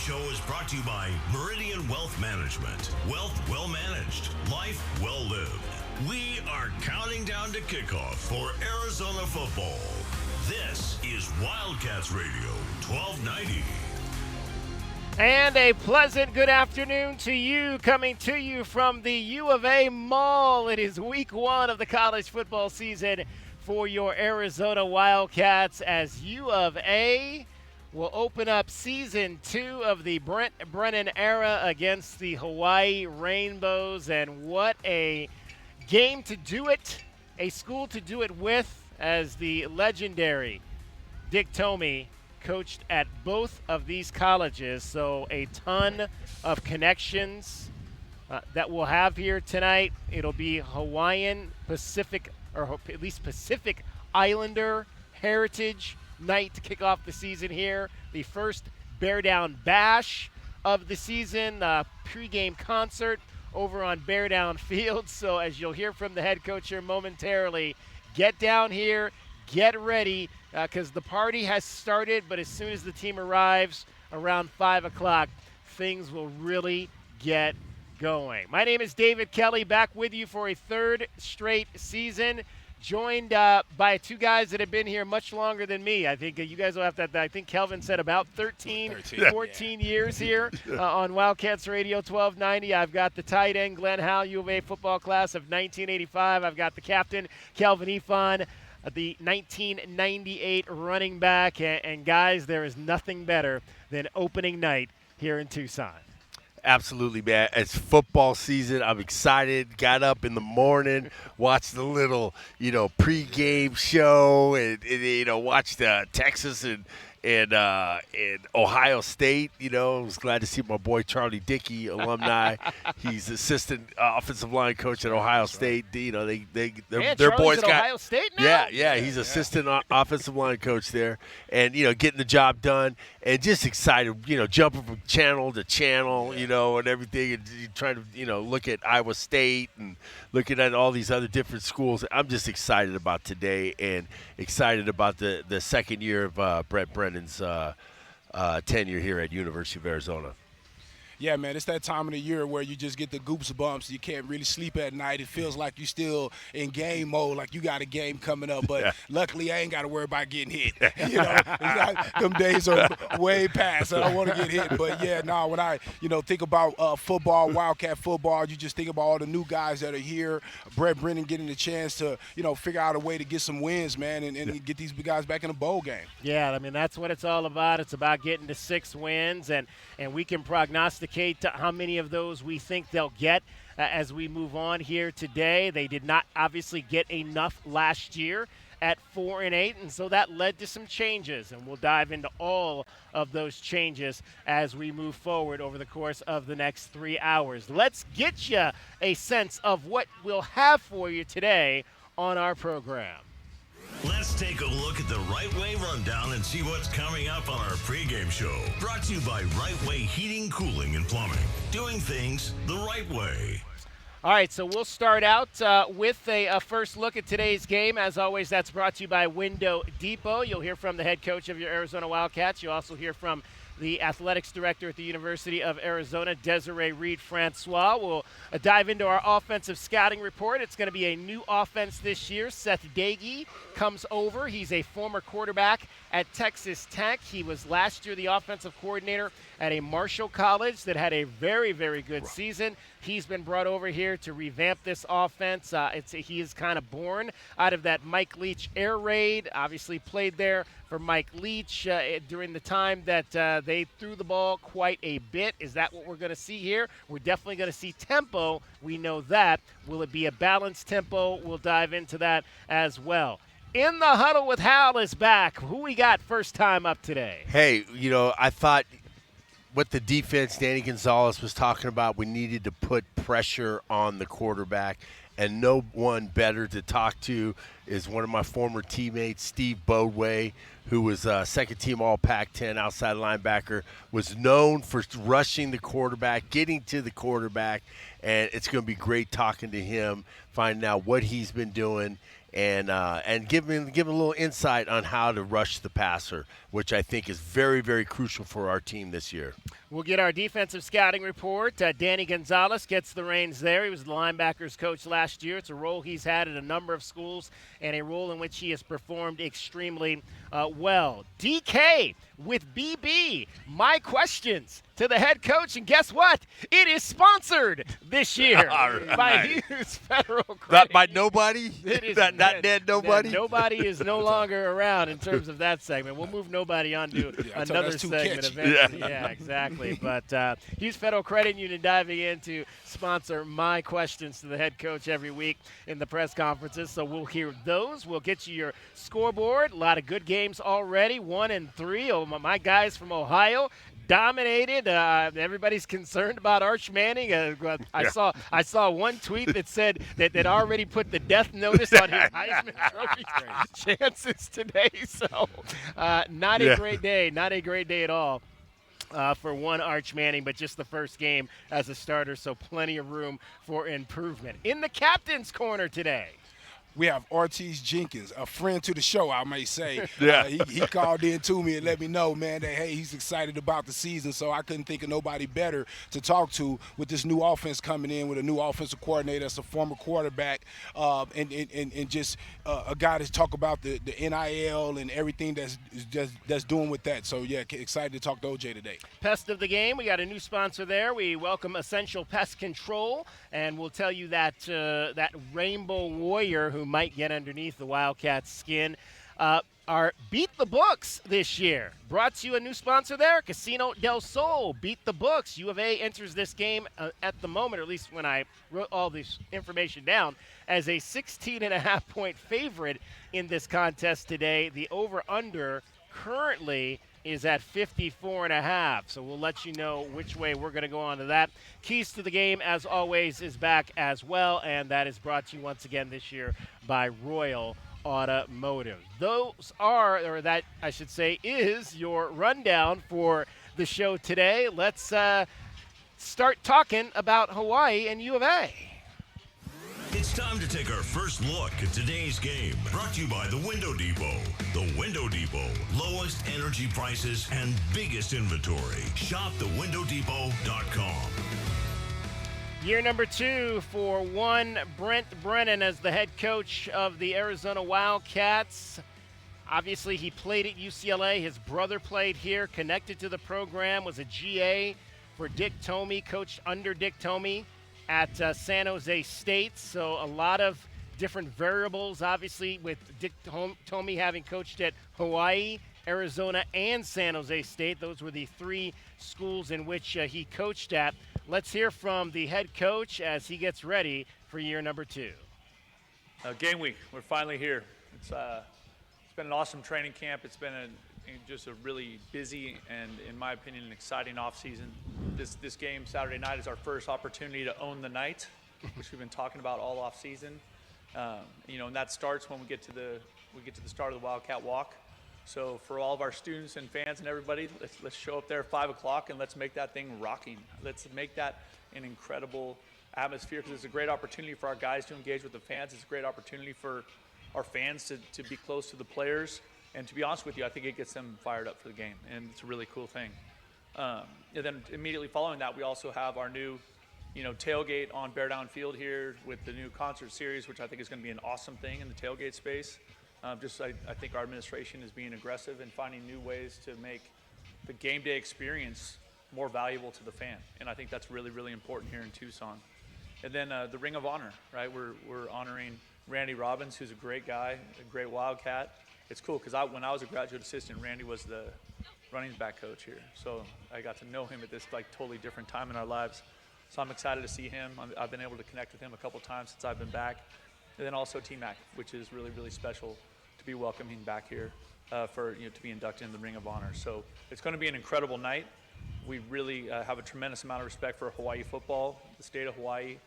show is brought to you by Meridian Wealth Management. Wealth well managed, life well lived. We are counting down to kickoff for Arizona football. This is Wildcats Radio 1290. And a pleasant good afternoon to you, coming to you from the U of A Mall. It is week one of the college football season for your Arizona Wildcats, as U of A will open up season 2 of the Brent Brennan era against the Hawaii Rainbows. And what a game to do it, a school to do it with, as the legendary Dick Tomey coached at both of these colleges. So a ton of connections that we'll have here tonight. It'll be Hawaiian Pacific, or at least Pacific Islander heritage night to kick off the season here. The first Bear Down Bash of the season, pregame concert over on Bear Down Field. So as you'll hear from the head coach here momentarily, get down here, get ready, because the party has started, but as soon as the team arrives around 5 o'clock, things will really get going. My name is David Kelly, back with you for a third straight season, joined by two guys that have been here much longer than me. I think you guys will have to, I think Kelvin said about 14 years here on Wildcats Radio 1290. I've got the tight end, Glenn Howell, U of A football class of 1985. I've got the captain, Kelvin Eafon, the 1998 running back. And guys, there is nothing better than opening night here in Tucson. Absolutely, man. It's football season. I'm excited. Got up in the morning, watched the little, pregame show, and watched Texas and Ohio State. I was glad to see my boy Charlie Dickey, alumni. He's assistant offensive line coach at Ohio State. Their boys got Ohio State now? Yeah. He's assistant offensive line coach there, and getting the job done, and just excited. Jumping from channel to channel, and everything, and trying to look at Iowa State and looking at all these other different schools. I'm just excited about today, and excited about the second year of Brent Brennan's tenure here at University of Arizona. Yeah, man, it's that time of the year where you just get the goosebumps. You can't really sleep at night. It feels like you're still in game mode, like you got a game coming up. But luckily, I ain't got to worry about getting hit. Them days are way past. I don't want to get hit. But, when I, think about football, Wildcat football, you just think about all the new guys that are here. Brett Brennan getting the chance to, figure out a way to get some wins, man, and get these guys back in a bowl game. Yeah, I mean, that's what it's all about. It's about getting to 6 wins, and we can prognosticate how many of those we think they'll get as we move on here today. They did not obviously get enough last year at 4-8, and so that led to some changes, and we'll dive into all of those changes as we move forward over the course of the next 3 hours. Let's get you a sense of what we'll have for you today on our program. Let's take a look at the Right Way Rundown and see what's coming up on our pregame show. Brought to you by Right Way Heating, Cooling, and Plumbing. Doing things the right way. All right, so we'll start out with a first look at today's game. As always, that's brought to you by Window Depot. You'll hear from the head coach of your Arizona Wildcats. You'll also hear from the athletics director at the University of Arizona, Desiree Reed-Francois. We'll dive into our offensive scouting report. It's going to be a new offense this year. Seth Dagey comes over. He's a former quarterback at Texas Tech. He was last year the offensive coordinator at a Marshall College that had a very, very good season. He's been brought over here to revamp this offense. He is kind of born out of that Mike Leach air raid. Obviously played there for Mike Leach during the time that they threw the ball quite a bit. Is that what we're going to see here? We're definitely going to see tempo. We know that. Will it be a balanced tempo? We'll dive into that as well. In the Huddle with Howell is back. Who we got first time up today? Hey, I thought what the defense, Danny Gonzalez was talking about, we needed to put pressure on the quarterback, and no one better to talk to is one of my former teammates, Steve Bodway, who was second-team All-Pac-10 outside linebacker, was known for rushing the quarterback, getting to the quarterback, and it's going to be great talking to him, finding out what he's been doing, and give him a little insight on how to rush the passer, which I think is very, very crucial for our team this year. We'll get our defensive scouting report. Danny Gonzalez gets the reins there. He was the linebackers coach last year. It's a role he's had at a number of schools and a role in which he has performed extremely well. DK with BB, my questions to the head coach, and guess what? It is sponsored this year by Hughes Federal Credit. Not by nobody? It is not dead nobody? Nobody is no longer around in terms of that segment. We'll move nobody on to another segment eventually. Yeah, exactly. But Hughes Federal Credit Union diving in to sponsor my questions to the head coach every week in the press conferences. So we'll hear those. We'll get you your scoreboard. A lot of good games already, 1-3. Oh, my guys from Ohio dominated. Everybody's concerned about Arch Manning. I saw one tweet that said that already put the death notice on his Heisman Trophy chances today. So not a great day. Not a great day at all. For one Arch Manning, but just the first game as a starter, so plenty of room for improvement. In the captain's corner today, we have Ortiz Jenkins, a friend to the show, I may say. Yeah. He called in to me and let me know, man, that, hey, he's excited about the season, so I couldn't think of nobody better to talk to with this new offense coming in, with a new offensive coordinator that's a former quarterback, and just a guy to talk about the NIL and everything that's doing with that. So, yeah, excited to talk to OJ today. Pest of the game, we got a new sponsor there. We welcome Essential Pest Control, and we'll tell you that that Rainbow Warrior who might get underneath the Wildcats' skin are Beat the Books this year. Brought to you a new sponsor there, Casino del Sol. Beat the Books. U of A enters this game at the moment, or at least when I wrote all this information down, as a 16.5-point favorite in this contest today. The over-under currently is at 54.5. So we'll let you know which way we're going to go on to that. Keys to the Game, as always, is back as well, and that is brought to you once again this year by Royal Automotive. Those are, or that I should say, is your rundown for the show today. Let's start talking about Hawaii and U of A. It's time to take our first look at today's game. Brought to you by The Window Depot. The Window Depot. Lowest energy prices and biggest inventory. Shop thewindowdepot.com. Year number 2 for one Brent Brennan as the head coach of the Arizona Wildcats. Obviously, he played at UCLA. His brother played here, connected to the program, was a GA for Dick Tomey, coached under Dick Tomey at San Jose State. So a lot of different variables, obviously, with Dick Tomey having coached at Hawaii, Arizona, and San Jose State. Those were the 3 schools in which he coached at. Let's hear from the head coach as he gets ready for year number 2. Game week, we're finally here. It's been an awesome training camp. It's been just a really busy and, in my opinion, an exciting offseason. This game Saturday night is our first opportunity to own the night, which we've been talking about all offseason. And that starts when we get to the start of the Wildcat Walk. So for all of our students and fans and everybody, let's show up there at 5 o'clock and let's make that thing rocking. Let's make that an incredible atmosphere, because it's a great opportunity for our guys to engage with the fans. It's a great opportunity for our fans to be close to the players. And to be honest with you, I think it gets them fired up for the game, and it's a really cool thing. And then immediately following that, we also have our new, tailgate on Bear Down Field here with the new concert series, which I think is going to be an awesome thing in the tailgate space. I think our administration is being aggressive and finding new ways to make the game day experience more valuable to the fan, and I think that's really, really important here in Tucson. And then the Ring of Honor, right? We're honoring Randy Robbins, who's a great guy, a great Wildcat. It's cool because when I was a graduate assistant, Randy was the running back coach here. So I got to know him at this totally different time in our lives. So I'm excited to see him. I've been able to connect with him a couple times since I've been back. And then also T-Mac, which is really, really special to be welcoming back here to be inducted in the Ring of Honor. So it's going to be an incredible night. We really have a tremendous amount of respect for Hawaii football, the state of Hawaii.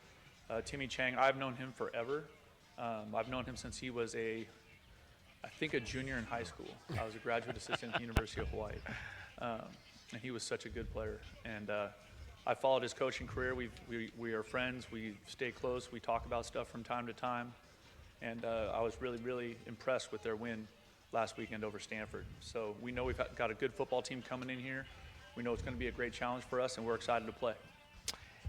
Timmy Chang, I've known him forever. I've known him since he was a junior in high school. I was a graduate assistant at the University of Hawaii. And he was such a good player. And I followed his coaching career. We are friends. We stay close. We talk about stuff from time to time. And I was really, really impressed with their win last weekend over Stanford. So we know we've got a good football team coming in here. We know it's going to be a great challenge for us, and we're excited to play.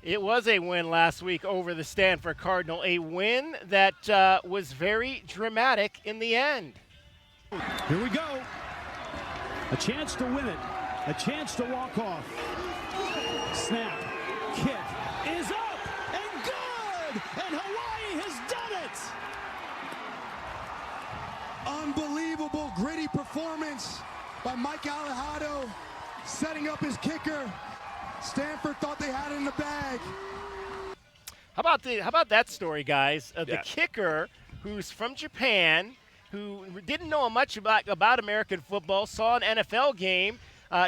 It was a win last week over the Stanford Cardinal, a win that was very dramatic in the end. Here we go. A chance to win it. A chance to walk off. Snap. Kick is up and good! And Hawaii has done it! Unbelievable, gritty performance by Mike Alejado, setting up his kicker. Stanford thought they had it in the bag. How about that story, guys? The Yeah. kicker, who's from Japan, who didn't know much about American football, saw an NFL game,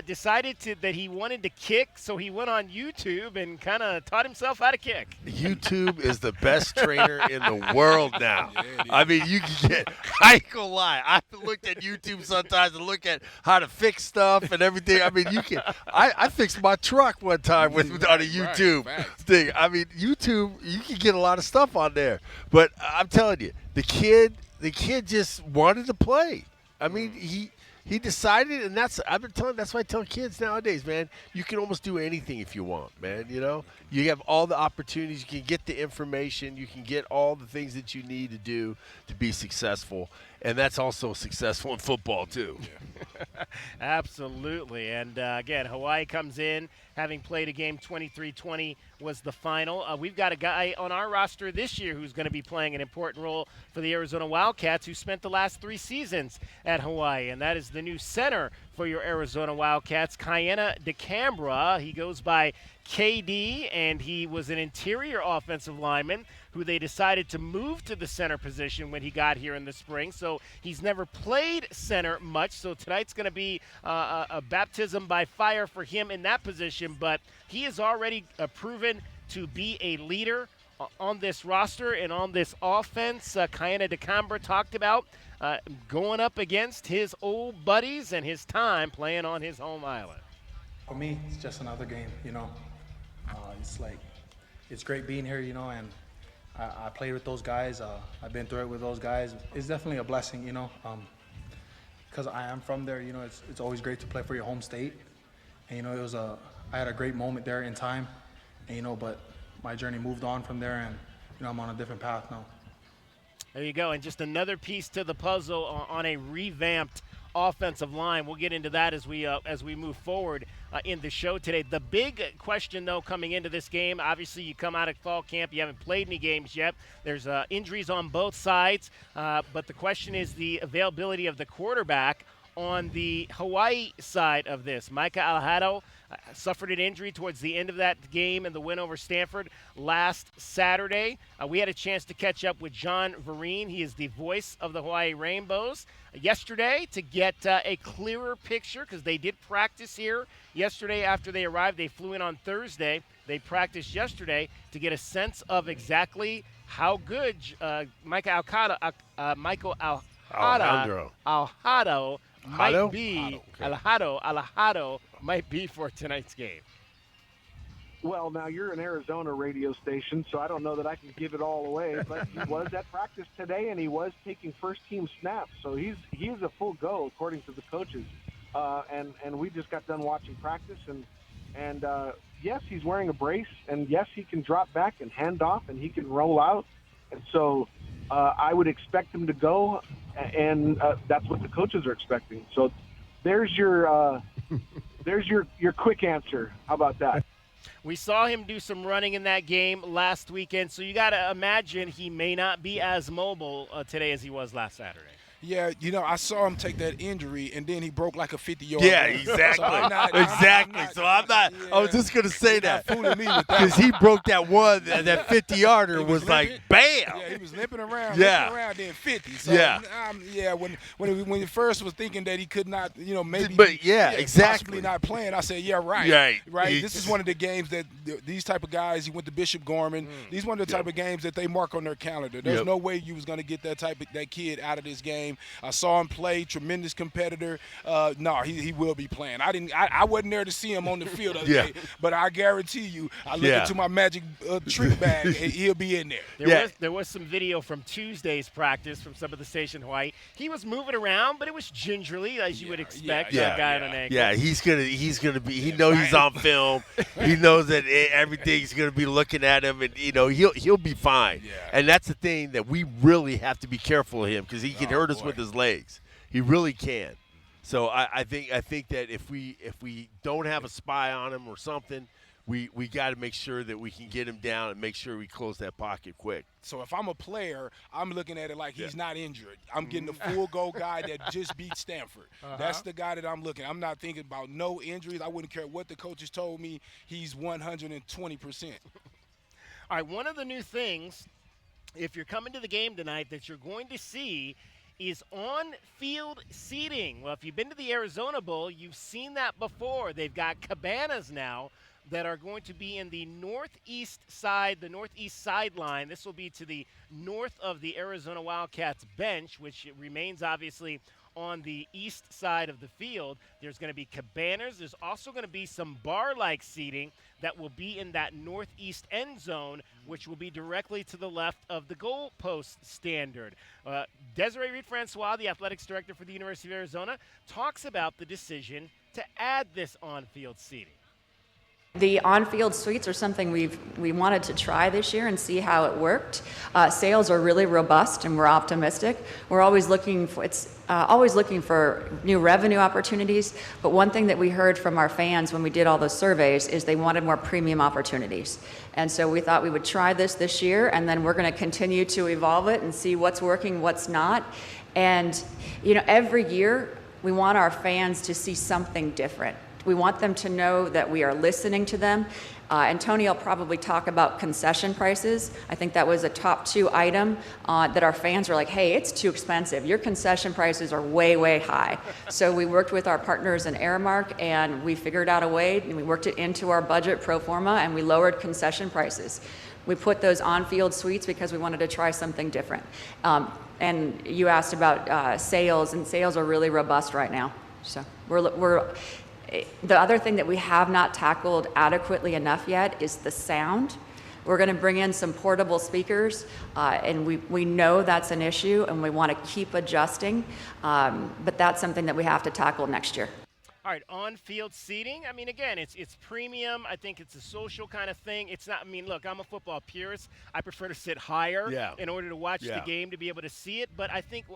decided that he wanted to kick, so he went on YouTube and kind of taught himself how to kick. YouTube is the best trainer in the world now. Yeah, it is. I mean, you can get – I ain't gonna lie. I've looked at YouTube sometimes and look at how to fix stuff and everything. I mean, you can – I fixed my truck one time on a YouTube thing. I mean, YouTube, you can get a lot of stuff on there. But I'm telling you, the kid just wanted to play. I mean, he decided, and that's why I tell kids nowadays, man, you can almost do anything if you want, man. You know, you have all the opportunities, you can get the information, you can get all the things that you need to do to be successful, and that's also successful in football too. Yeah. Absolutely. And again, Hawaii comes in having played a game 23-20 was the final. We've got a guy on our roster this year who's going to be playing an important role for the Arizona Wildcats, who spent the last 3 seasons at Hawaii, and that is the new center for your Arizona Wildcats, Kaena DeCambra. He goes by KD, and he was an interior offensive lineman who they decided to move to the center position when he got here in the spring. So he's never played center much, so tonight's going to be a baptism by fire for him in that position, but he has already proven to be a leader on this roster and on this offense. Kaena DeCambra talked about going up against his old buddies and his time playing on his home island. For me, it's just another game, you know. It's great being here, you know, and I played with those guys. I've been through it with those guys. It's definitely a blessing, you know, because I am from there. You know, it's always great to play for your home state, and you know, I had a great moment there in time, and you know, but my journey moved on from there, and you know, I'm on a different path now. There you go, and just another piece to the puzzle on a revamped offensive line. We'll get into that as we move forward in the show today. The big question, though, coming into this game, obviously you come out of fall camp, you haven't played any games yet. There's injuries on both sides, but the question is the availability of the quarterback on the Hawaii side of this. Micah Alejado suffered an injury towards the end of that game in the win over Stanford last Saturday. We had a chance to catch up with John Vereen. He is the voice of the Hawaii Rainbows yesterday to get a clearer picture, because they did practice here yesterday after they arrived. They flew in on Thursday. They practiced yesterday to get a sense of exactly how good Michael Alejado might be. Alejado might be for tonight's game. Well, now you're an Arizona radio station, so I don't know that I can give it all away, but he was at practice today, and he was taking first-team snaps, so he is a full go, according to the coaches. And we just got done watching practice, and yes, he's wearing a brace, and yes, he can drop back and hand off, and he can roll out, and so I would expect him to go, and that's what the coaches are expecting. So there's your quick answer. How about that? We saw him do some running in that game last weekend, so you got to imagine he may not be as mobile today as he was last Saturday. Yeah, you know, I saw him take that injury, and then he broke like a 50-yard Yeah, run. exactly. So I'm not, I was just going to say that. Fooling me with that. Because he broke that one, that 50-yarder was like, bam. Yeah, he was limping around, then 50. So, when he first was thinking that he could not, you know, maybe possibly not playing, I said, yeah, right. This is one of the games that these type of guys, he went to Bishop Gorman, these one of the type of games that they mark on their calendar. There's no way you was going to get that kid out of this game game. I saw him play, tremendous competitor. No, he will be playing. I wasn't there to see him on the field the other day, but I guarantee you, I look into my magic trick bag, and he'll be in there. There was some video from Tuesday's practice from some of the station Hawaii. He was moving around, but it was gingerly, as you would expect. A guy on an ankle. Yeah, he's gonna be. He knows he's on film. He knows that everything's gonna be looking at him, and he'll be fine. Yeah. And that's the thing that we really have to be careful of him, because he can hurt us with his legs. He really can. So I think that if we don't have a spy on him or something, we got to make sure that we can get him down and make sure we close that pocket quick. So if I'm a player, I'm looking at it like he's not injured. I'm getting the full go guy that just beat Stanford. That's the guy that I'm looking. I'm not thinking about no injuries. I wouldn't care what the coaches told me. He's 120%. All right, one of the new things, if you're coming to the game tonight, that you're going to see is on-field seating. Well, if you've been to the Arizona Bowl, you've seen that before. They've got cabanas now that are going to be in the northeast side, the northeast sideline. This will be to the north of the Arizona Wildcats bench, which remains obviously on the east side of the field. There's going to be cabanas. There's also going to be some bar-like seating that will be in that northeast end zone, which will be directly to the left of the goalpost standard. Desiree Reed-Francois, the athletics director for the University of Arizona, talks about the decision to add this on-field seating. The on-field suites are something we wanted to try this year and see how it worked. Sales are really robust, and we're optimistic. We're always looking for new revenue opportunities. But one thing that we heard from our fans when we did all those surveys is they wanted more premium opportunities. And so we thought we would try this year, and then we're going to continue to evolve it and see what's working, what's not. And every year we want our fans to see something different. We want them to know that we are listening to them. And Tony will probably talk about concession prices. I think that was a top 2 item that our fans were like, hey, it's too expensive. Your concession prices are way, way high. So we worked with our partners in Aramark, and we figured out a way, and we worked it into our budget pro forma, and we lowered concession prices. We put those on-field suites because we wanted to try something different. And you asked about sales, and sales are really robust right now. So the other thing that we have not tackled adequately enough yet is the sound. We're going to bring in some portable speakers, and we know that's an issue, and we want to keep adjusting, but that's something that we have to tackle next year. All right, on-field seating. I mean, again, it's premium. I think it's a social kind of thing. It's not. I mean, look, I'm a football purist. I prefer to sit higher in order to watch the game, to be able to see it. But I think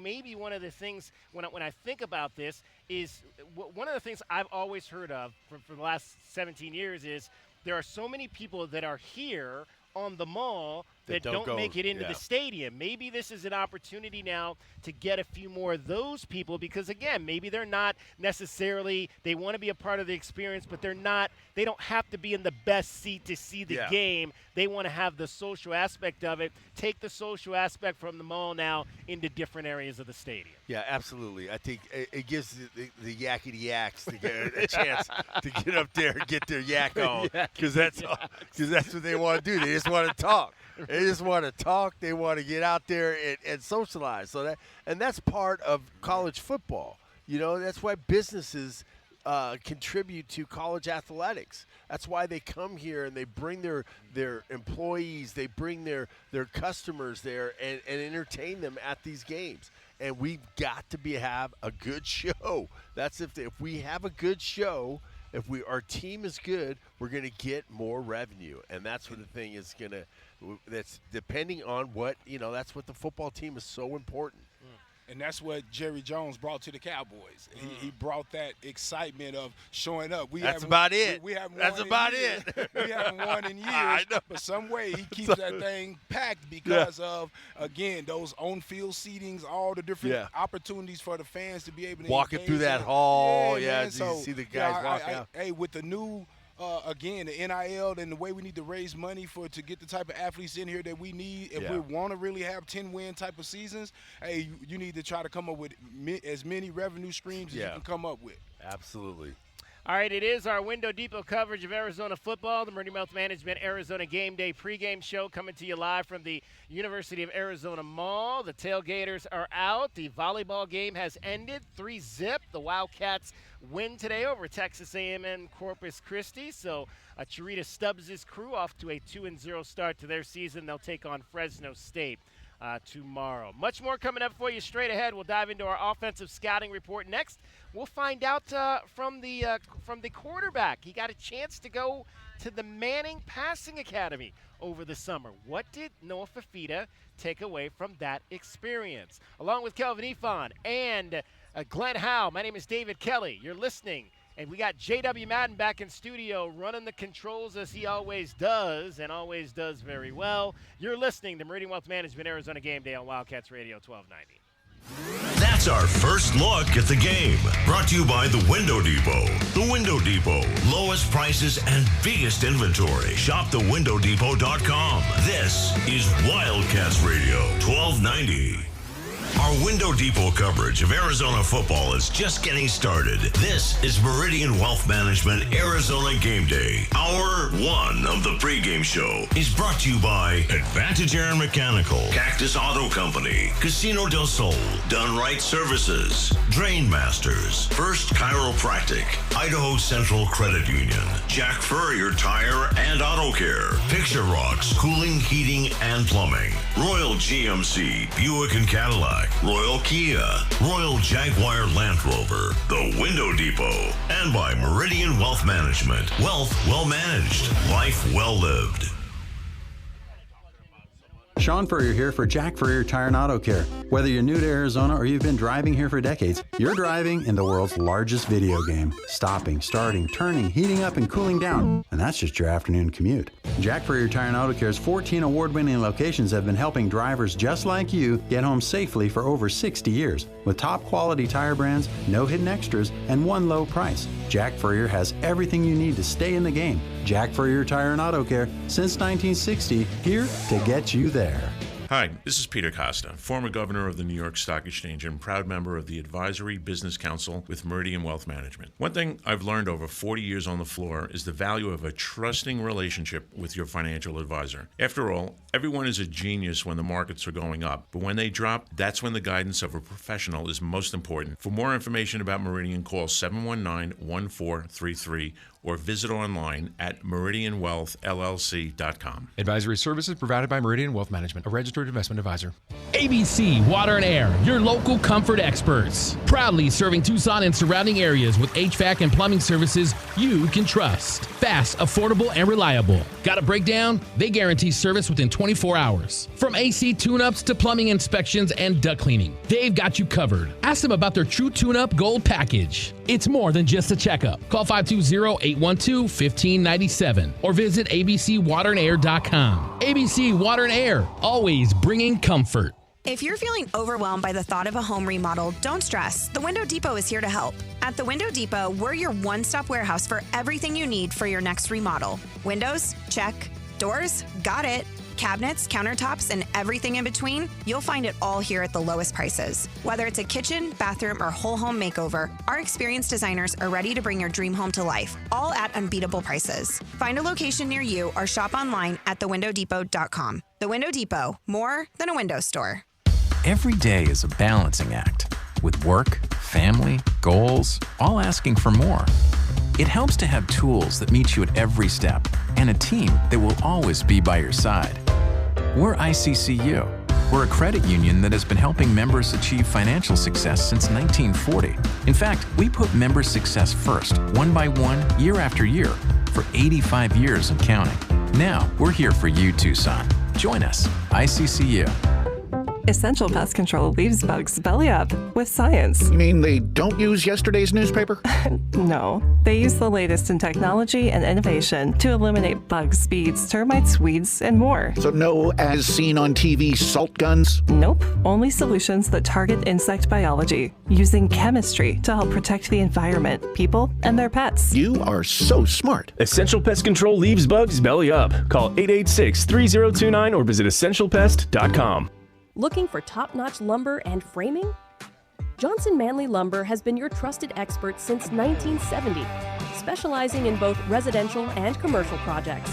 maybe one of the things when I think about this is one of the things I've always heard of for the last 17 years is there are so many people that are here on the mall that don't make it into the stadium. Maybe this is an opportunity now to get a few more of those people, because again, maybe they're not necessarily, they want to be a part of the experience, but they don't have to be in the best seat to see the game. They want to have the social aspect of it. Take the social aspect from the mall now into different areas of the stadium. Yeah, absolutely. I think it gives the yakety yaks to get a chance to get up there and get their yak on, because that's what they want to do. They just want to talk. They just want to talk. They want to get out there and socialize. So that's part of college football. That's why businesses contribute to college athletics. That's why they come here and they bring their employees, they bring their customers there and entertain them at these games. And we've got to have a good show. That's if we have a good show. If our team is good, we're going to get more revenue, and that's what the thing is going to. That's depending on what that's what the football team is so important. And that's what Jerry Jones brought to the Cowboys. He brought that excitement of showing up. That's about it. We haven't won in years. I know. But some way he keeps that thing packed because of, again, those on-field seatings, all the different opportunities for the fans to be able to walking through that hall. So, you see the guys walk out. Hey, with the new again, the NIL and the way we need to raise money to get the type of athletes in here that we need, if we want to really have 10-win type of seasons, hey, you need to try to come up with as many revenue streams as you can come up with. Absolutely. All right, it is our Window Depot coverage of Arizona football, the Meridian Wealth Management Arizona Game Day pregame show coming to you live from the University of Arizona Mall. The tailgaters are out. The volleyball game has ended 3-0. The Wildcats win today over Texas A&M and Corpus Christi. So Charita Stubbs' crew off to a 2-0 start to their season. They'll take on Fresno State tomorrow. Much more coming up for you straight ahead. We'll dive into our offensive scouting report next. We'll find out from the quarterback. He got a chance to go to the Manning Passing Academy over the summer. What did Noah Fafita take away from that experience? Along with Kelvin Eafon and Glenn Howell, my name is David Kelly. You're listening. And we got J.W. Madden back in studio running the controls as he always does, and always does very well. You're listening to Meridian Wealth Management Arizona Game Day on Wildcats Radio 1290. That's our first look at the game. Brought to you by the Window Depot. The Window Depot. Lowest prices and biggest inventory. Shop thewindowdepot.com. This is Wildcats Radio 1290. Our Window Depot coverage of Arizona football is just getting started. This is Meridian Wealth Management Arizona Game Day. Hour 1 of the pregame show is brought to you by Advantage Air and Mechanical, Cactus Auto Company, Casino del Sol, Done Right Services, Drain Masters, First Chiropractic, Idaho Central Credit Union, Jack Furrier Tire and Auto Care, Picture Rocks Cooling, Heating, and Plumbing, Royal GMC, Buick and Cadillac, Royal Kia, Royal Jaguar Land Rover, the Window Depot, and by Meridian Wealth Management. Wealth well managed, life well lived. Sean Furrier here for Jack Furrier Tire and Auto Care. Whether you're new to Arizona or you've been driving here for decades, you're driving in the world's largest video game. Stopping, starting, turning, heating up, and cooling down. And that's just your afternoon commute. Jack Furrier Tire and Auto Care's 14 award-winning locations have been helping drivers just like you get home safely for over 60 years. With top quality tire brands, no hidden extras, and one low price. Jack Furrier has everything you need to stay in the game. Jack Furrier Tire and Auto Care, since 1960, here to get you there. Hi, this is Peter Costa, former governor of the New York Stock Exchange and proud member of the Advisory Business Council with Meridian Wealth Management. One thing I've learned over 40 years on the floor is the value of a trusting relationship with your financial advisor. After all, everyone is a genius when the markets are going up, but when they drop, that's when the guidance of a professional is most important. For more information about Meridian, call 719-1433 or visit online at meridianwealthllc.com. Advisory services provided by Meridian Wealth Management, a registered investment advisor. ABC Water and Air, your local comfort experts. Proudly serving Tucson and surrounding areas with HVAC and plumbing services you can trust. Fast, affordable, and reliable. Got a breakdown? They guarantee service within 24 hours. From AC tune-ups to plumbing inspections and duct cleaning, they've got you covered. Ask them about their True Tune-Up Gold Package. It's more than just a checkup. Call 520-812-1597 or visit abcwaterandair.com. ABC Water and Air, always bringing comfort. If you're feeling overwhelmed by the thought of a home remodel, don't stress. The Window Depot is here to help. At the Window Depot, we're your one-stop warehouse for everything you need for your next remodel. Windows? Check. Doors? Got it. Cabinets, countertops, and everything in between, you'll find it all here at the lowest prices. Whether it's a kitchen, bathroom, or whole home makeover, our experienced designers are ready to bring your dream home to life, all at unbeatable prices. Find a location near you or shop online at thewindowdepot.com. The Window Depot, more than a window store. Every day is a balancing act, with work, family, goals, all asking for more. It helps to have tools that meet you at every step and a team that will always be by your side. We're ICCU. We're a credit union that has been helping members achieve financial success since 1940. In fact, we put member success first, one by one, year after year, for 85 years and counting. Now, we're here for you, Tucson. Join us, ICCU. Essential Pest Control leaves bugs belly up with science. You mean they don't use yesterday's newspaper? No, they use the latest in technology and innovation to eliminate bugs, bees, termites, weeds, and more. So no as seen on TV salt guns? Nope, only solutions that target insect biology, using chemistry to help protect the environment, people, and their pets. You are so smart. Essential Pest Control leaves bugs belly up. Call 886-3029 or visit essentialpest.com. Looking for top-notch lumber and framing? Johnson Manley Lumber has been your trusted expert since 1970, specializing in both residential and commercial projects.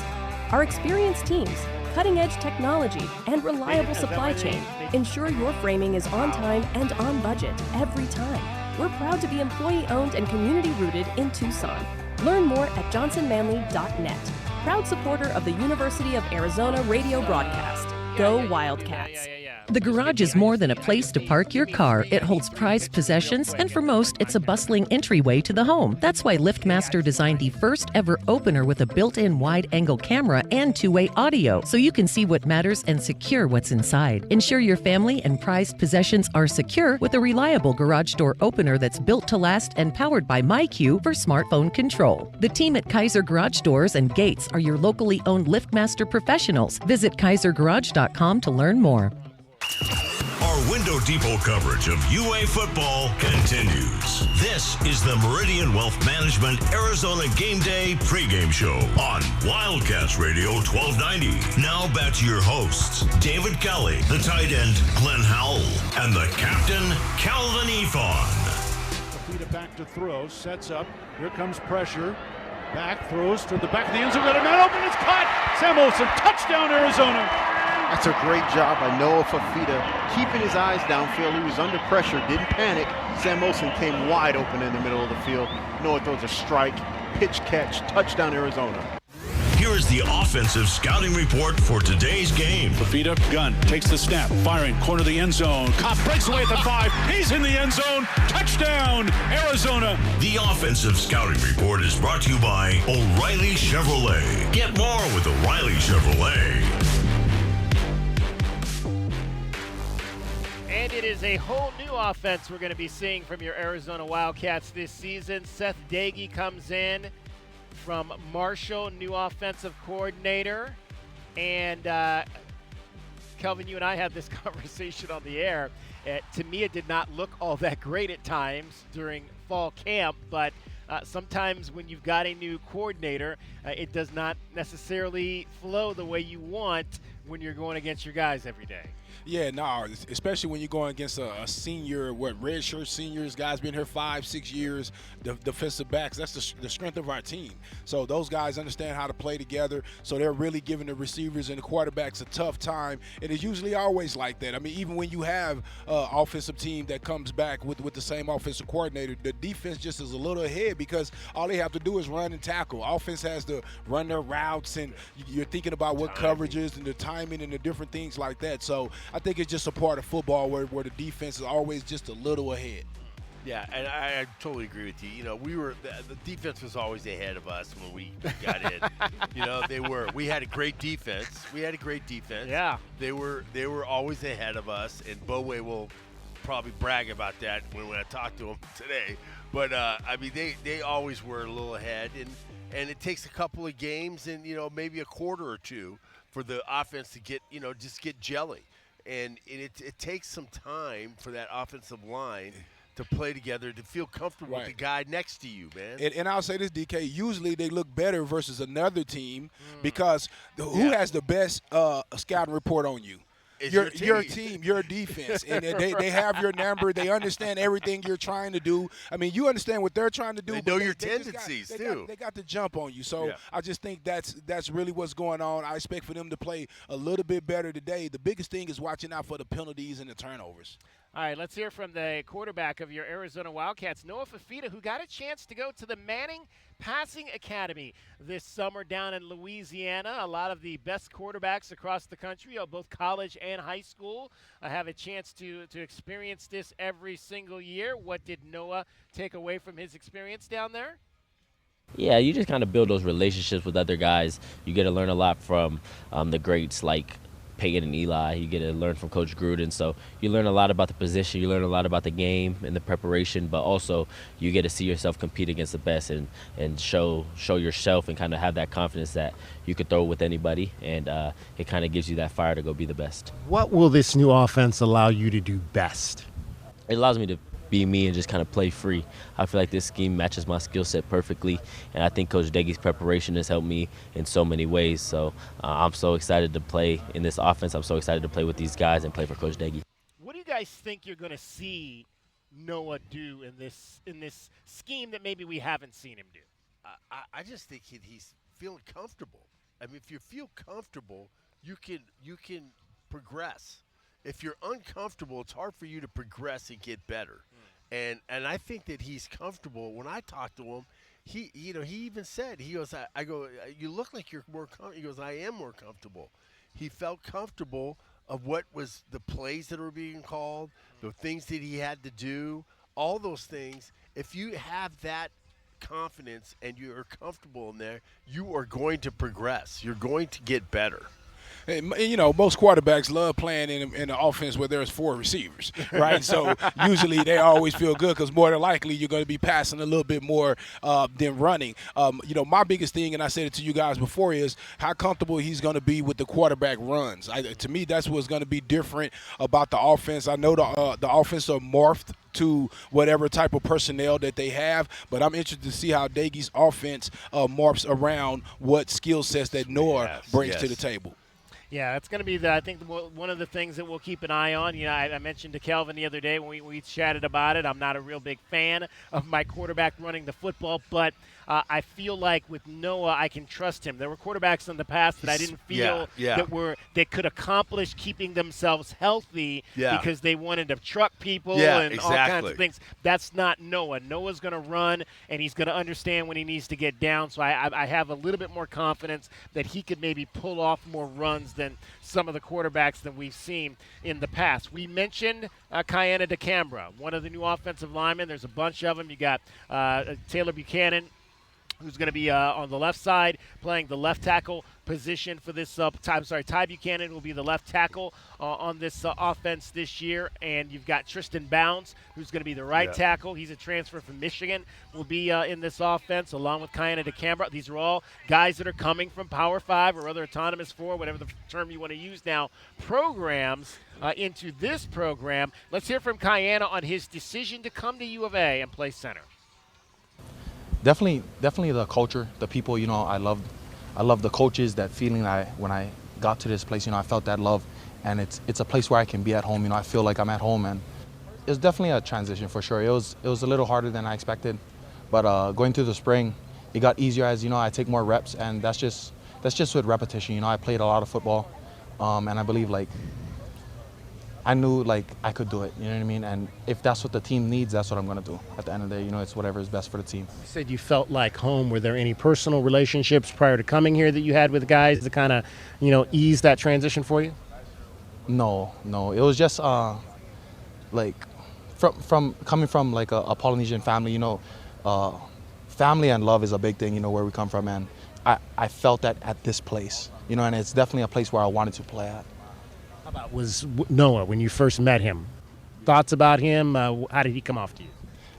Our experienced teams, cutting-edge technology, and reliable supply chain ensure your framing is on time and on budget every time. We're proud to be employee-owned and community-rooted in Tucson. Learn more at johnsonmanley.net. Proud supporter of the University of Arizona radio broadcast. Go Wildcats. The garage is more than a place to park your car. It holds prized possessions, and for most, it's a bustling entryway to the home. That's why LiftMaster designed the first ever opener with a built-in wide-angle camera and two-way audio, so you can see what matters and secure what's inside. Ensure your family and prized possessions are secure with a reliable garage door opener that's built to last and powered by MyQ for smartphone control. The team at Kaiser Garage Doors and Gates are your locally owned LiftMaster professionals. Visit kaisergarage.com to learn more. Our Window Depot coverage of UA football continues. This is the Meridian Wealth Management Arizona Game Day pregame show on Wildcats Radio 1290. Now back to your hosts, David Kelly, the tight end Glenn Howell, and the captain, Kelvin Eafon. Feet back to throw, sets up. Here comes pressure. Back, throws to the back of the end zone. Got a man open, it's caught. Sam Olsen, touchdown Arizona. That's a great job by Noah Fafita, keeping his eyes downfield. He was under pressure, didn't panic. Sam Olsen came wide open in the middle of the field. Noah throws a strike, pitch catch, touchdown Arizona. Here is the offensive scouting report for today's game. Fafita, gun, takes the snap, firing, corner of the end zone. Kopp breaks away at the 5. He's in the end zone. Touchdown, Arizona. The offensive scouting report is brought to you by O'Reilly Chevrolet. Get more with O'Reilly Chevrolet. And it is a whole new offense we're going to be seeing from your Arizona Wildcats this season. Seth Dagey comes in from Marshall, new offensive coordinator. And Kelvin, you and I had this conversation on the air. To me, it did not look all that great at times during fall camp, but sometimes when you've got a new coordinator, it does not necessarily flow the way you want when you're going against your guys every day. Yeah, no, especially when you're going against a senior, red shirt seniors, guys been here 5-6 years, defensive backs. That's the strength of our team. So those guys understand how to play together. So they're really giving the receivers and the quarterbacks a tough time. And it's usually always like that. I mean, even when you have an offensive team that comes back with the same offensive coordinator, the defense just is a little ahead because all they have to do is run and tackle. Offense has to run their routes, and you're thinking about what coverages and the timing and the different things like that. So I think it's just a part of football where the defense is always just a little ahead. Yeah, and I totally agree with you. You know, the defense was always ahead of us when we got in. You know, they were. We had a great defense. Yeah. They were always ahead of us, and Bowe will probably brag about that when I talk to him today. But I mean, they always were a little ahead, and it takes a couple of games and maybe a quarter or two for the offense to get just get jelly. And it takes some time for that offensive line to play together, to feel comfortable with the guy next to you, man. And I'll say this, DK, usually they look better versus another team because who has the best scouting report on you? Your team, your defense. And they have your number. They understand everything you're trying to do. I mean, you understand what they're trying to do. They know your tendencies, too. They got the jump on you. So I just think that's really what's going on. I expect for them to play a little bit better today. The biggest thing is watching out for the penalties and the turnovers. All right, let's hear from the quarterback of your Arizona Wildcats, Noah Fafita, who got a chance to go to the Manning Passing Academy this summer down in Louisiana. A lot of the best quarterbacks across the country, both college and high school, have a chance to experience this every single year. What did Noah take away from his experience down there? Yeah, you just kind of build those relationships with other guys. You get to learn a lot from the greats like Peyton and Eli. You get to learn from Coach Gruden. So you learn a lot about the position. You learn a lot about the game and the preparation, but also you get to see yourself compete against the best and show yourself and kind of have that confidence that you could throw with anybody. And it kind of gives you that fire to go be the best. What will this new offense allow you to do best? It allows me to be me and just kind of play free. I feel like this scheme matches my skill set perfectly, and I think Coach Dagey's preparation has helped me in so many ways. So I'm so excited to play in this offense. I'm so excited to play with these guys and play for Coach Dagey. What do you guys think you're going to see Noah do in this scheme that maybe we haven't seen him do? I just think he's feeling comfortable. I mean, if you feel comfortable, you can progress. If you're uncomfortable, it's hard for you to progress and get better. And I think that he's comfortable. When I talked to him, he even said, he goes, I go, you look like you're more comfortable. He goes, I am more comfortable. He felt comfortable of what was the plays that were being called, the things that he had to do, all those things. If you have that confidence and you're comfortable in there, you are going to progress. You're going to get better. And, most quarterbacks love playing in an offense where there's 4 receivers, right? So usually they always feel good because more than likely you're going to be passing a little bit more than running. My biggest thing, and I said it to you guys before, is how comfortable he's going to be with the quarterback runs. To me, that's what's going to be different about the offense. I know the offense are morphed to whatever type of personnel that they have, but I'm interested to see how Daigie's offense morphs around what skill sets that Noah brings to the table. Yeah, that's going to be, one of the things that we'll keep an eye on. I mentioned to Kelvin the other day when we chatted about it, I'm not a real big fan of my quarterback running the football, but I feel like with Noah, I can trust him. There were quarterbacks in the past that I didn't feel that could accomplish keeping themselves healthy because they wanted to truck people and all kinds of things. That's not Noah. Noah's going to run, and he's going to understand when he needs to get down. So I have a little bit more confidence that he could maybe pull off more runs than some of the quarterbacks that we've seen in the past. We mentioned Kayana DeCambra, one of the new offensive linemen. There's a bunch of them. You got Taylor Buchanan, who's going to be on the left side playing the left tackle position for this Ty Buchanan will be the left tackle on this offense this year. And you've got Tristan Bounds, who's going to be the right tackle. He's a transfer from Michigan, will be in this offense along with Kayana DeCambra. These are all guys that are coming from Power 5 or other Autonomous 4, whatever the term you want to use now, programs into this program. Let's hear from Kayana on his decision to come to U of A and play center. Definitely the culture, the people. I love the coaches. That feeling when I got to this place, I felt that love, and it's a place where I can be at home. I feel like I'm at home, and it's definitely a transition for sure. It was a little harder than I expected, but going through the spring, it got easier as I take more reps, and that's just with repetition. I played a lot of football, and I believe I knew I could do it, you know what I mean? And if that's what the team needs, that's what I'm going to do. At the end of the day, it's whatever is best for the team. You said you felt like home. Were there any personal relationships prior to coming here that you had with guys to kind of, ease that transition for you? No. It was just from coming from a Polynesian family, family and love is a big thing, where we come from. And I felt that at this place, and it's definitely a place where I wanted to play at. How about was Noah when you first met him? Thoughts about him? How did he come off to you?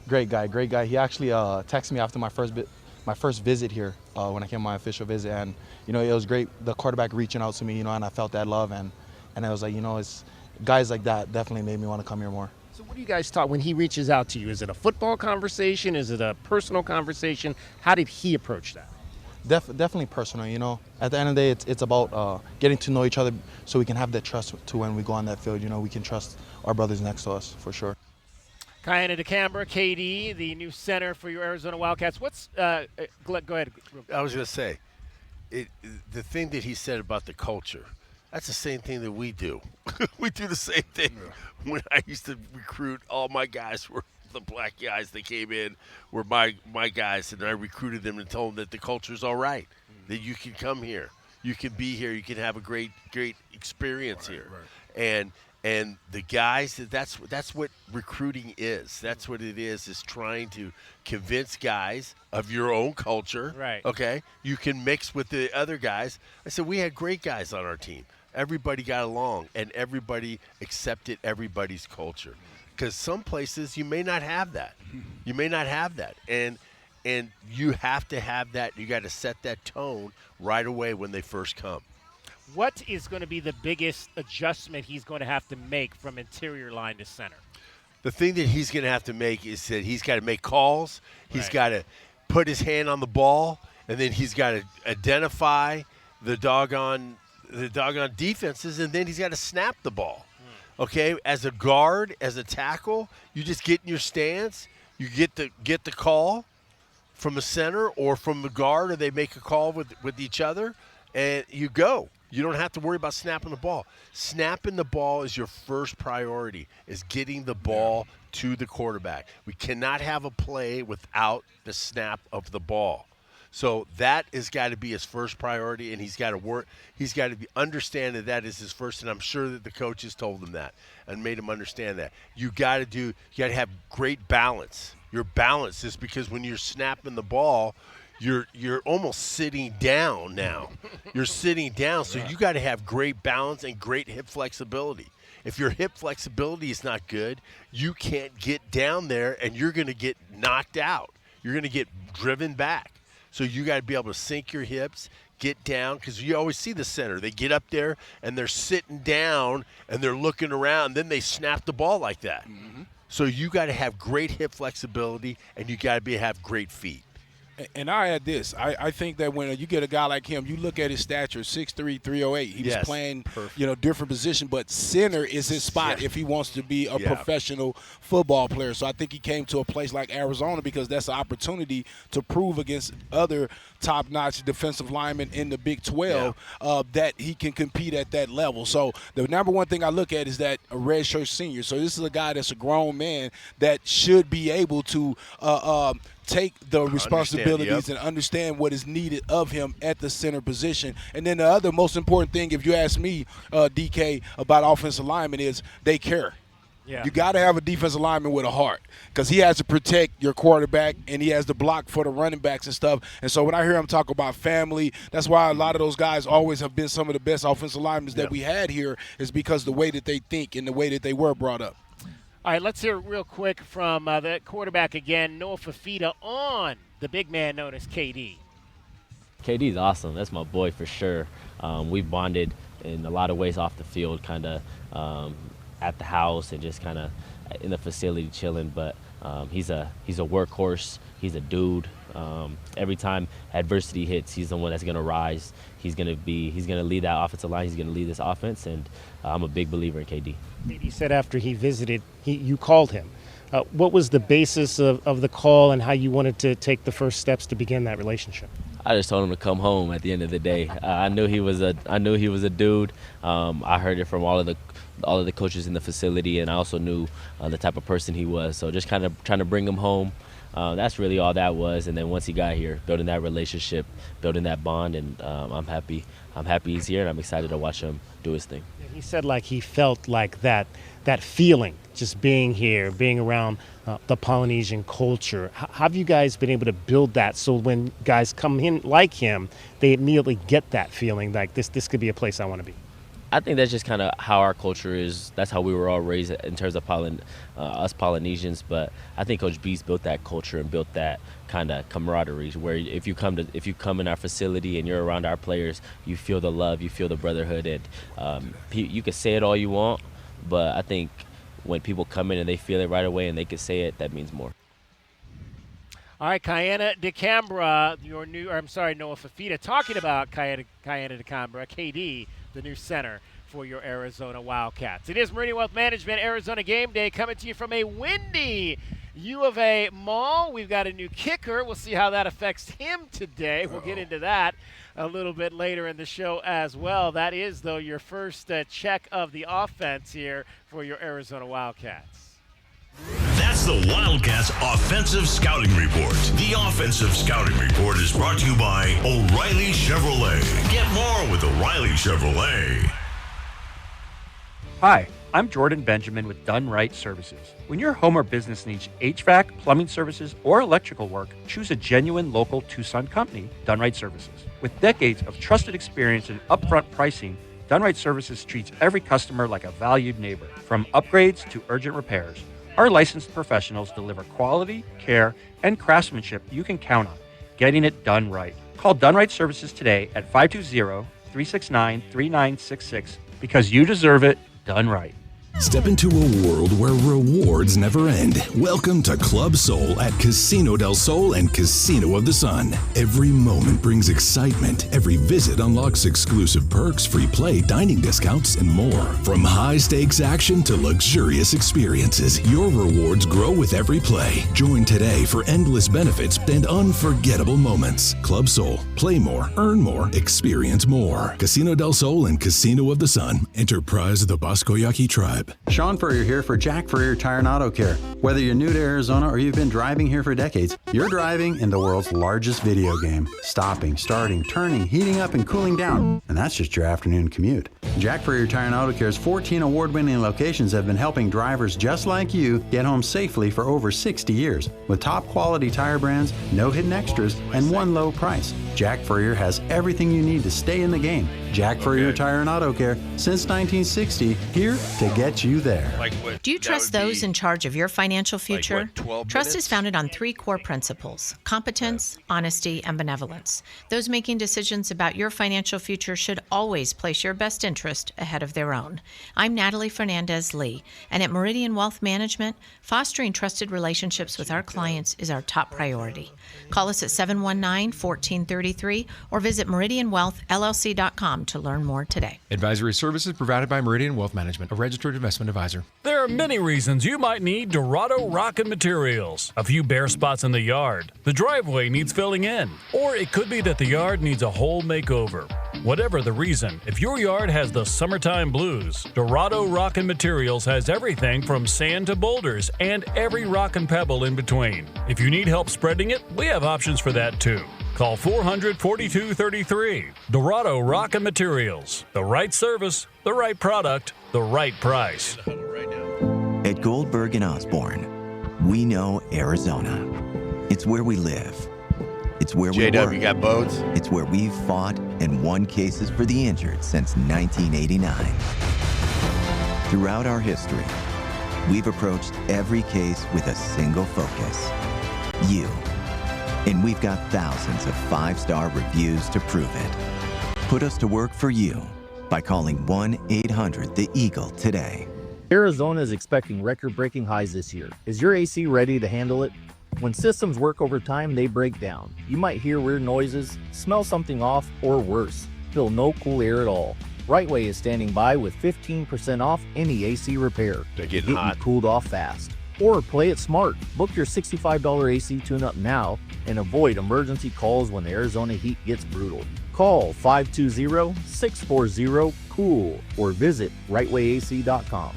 Great guy. He actually texted me after my first visit here when I came on my official visit, and it was great. The quarterback reaching out to me, and I felt that love, and I was like, it's guys like that definitely made me want to come here more. So what do you guys talk when he reaches out to you? Is it a football conversation? Is it a personal conversation? How did he approach that? Definitely personal, At the end of the day, it's about getting to know each other so we can have that trust to when we go on that field. We can trust our brothers next to us, for sure. Kayana DeCambra, KD, the new center for your Arizona Wildcats. Go ahead. I was going to say, the thing that he said about the culture, that's the same thing that we do. We do the same thing. Yeah. When I used to recruit, all my guys were the black guys that came in were my guys, and I recruited them and told them that the culture's all right, that you can come here, you can be here, you can have a great experience here. Right. And the guys, that's what recruiting is. That's what it is trying to convince guys of your own culture. Right. Okay? You can mix with the other guys. I said we had great guys on our team. Everybody got along, and everybody accepted everybody's culture. Because some places you may not have that. You may not have that. And you have to have that. You got to set that tone right away when they first come. What is going to be the biggest adjustment he's going to have to make from interior line to center? The thing that he's going to have to make is that he's got to make calls. He's got to put his hand on the ball, and then he's got to identify the doggone defenses, and then he's got to snap the ball. Okay, as a guard, as a tackle, you just get in your stance. You get the call from a center or from the guard, or they make a call with each other, and you go. You don't have to worry about snapping the ball. Snapping the ball is your first priority, is getting the ball to the quarterback. We cannot have a play without the snap of the ball. So that has got to be his first priority, and he's got to work. He's got to understand that is his first, and I'm sure that the coaches told him that and made him understand that. You got to have great balance. Your balance is because when you're snapping the ball, you're almost sitting down now. You're sitting down, so you got to have great balance and great hip flexibility. If your hip flexibility is not good, you can't get down there, and you're going to get knocked out. You're going to get driven back. So you got to be able to sink your hips, get down, because you always see the center. They get up there, and they're sitting down, and they're looking around, and then they snap the ball like that. Mm-hmm. So you got to have great hip flexibility, and you got to have great feet. And I add this. I think that when you get a guy like him, you look at his stature, 6'3", 308. He was playing, different position, but center is his spot if he wants to be a professional football player. So I think he came to a place like Arizona because that's an opportunity to prove against other top-notch defensive linemen in the Big 12 that he can compete at that level. So the number one thing I look at is that a redshirt senior. So this is a guy that's a grown man that should be able to take the responsibilities and understand what is needed of him at the center position. And then the other most important thing, if you ask me, DK, about offensive linemen is they care. Yeah. You got to have a defensive lineman with a heart because he has to protect your quarterback and he has to block for the running backs and stuff. And so when I hear him talk about family, that's why a lot of those guys always have been some of the best offensive linemen that we had here, is because the way that they think and the way that they were brought up. All right, let's hear real quick from the quarterback again, Noah Fifita, on the big man known as KD. KD's awesome. That's my boy for sure. We've bonded in a lot of ways off the field, kind of at the house and just kind of in the facility chilling. But he's a workhorse. He's a dude. Every time adversity hits, he's the one that's going to rise. He's going to lead that offensive line. He's going to lead this offense, and I'm a big believer in KD. He said after he visited, you called him. What was the basis of the call and how you wanted to take the first steps to begin that relationship? I just told him to come home at the end of the day. I knew he was a dude. I heard it from all of the coaches in the facility, and I also knew the type of person he was. So just kind of trying to bring him home. That's really all that was. And then once he got here, building that relationship, building that bond, and I'm happy he's here, and I'm excited to watch him do his thing. He said like he felt like that feeling, just being here, being around the Polynesian culture. How have you guys been able to build that so when guys come in like him, they immediately get that feeling like this could be a place I want to be? I think that's just kind of how our culture is. That's how we were all raised in terms of us Polynesians. But I think Coach B's built that culture and built that kind of camaraderie where if you come in our facility and you're around our players, you feel the love, you feel the brotherhood, and you can say it all you want, but I think when people come in and they feel it right away and they can say it, that means more. All right, Kayana DeCambra, Noah Fifita, talking about Kayana DeCambra, KD, the new center for your Arizona Wildcats. It is Meridian Wealth Management Arizona Game Day coming to you from a windy U of A mall. We've got a new kicker. We'll see how that affects him today. We'll get into that a little bit later in the show as well. That is, though, your first check of the offense here for your Arizona Wildcats. That's the Wildcats Offensive Scouting Report. The Offensive Scouting Report is brought to you by O'Reilly Chevrolet. Get more with O'Reilly Chevrolet. Hi, I'm Jordan Benjamin with Done Right Services. When your home or business needs HVAC, plumbing services, or electrical work, choose a genuine local Tucson company, Done Right Services. With decades of trusted experience and upfront pricing, Done Right Services treats every customer like a valued neighbor. From upgrades to urgent repairs, our licensed professionals deliver quality, care, and craftsmanship you can count on, getting it done right. Call Done Right Services today at 520-369-3966 because you deserve it done right. Step into a world where rewards never end. Welcome to Club Soul at Casino del Sol and Casino of the Sun. Every moment brings excitement. Every visit unlocks exclusive perks, free play, dining discounts, and more. From high-stakes action to luxurious experiences, your rewards grow with every play. Join today for endless benefits and unforgettable moments. Club Soul. Play more, earn more, experience more. Casino del Sol and Casino of the Sun. Enterprise of the Boscoyaki Tribe. Sean Furrier here for Jack Furrier Tire and Auto Care. Whether you're new to Arizona or you've been driving here for decades, you're driving in the world's largest video game. Stopping, starting, turning, heating up, and cooling down. And that's just your afternoon commute. Jack Furrier Tire and Auto Care's 14 award-winning locations have been helping drivers just like you get home safely for over 60 years. With top quality tire brands, no hidden extras, and one low price. Jack Furrier has everything you need to stay in the game. Jack Furrier Tire and Auto Care, since 1960, here to get you there. Do you trust those in charge of your financial future? Trust is founded on 3 core principles: competence, honesty, and benevolence. Those making decisions about your financial future should always place your best interest ahead of their own. I'm Natalie Fernandez-Lee, and at Meridian Wealth Management, fostering trusted relationships with our clients is our top priority. Call us at 719-1433 or visit meridianwealthllc.com to learn more today. Advisory services provided by Meridian Wealth Management, a registered investment advisor. There are many reasons you might need Dorado Rockin' Materials. A few bare spots in the yard, the driveway needs filling in, or it could be that the yard needs a whole makeover. Whatever the reason, if your yard has the summertime blues, Dorado Rockin' Materials has everything from sand to boulders and every rock and pebble in between. If you need help spreading it, we have options for that too. Call 400-4233. Dorado Rockin' Materials. The right service, the right product, the right price. At Goldberg & Osborne, we know Arizona. It's where we live. It's where we work. You got boats? It's where we've fought and won cases for the injured since 1989. Throughout our history, we've approached every case with a single focus: you. And we've got thousands of 5-star reviews to prove it. Put us to work for you by calling 1-800-THE-EAGLE today. Arizona is expecting record-breaking highs this year. Is your AC ready to handle it? When systems work overtime, they break down. You might hear weird noises, smell something off, or worse, feel no cool air at all. Rightway is standing by with 15% off any AC repair. They're getting hot. You cooled off fast. Or play it smart. Book your $65 AC tune-up now and avoid emergency calls when the Arizona heat gets brutal. Call 520-640-COOL or visit rightwayac.com.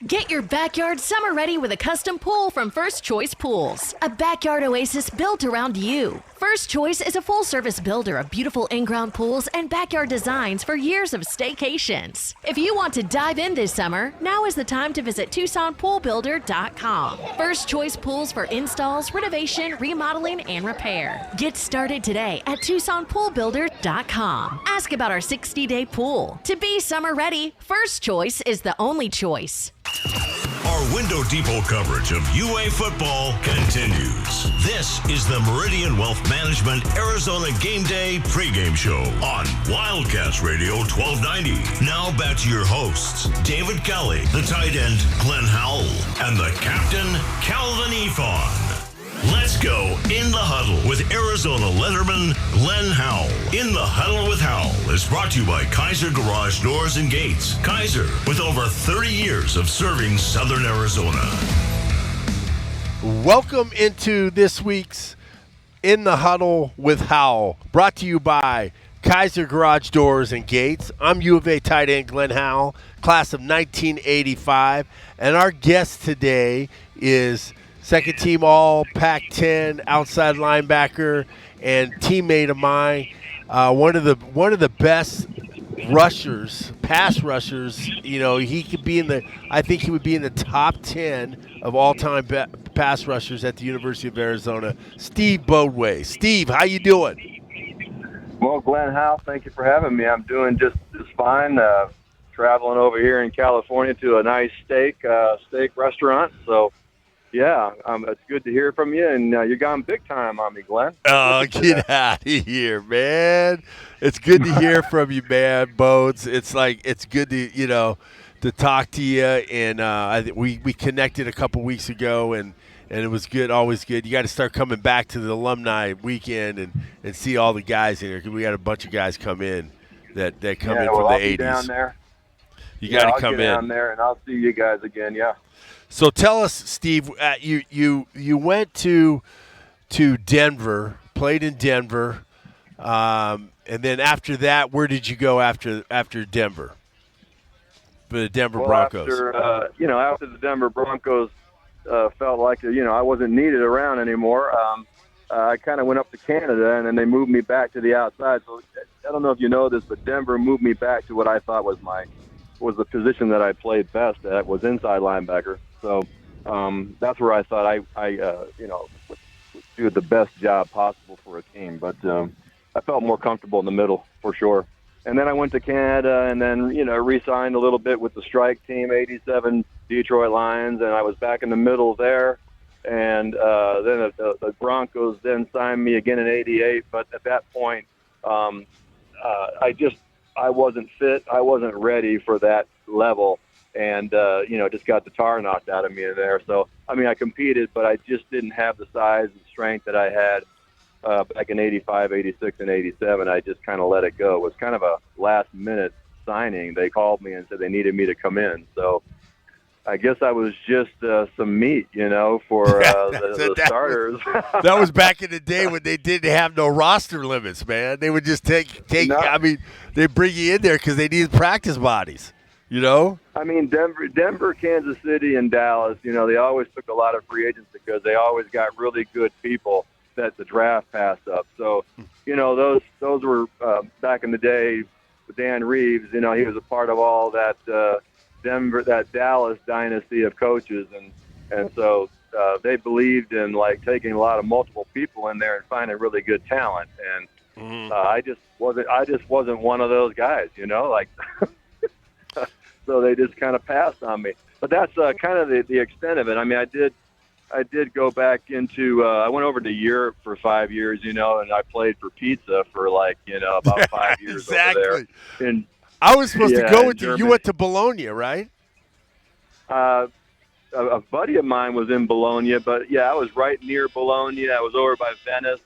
Get your backyard summer ready with a custom pool from First Choice Pools. A backyard oasis built around you. First Choice is a full-service builder of beautiful in-ground pools and backyard designs for years of staycations. If you want to dive in this summer, now is the time to visit TucsonPoolBuilder.com. First Choice Pools for installs, renovation, remodeling, and repair. Get started today at TucsonPoolBuilder.com. Ask about our 60-day pool. To be summer ready, First Choice is the only choice. Our Window Depot coverage of UA football continues. This is the Meridian Wealth Management Arizona Game Day pregame show on Wildcats Radio 1290. Now back to your hosts, David Kelly, the tight end Glenn Howell, and the captain Kelvin Eafon. Let's go In the Huddle with Arizona letterman Glenn Howell. In the Huddle with Howell is brought to you by Kaiser Garage Doors and Gates. Kaiser, with over 30 years of serving Southern Arizona. Welcome into this week's In the Huddle with Howell, brought to you by Kaiser Garage Doors and Gates. I'm U of A tight end Glenn Howell, class of 1985, and our guest today is second team all Pac-10 outside linebacker and teammate of mine, one of the best rushers, pass rushers. You know, he could be I think he would be in the top 10 of all-time pass rushers at the University of Arizona. Steve Bodway. Steve, how you doing? Well, Glenn Howell, thank you for having me. I'm doing just fine. Traveling over here in California to a nice steak restaurant. So, yeah, it's good to hear from you, and you're gone big time on me, Glenn. Oh, get out of here, man. It's good to hear from you, man, Bodes. It's like, it's good to, to talk to you, and I think we connected a couple weeks ago, and it was good, always good. You got to start coming back to the alumni weekend and see all the guys in here, because we got a bunch of guys come in that come in from the 80s. I'll be down there. You got to come in. I'll get down there, and I'll see you guys again, yeah. So tell us, Steve, you went to Denver, played in Denver, and then after that, where did you go after Denver? For the Denver Broncos. After the Denver Broncos felt like I wasn't needed around anymore. I kind of went up to Canada, and then they moved me back to the outside. So I don't know if you know this, but Denver moved me back to what I thought was the position that I played best at, was inside linebacker. So that's where I thought I would do the best job possible for a team. But I felt more comfortable in the middle for sure. And then I went to Canada, and then re-signed a little bit with the strike team, 87 Detroit Lions, and I was back in the middle there. And then the Broncos then signed me again in 88. But at that point, I wasn't fit. I wasn't ready for that level. And, just got the tar knocked out of me in there. So, I competed, but I just didn't have the size and strength that I had back in 85, 86, and 87. I just kind of let it go. It was kind of a last-minute signing. They called me and said they needed me to come in. So I guess I was just some meat, for the starters. That was back in the day when they didn't have no roster limits, man. They would just take. They bring you in there because they needed practice bodies. Denver, Kansas City, and Dallas, they always took a lot of free agents because they always got really good people that the draft passed up. So, those were back in the day with Dan Reeves, he was a part of all that that Dallas dynasty of coaches. And so they believed in taking a lot of multiple people in there and finding really good talent. And I just wasn't one of those guys, So they just kind of passed on me. But that's kind of the extent of it. I did go back into I went over to Europe for 5 years, and I played for pizza for about 5 years exactly. over there. And I was supposed to go with you. Germany. You went to Bologna, right? A buddy of mine was in Bologna, but I was right near Bologna. I was over by Venice.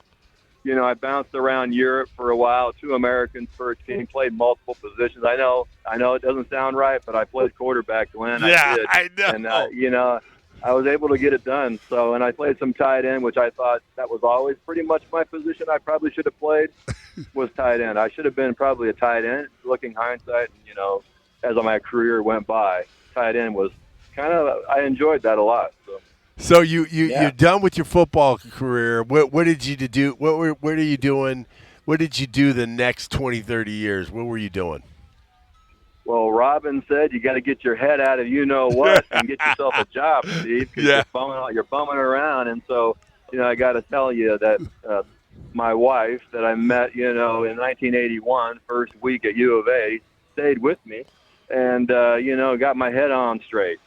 I bounced around Europe for a while, 2 Americans per team, played multiple positions. I know it doesn't sound right, but I played quarterback when I did. I know. And, I was able to get it done. So, and I played some tight end, which I thought that was always pretty much my position. I probably should have played was tight end. I should have been probably a tight end, looking hindsight, as my career went by. Tight end was I enjoyed that a lot. So you're done with your football career. What did you do? What are you doing? What did you do the next 20, 30 years? What were you doing? Well, Robin said you got to get your head out of you-know-what and get yourself a job, Steve, because you're bumming around. And so, I got to tell you that my wife that I met, in 1981, first week at U of A, stayed with me and, got my head on straight.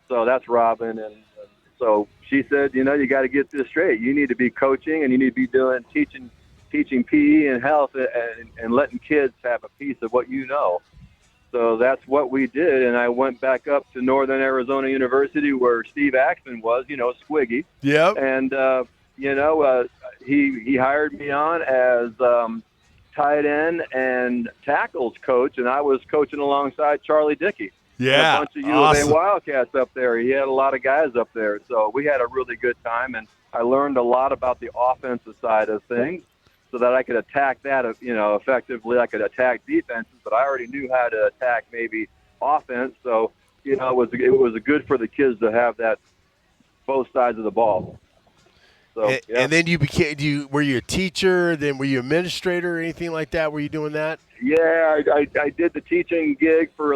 So that's Robin. And so she said, you got to get this straight. You need to be coaching and you need to be teaching PE and health and letting kids have a piece of what you know. So that's what we did, and I went back up to Northern Arizona University where Steve Axman was, Squiggy. Yep. And, he hired me on as tight end and tackles coach, and I was coaching alongside Charlie Dickey. Yeah, and a bunch of U of A Wildcats up there. He had a lot of guys up there, so we had a really good time, and I learned a lot about the offensive side of things. So that I could attack that, effectively. I could attack defenses, but I already knew how to attack maybe offense. So, it was good for the kids to have that both sides of the ball. So, and then were you a teacher? Then were you administrator or anything like that? Were you doing that? Yeah, I did the teaching gig for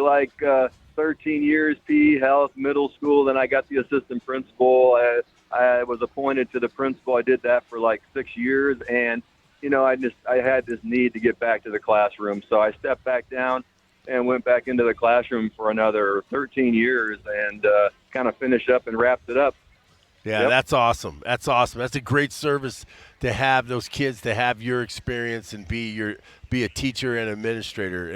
13 years, PE, health, middle school. Then I got the assistant principal. I was appointed to the principal. I did that for 6 years, and I had this need to get back to the classroom. So I stepped back down and went back into the classroom for another 13 years and kind of finished up and wrapped it up. Yeah, yep. That's awesome. That's awesome. That's a great service to have those kids to have your experience and be a teacher and administrator.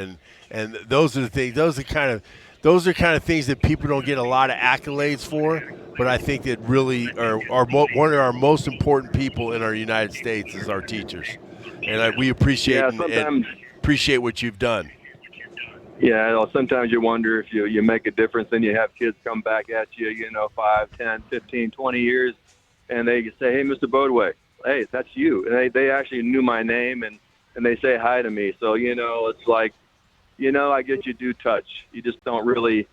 And those are the things. Those are kind of those are kind of things that people don't get a lot of accolades for, but I think that really are one of our most important people in our United States is our teachers. And we appreciate and appreciate what you've done. Yeah, sometimes you wonder if you make a difference and you have kids come back at you, 5, 10, 15, 20 years, and they say, hey, Mr. Bodway, hey, that's you. And they actually knew my name, and they say hi to me. So, it's like, I guess you do touch. You just don't really,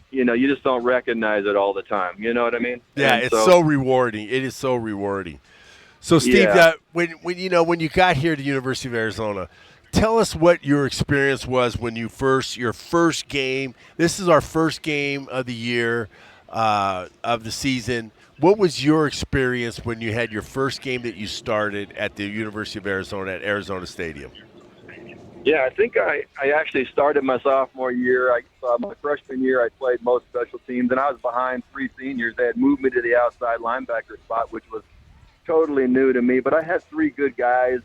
you just don't recognize it all the time. You know what I mean? Yeah, and it's so rewarding. It is so rewarding. So, Steve, when you got here to the University of Arizona, tell us what your experience was when your first game. This is our first game of the year, of the season. What was your experience when you had your first game that you started at the University of Arizona at Arizona Stadium? Yeah, I think I actually started my sophomore year. My freshman year, I played most special teams, and I was behind 3 seniors. They had moved me to the outside linebacker spot, which was totally new to me. But I had 3 good guys.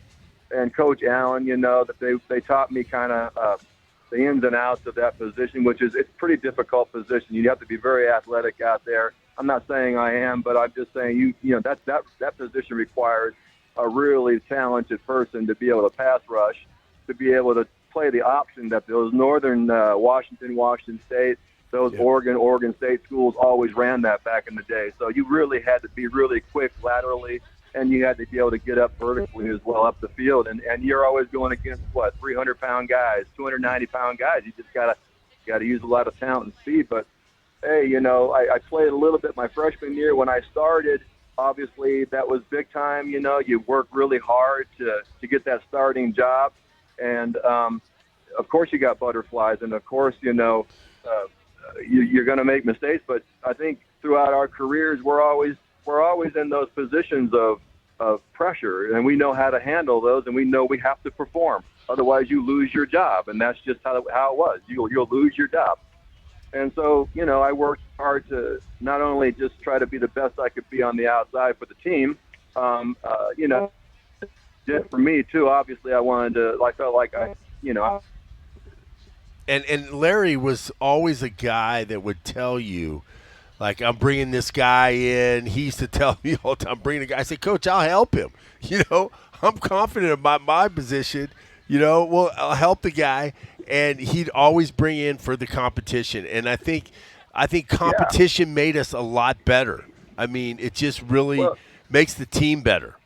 And Coach Allen, that they taught me kind of the ins and outs of that position, it's a pretty difficult position. You have to be very athletic out there. I'm not saying I am, but I'm just saying that position requires a really talented person to be able to pass rush, to be able to play the option that those Northern Washington State, those Oregon State schools always ran that back in the day. So you really had to be really quick laterally. And you had to be able to get up vertically as well up the field. And you're always going against, 300-pound guys, 290-pound guys. You just got to use a lot of talent and speed. But, hey, I played a little bit my freshman year. When I started, obviously that was big time. You work really hard to get that starting job. And, of course, you got butterflies. And, of course, you're going to make mistakes. But I think throughout our careers, we're always in those positions of pressure, and we know how to handle those, and we know we have to perform. Otherwise, you lose your job, and that's just how it was. You'll lose your job. And so, I worked hard to not only just try to be the best I could be on the outside for the team, for me too. Obviously, I felt like And Larry was always a guy that would tell you, like, I'm bringing this guy in. He used to tell me all the time, I'm bringing a guy. I said, Coach, I'll help him. I'm confident about my position. I'll help the guy. And he'd always bring in for the competition. And I think competition made us a lot better. I mean, it just really makes the team better.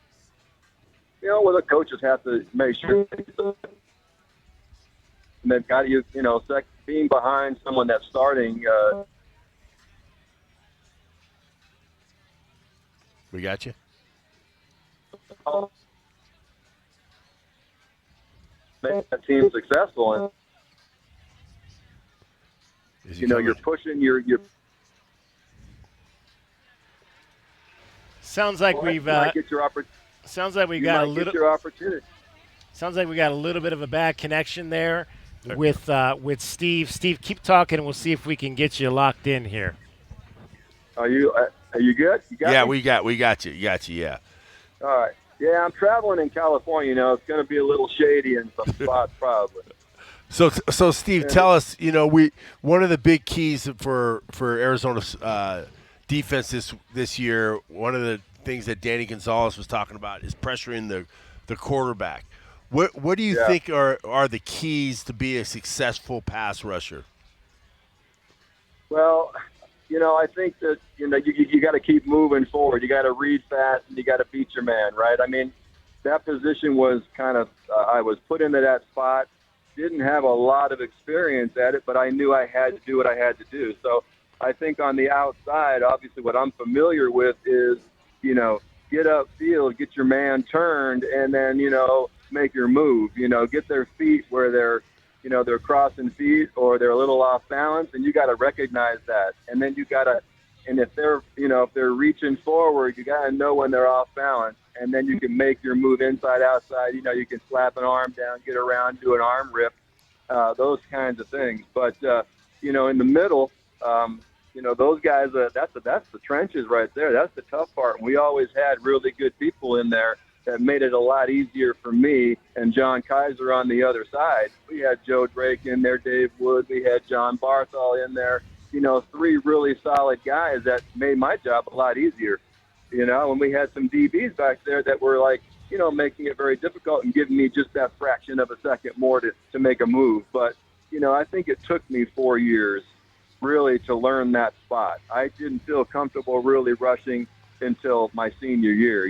The coaches have to make sure. And they've got being behind someone that's starting We got you. Make that team successful, and you're pushing your. Sounds like we've. Sounds like we got a little. Your opportunity. Sounds like we got a little bit of a bad connection there with Steve. Steve, keep talking, and we'll see if we can get you locked in here. Are you good? You got me? we got you. Yeah. All right. Yeah, I'm traveling in California. It's going to be a little shady in some spots probably. So Steve, tell us. One of the big keys for Arizona's defense this year. One of the things that Danny Gonzalez was talking about is pressuring the quarterback. What do you think are the keys to be a successful pass rusher? Well, I think that, you got to keep moving forward. You got to read fast, and you got to beat your man, right? I mean, that position was kind of I was put into that spot, didn't have a lot of experience at it, but I knew I had to do what I had to do. So I think on the outside, obviously what I'm familiar with is, get upfield, get your man turned, and then, make your move. Get their feet where they're crossing feet or they're a little off balance, and you got to recognize that. And then you got to, and if they're reaching forward, you got to know when they're off balance, and then you can make your move inside, outside. You can slap an arm down, get around, do an arm rip, those kinds of things. But, in the middle, those guys, that's the trenches right there. That's the tough part. And we always had really good people in there that made it a lot easier for me and John Kaiser on the other side. We had Joe Drake in there, Dave Wood, we had John Barthol in there, three really solid guys that made my job a lot easier, and we had some DBs back there that were like, making it very difficult and giving me just that fraction of a second more to make a move. But, I think it took me 4 years really to learn that spot. I didn't feel comfortable really rushing until my senior year,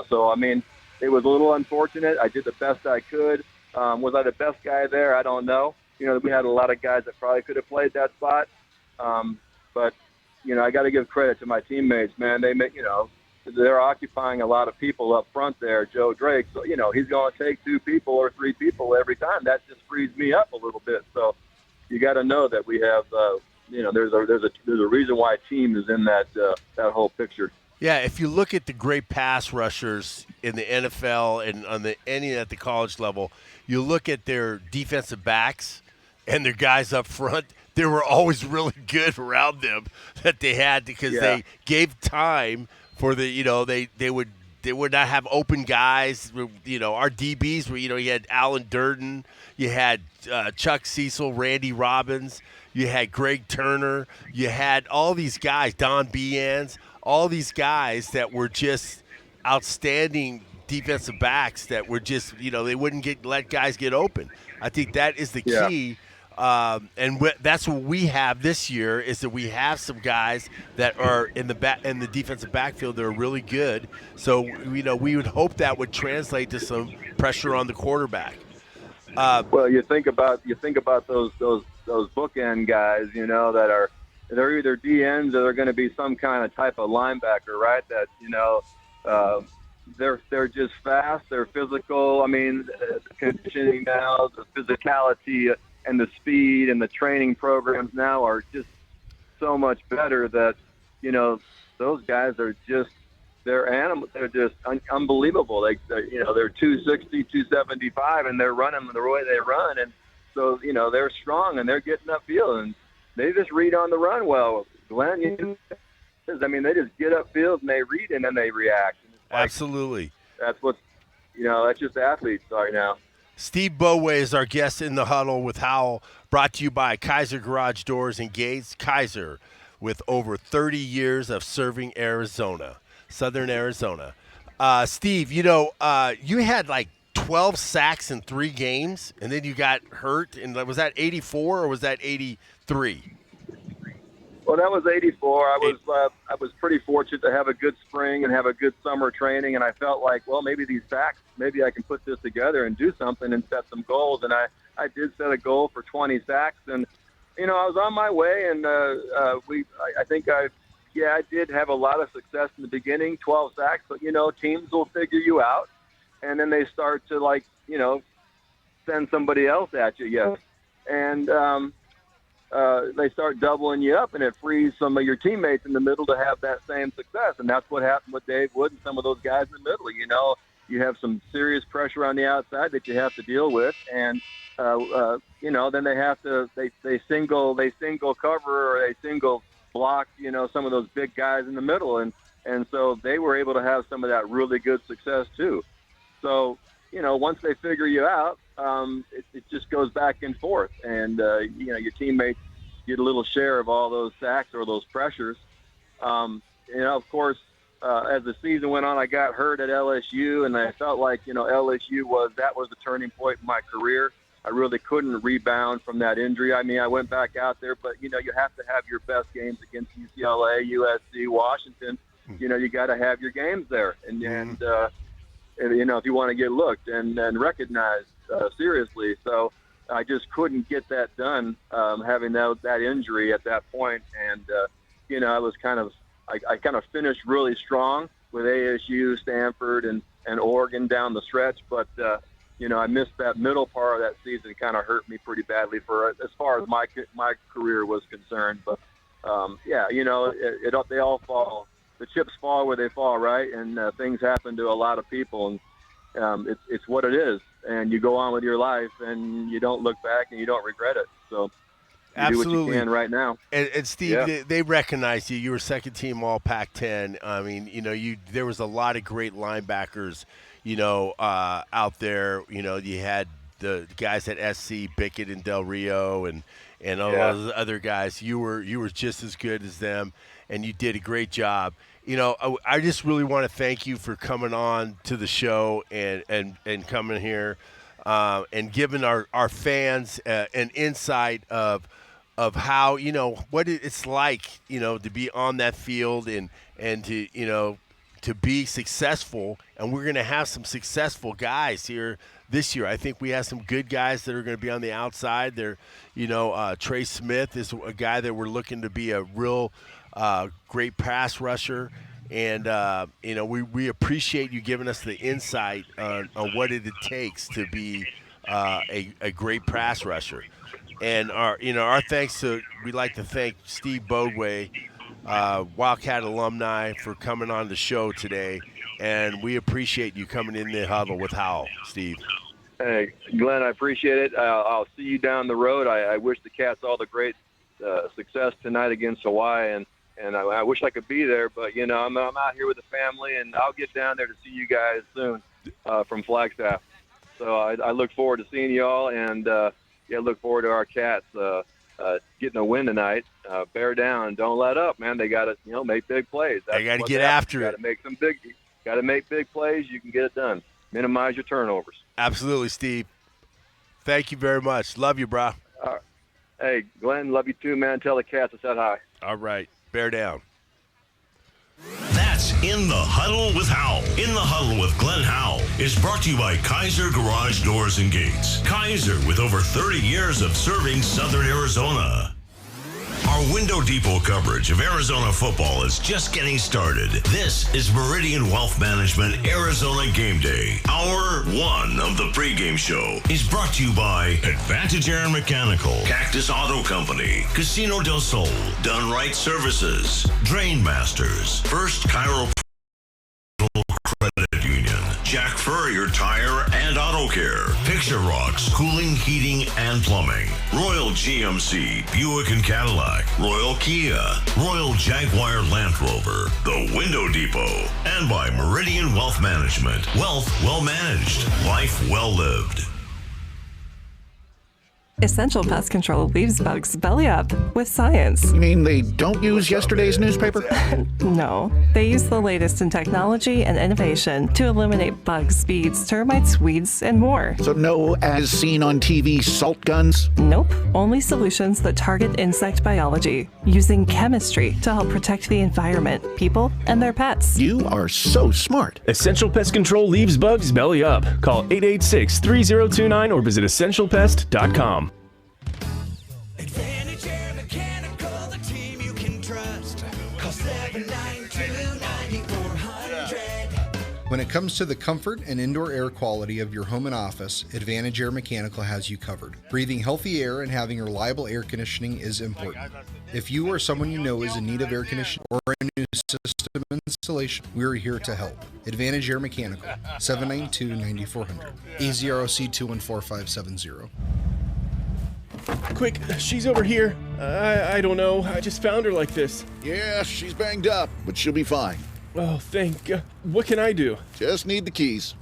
So, I mean, it was a little unfortunate. I did the best I could. Was I the best guy there? I don't know. We had a lot of guys that probably could have played that spot. But, I got to give credit to my teammates, man. They make, they're occupying a lot of people up front there, Joe Drake. So, he's going to take 2 people or 3 people every time. That just frees me up a little bit. So you got to know that we have, there's a reason why a team is in that whole picture. Yeah, if you look at the great pass rushers in the NFL and any at the college level, you look at their defensive backs and their guys up front, they were always really good around them that they had because they gave time for the, they would not have open guys. Our DBs were, you had Alan Durden, you had Chuck Cecil, Randy Robbins, you had Greg Turner, you had all these guys, Don Beans, all these guys that were just outstanding defensive backs that were just, they wouldn't let guys get open. I think that is the key. That's what we have this year is that we have some guys that are in the defensive backfield that are really good. So, we would hope that would translate to some pressure on the quarterback. Well, you think about those bookend guys, that they're either DNs or they're going to be some kind of type of linebacker, right? That, they're just fast, they're physical. I mean, the conditioning now, the physicality and the speed and the training programs now are just so much better that, those guys are just, they're animals. They're just unbelievable. They're 260, 275, and they're running the way they run. And so, they're strong and they're getting upfield and they just read on the run well. Glenn, they just get upfield and they read and then they react. Absolutely. That's what, that's just athletes right now. Steve Boway is our guest in the huddle with Howell, brought to you by Kaiser Garage Doors and Gates. Kaiser, with over 30 years of serving Southern Arizona. Steve, you had like 12 sacks in 3 games, and then you got hurt. And was that 84 or was that 83? Well, that was 84. I was pretty fortunate to have a good spring and have a good summer training, and I felt like, well, maybe these sacks, maybe I can put this together and do something and set some goals. And I did set a goal for 20 sacks, and I was on my way. And I did have a lot of success in the beginning, 12 sacks. But teams will figure you out, and then they start to send somebody else at you. Yes, and they start doubling you up, and it frees some of your teammates in the middle to have that same success. And that's what happened with Dave Wood and some of those guys in the middle. You have some serious pressure on the outside that you have to deal with, and then they have to they single cover or they single block some of those big guys in the middle, and so they were able to have some of that really good success too. So once they figure you out, it just goes back and forth, and your teammates get a little share of all those sacks or those pressures. Of course, as the season went on, I got hurt at LSU, and I felt like LSU was the turning point in my career. I really couldn't rebound from that injury. I mean, I went back out there, but you have to have your best games against UCLA, USC, Washington. You got to have your games there, and if you want to get looked and recognized seriously. So I just couldn't get that done, having that injury at that point. And, I was I kind of finished really strong with ASU, Stanford, and Oregon down the stretch. But, I missed that middle part of that season. Kind of hurt me pretty badly as far as my career was concerned. But, they all fall. The chips fall where they fall, right? And things happen to a lot of people, and it's what it is. And you go on with your life, and you don't look back, and you don't regret it. So you do what you can right now. And Steve, they recognized you. You were second team All Pac-10. I mean, there was a lot of great linebackers, out there. You had the guys at SC, Bickett and Del Rio, and all those other guys. You were just as good as them, and you did a great job. I just really want to thank you for coming on to the show and coming here and giving our fans an insight of how, what it's like, to be on that field and to be successful. And we're going to have some successful guys here this year. I think we have some good guys that are going to be on the outside. Trey Smith is a guy that we're looking to be a real great pass rusher. And, we appreciate you giving us the insight on what it takes to be a great pass rusher. And our thanks we'd like to thank Steve Bodway, Wildcat alumni, for coming on the show today. And we appreciate you coming in the huddle with Howell, Steve. Hey, Glenn, I appreciate it. I'll see you down the road. I wish the Cats all the great success tonight against Hawaii, and I wish I could be there, but I'm out here with the family, and I'll get down there to see you guys soon from Flagstaff. So I look forward to seeing you all, and look forward to our Cats getting a win tonight. Bear down, don't let up, man. They got to make big plays. They got to get after it. Got to make big plays. You can get it done. Minimize your turnovers. Absolutely, Steve. Thank you very much. Love you, bro. Hey, Glenn, love you too, man. Tell the Cats I said hi. All right. Bear down. That's In the Huddle with Howell. In the Huddle with Glenn Howell is brought to you by Kaiser Garage Doors and Gates. Kaiser, with over 30 years of serving Southern Arizona. Our Window Depot coverage of Arizona football is just getting started. This is Meridian Wealth Management Arizona Game Day. Hour 1 of the pregame show is brought to you by Advantage Air and Mechanical, Cactus Auto Company, Casino del Sol, Done Right Services, Drain Masters, First Chiropractic Credit Union, Jack Furrier Tire and Auto Care, Picture Rocks Cooling, Heating, and Plumbing, Royal GMC, Buick and Cadillac, Royal Kia, Royal Jaguar Land Rover, The Window Depot, and by Meridian Wealth Management. Wealth well managed, life well lived. Essential Pest Control leaves bugs belly up with science. You mean they don't use yesterday's newspaper? No, they use the latest in technology and innovation to eliminate bugs, bees, termites, weeds, and more. So no as seen on TV salt guns? Nope, only solutions that target insect biology, using chemistry to help protect the environment, people, and their pets. You are so smart. Essential Pest Control leaves bugs belly up. Call 886-3029 or visit essentialpest.com. Advantage Air Mechanical, the team you can trust. Call 792-9400. When it comes to the comfort and indoor air quality of your home and office, Advantage Air Mechanical has you covered. Breathing healthy air and having reliable air conditioning is important. If you or someone you know is in need of air conditioning or a new system installation, we're here to help. Advantage Air Mechanical, 792-9400. AZROC 214570. Quick, she's over here. I don't know. I just found her like this. Yeah, she's banged up, but she'll be fine. Oh, thank God. What can I do? Just need the keys.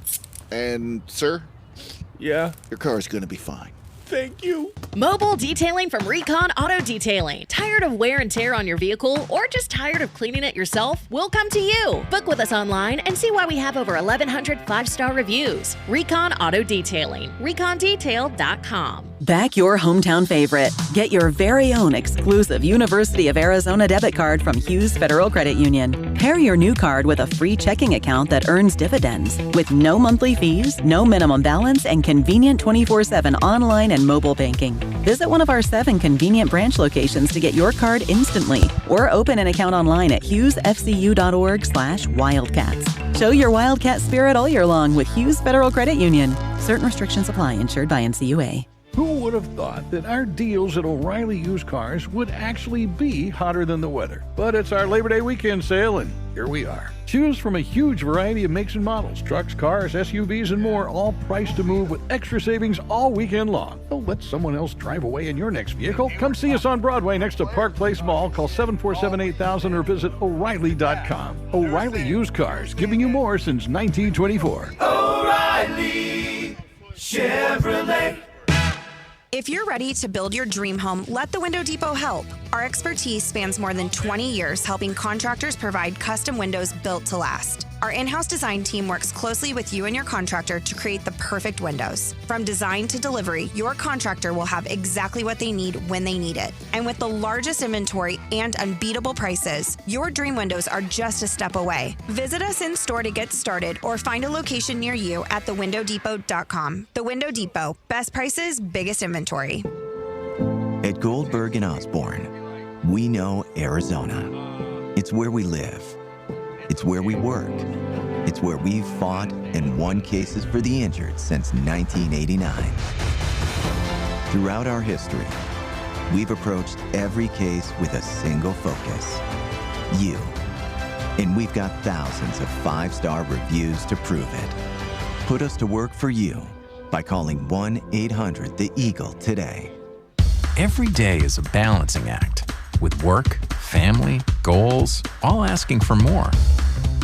And, sir? Yeah? Your car's gonna be fine. Thank you. Mobile detailing from Recon Auto Detailing. Tired of wear and tear on your vehicle or just tired of cleaning it yourself? We'll come to you. Book with us online and see why we have over 1,100 5-star reviews. Recon Auto Detailing. ReconDetail.com. Back your hometown favorite. Get your very own exclusive University of Arizona debit card from Hughes Federal Credit Union. Pair your new card with a free checking account that earns dividends with no monthly fees, no minimum balance, and convenient 24/7 online and mobile banking. Visit one of our 7 convenient branch locations to get your card instantly or open an account online at hughesfcu.org/wildcats. Show your Wildcat spirit all year long with Hughes Federal Credit Union. Certain restrictions apply. Insured by NCUA. Who would have thought that our deals at O'Reilly Used Cars would actually be hotter than the weather? But it's our Labor Day weekend sale, and here we are. Choose from a huge variety of makes and models, trucks, cars, SUVs, and more, all priced to move with extra savings all weekend long. Don't let someone else drive away in your next vehicle. Come see us on Broadway next to Park Place Mall. Call 747-8000 or visit O'Reilly.com. O'Reilly Used Cars, giving you more since 1924. O'Reilly Chevrolet. If you're ready to build your dream home, let the Window Depot help. Our expertise spans more than 20 years helping contractors provide custom windows built to last. Our in-house design team works closely with you and your contractor to create the perfect windows. From design to delivery, your contractor will have exactly what they need when they need it. And with the largest inventory and unbeatable prices, your dream windows are just a step away. Visit us in store to get started or find a location near you at thewindowdepot.com. The Window Depot. Best prices, biggest inventory. At Goldberg and Osborne, we know Arizona. It's where we live. It's where we work. It's where we've fought and won cases for the injured since 1989. Throughout our history, we've approached every case with a single focus: you. And we've got thousands of 5-star reviews to prove it. Put us to work for you by calling 1-800-THE-EAGLE today. Every day is a balancing act, with work, family, goals, all asking for more.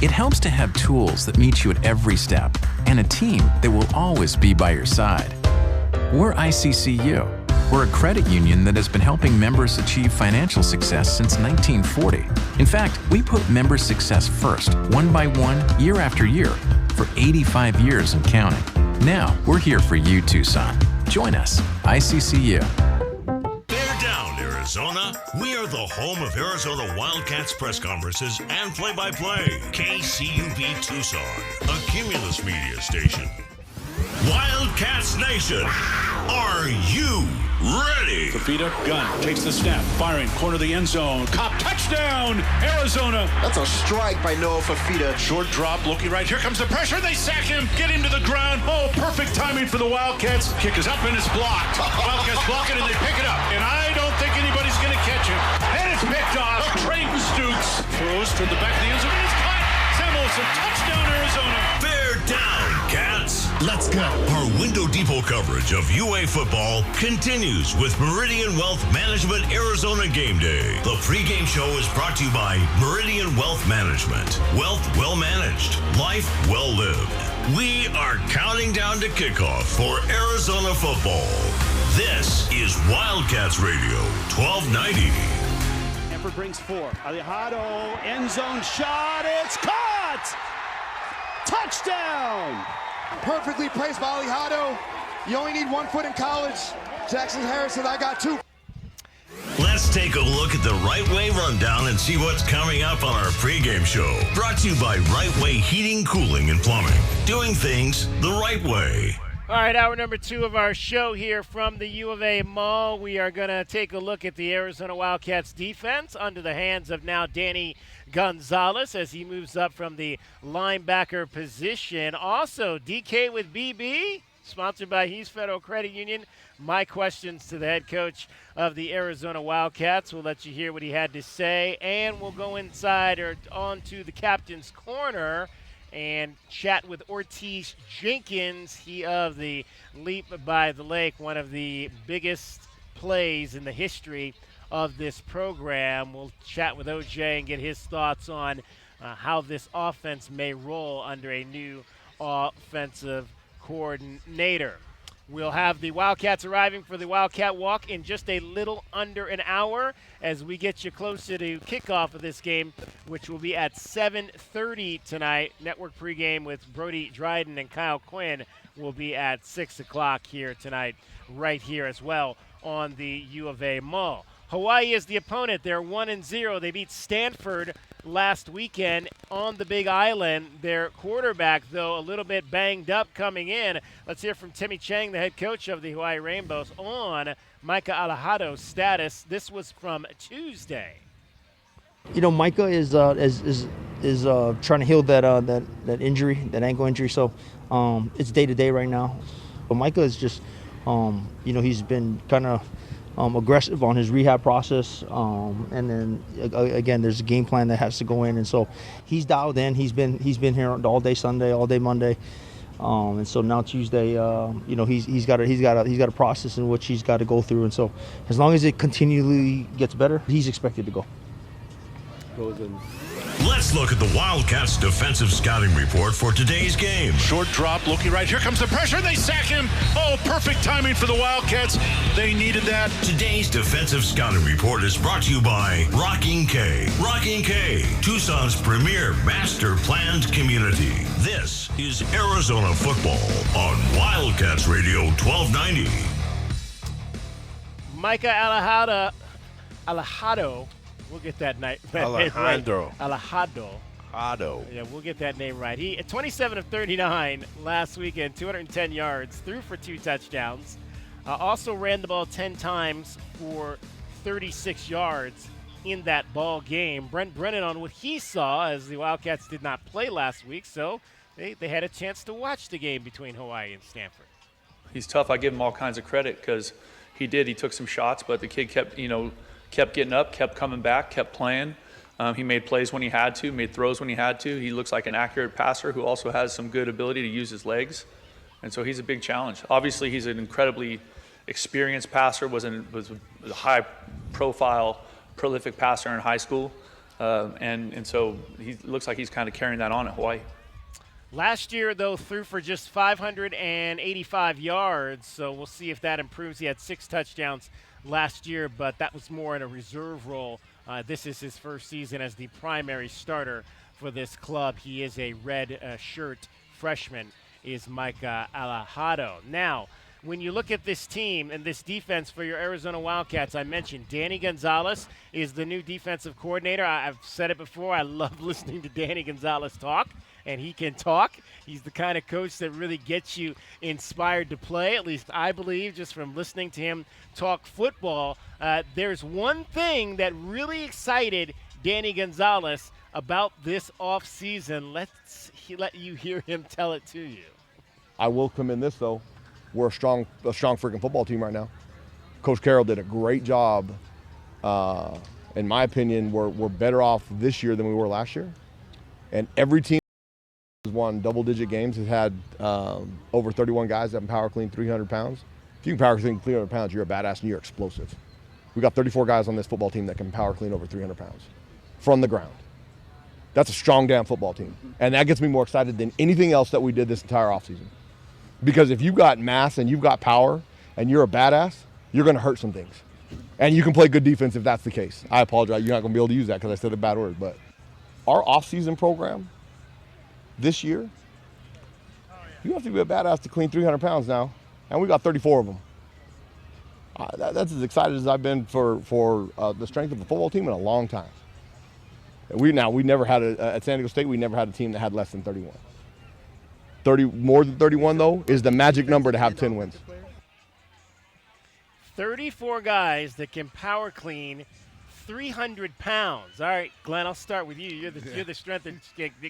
It helps to have tools that meet you at every step and a team that will always be by your side. We're ICCU. We're a credit union that has been helping members achieve financial success since 1940. In fact, we put member success first, one by one, year after year, for 85 years and counting. Now, we're here for you, Tucson. Join us, ICCU. Arizona, we are the home of Arizona Wildcats press conferences and play-by-play. KCUB Tucson, a Cumulus media station. Wildcats Nation, are you ready? Fafita, gun, takes the snap, firing, corner of the end zone. Cop, touchdown, Arizona. That's a strike by Noah Fafita. Short drop, looking right. Here comes the pressure. They sack him, get him to the ground. Oh, perfect timing for the Wildcats. Kick is up and it's blocked. Wildcats block it and they pick it up. And I don't think anybody's going to catch it. And it's picked off. Trayton Stukes throws to the back of the end zone. It's caught. Samuelson, touchdown, Arizona. Bear down, Cats. Let's go. Our Window Depot coverage of UA football continues with Meridian Wealth Management Arizona Game Day. The pregame show is brought to you by Meridian Wealth Management. Wealth well managed, life well lived. We are counting down to kickoff for Arizona football. This is Wildcats Radio 1290. Effort brings 4. Alejado, end zone shot. It's caught. Touchdown. Perfectly placed by Alejado. You only need 1 foot in college. Jackson Harris said, I got 2. Let's take a look at the Right Way rundown and see what's coming up on our pregame show. Brought to you by Right Way Heating, Cooling, and Plumbing. Doing things the right way. All right, hour number 2 of our show here from the U of A Mall. We are going to take a look at the Arizona Wildcats defense under the hands of now Danny Gonzalez as he moves up from the linebacker position. Also, DK with BB, sponsored by Hughes Federal Credit Union. My questions to the head coach of the Arizona Wildcats. We'll let you hear what he had to say, and we'll go inside or onto the captain's corner and chat with Ortiz Jenkins, he of the Leap by the Lake, one of the biggest plays in the history of this program. We'll chat with OJ and get his thoughts on how this offense may roll under a new offensive coordinator. We'll have the Wildcats arriving for the Wildcat Walk in just a little under an hour as we get you closer to kickoff of this game, which will be at 7:30 tonight. Network pregame with Brody Dryden and Kyle Quinn will be at 6 o'clock here tonight, right here as well on the U of A Mall. Hawaii is the opponent. They're 1-0. They beat Stanford last weekend on the Big Island. Their quarterback, though, a little bit banged up coming in. Let's hear from Timmy Chang, the head coach of the Hawaii Rainbows, on Micah Alejado's status. This was from Tuesday. You know, Micah is trying to heal that injury, that ankle injury. So it's day to day right now. But Micah is just, he's been kind of aggressive on his rehab process, and then again, there's a game plan that has to go in, and so he's dialed in. He's been here all day Sunday, all day Monday, and so now Tuesday, he's got a process in which he's got to go through, and so as long as it continually gets better, he's expected to go. Let's look at the Wildcats' defensive scouting report for today's game. Short drop, looking right. Here comes the pressure. They sack him. Oh, perfect timing for the Wildcats. They needed that. Today's defensive scouting report is brought to you by Rocking K. Rocking K, Tucson's premier master planned community. This is Arizona football on Wildcats Radio 1290. Micah Alejado. We'll get that name right. Alejado. Yeah, we'll get that name right. He 27 of 39 last weekend, 210 yards, threw for 2 touchdowns. Also ran the ball 10 times for 36 yards in that ball game. Brent Brennan on what he saw, as the Wildcats did not play last week, so they had a chance to watch the game between Hawaii and Stanford. He's tough. I give him all kinds of credit because he took some shots, but the kid kept getting up, kept coming back, kept playing. He made plays when he had to, made throws when he had to. He looks like an accurate passer who also has some good ability to use his legs. And so he's a big challenge. Obviously, he's an incredibly experienced passer, was a high-profile, prolific passer in high school. And so he looks like he's kind of carrying that on at Hawaii. Last year, though, threw for just 585 yards, so we'll see if that improves. He had 6 touchdowns last year, but that was more in a reserve role. This is his first season as the primary starter for this club. He is a red shirt freshman, is Micah Alejado. Now, when you look at this team and this defense for your Arizona Wildcats, I mentioned Danny Gonzalez is the new defensive coordinator. I've said it before. I love listening to Danny Gonzalez talk, and he can talk. He's the kind of coach that really gets you inspired to play, at least I believe, just from listening to him talk football. There's one thing that really excited Danny Gonzalez about this offseason. Let you hear him tell it to you. I will come in this, though. We're a strong freaking football team right now. Coach Carroll did a great job. In my opinion, we're better off this year than we were last year. And every team has won double-digit games has had over 31 guys that can power clean 300 pounds. If you can power clean 300 pounds, you're a badass and you're explosive. We got 34 guys on this football team that can power clean over 300 pounds from the ground. That's a strong damn football team. And that gets me more excited than anything else that we did this entire offseason. Because if you've got mass and you've got power and you're a badass, you're going to hurt some things. And you can play good defense if that's the case. I apologize. You're not going to be able to use that because I said a bad word. But our offseason program this year, you have to be a badass to clean 300 pounds now. And we got 34 of them. That's as excited as I've been for the strength of a football team in a long time. We never had at San Diego State, we never had a team that had less than 31. More than 31, though, is the magic number to have 10 wins. 34 guys that can power clean 300 pounds. All right, Glenn, I'll start with you. You're the strength and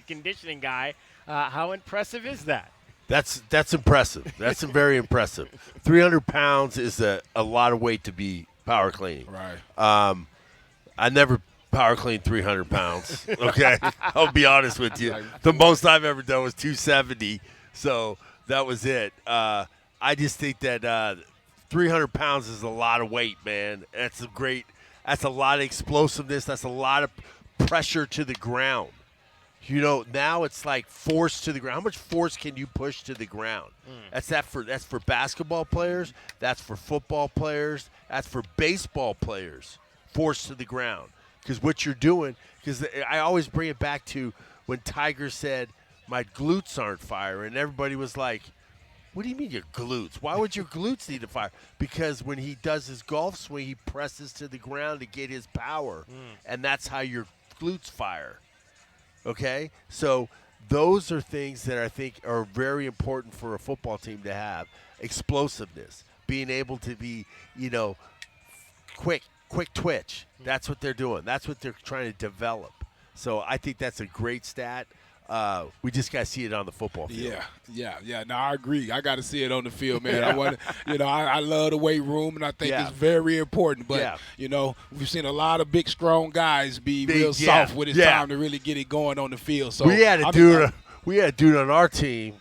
conditioning guy. How impressive is that? That's impressive. That's very impressive. 300 pounds is a lot of weight to be power cleaning. Right. I never power clean 300 pounds. Okay, I'll be honest with you. The most I've ever done was 270, so that was it. I just think that 300 pounds is a lot of weight, man. That's a lot of explosiveness. That's a lot of pressure to the ground. You know, now it's like force to the ground. How much force can you push to the ground? That's for basketball players. That's for football players. That's for baseball players. Force to the ground. Because what you're doing, because I always bring it back to when Tiger said, my glutes aren't firing. And everybody was like, what do you mean your glutes? Why would your glutes need to fire? Because when he does his golf swing, he presses to the ground to get his power. And that's how your glutes fire. Okay? So those are things that I think are very important for a football team to have. Explosiveness. Being able to be, quick twitch. That's what they're doing. That's what they're trying to develop. So I think that's a great stat. We just got to see it on the football field. Yeah. No, I agree. I got to see it on the field, man. I love the weight room, and I think it's very important. But, we've seen a lot of big, strong guys be real soft when it's time to really get it going on the field. So we had a dude on our team,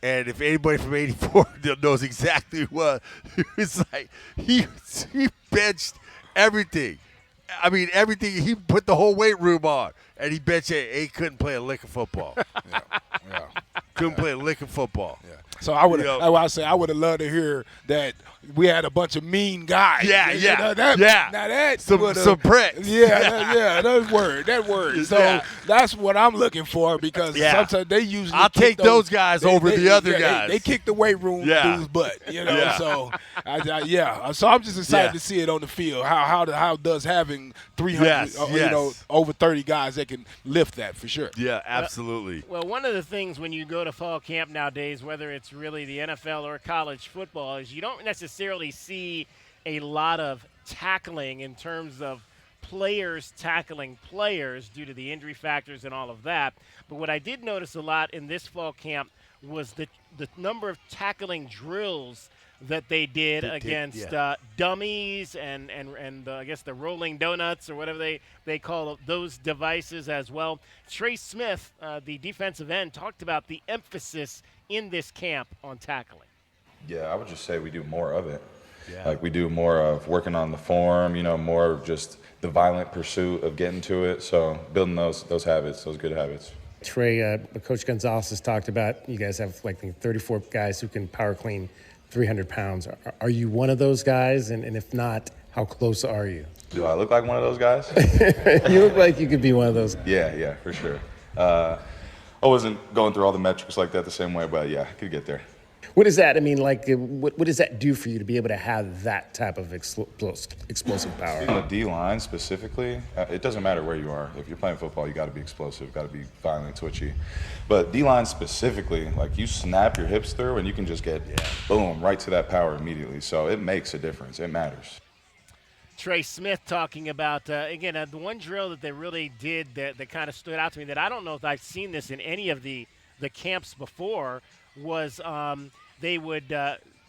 and if anybody from 84 knows exactly what, it's like he benched everything. I mean, everything. He put the whole weight room on, and he bet you he couldn't play a lick of football. Yeah. Couldn't play a lick of football. Yeah. So I would have loved to hear that we had a bunch of mean guys. Yeah. Now that some pricks. That word. So that's what I'm looking for because sometimes they usually I'll take those guys over the other guys. They kick the weight room dude's butt, So so I'm just excited to see it on the field. How does having 300 over 30 guys that can lift that for sure. Yeah, absolutely. Well, one of the things when you go to fall camp nowadays, whether it's really the NFL or college football, is you don't necessarily see a lot of tackling in terms of players tackling players due to the injury factors and all of that. But what I did notice a lot in this fall camp was the number of tackling drills that they did against dummies and I guess the rolling donuts or whatever they call those devices as well. Trey Smith, the defensive end, talked about the emphasis in this camp on tackling. Yeah, I would just say we do more of it. Yeah. Like we do more of working on the form, more of just the violent pursuit of getting to it. So building those habits, those good habits. Trey, Coach Gonzalez has talked about you guys have 34 guys who can power clean 300 pounds. Are you one of those guys? And if not, how close are you? Do I look like one of those guys? You look like you could be one of those. Yeah, for sure. I wasn't going through all the metrics like that the same way, but yeah, I could get there. What is that? I mean, what does that do for you to be able to have that type of explosive power? In the D-line specifically, it doesn't matter where you are. If you're playing football, you got to be explosive, got to be violent, twitchy. But D-line specifically, you snap your hips through and you can just get, boom, right to that power immediately. So it makes a difference. It matters. Trey Smith talking about, again, the one drill that they really did that kind of stood out to me that I don't know if I've seen this in any of the camps before was they would,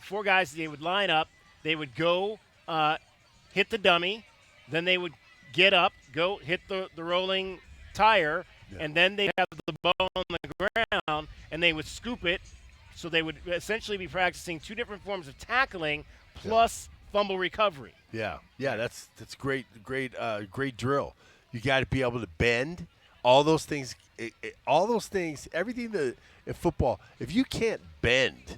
4 guys, they would line up, they would go hit the dummy, then they would get up, go hit the rolling tire, and then they'd have the ball on the ground, and they would scoop it. So they would essentially be practicing 2 different forms of tackling plus fumble recovery. Yeah, that's great drill. You got to be able to bend. All those things, everything that in football, if you can't bend,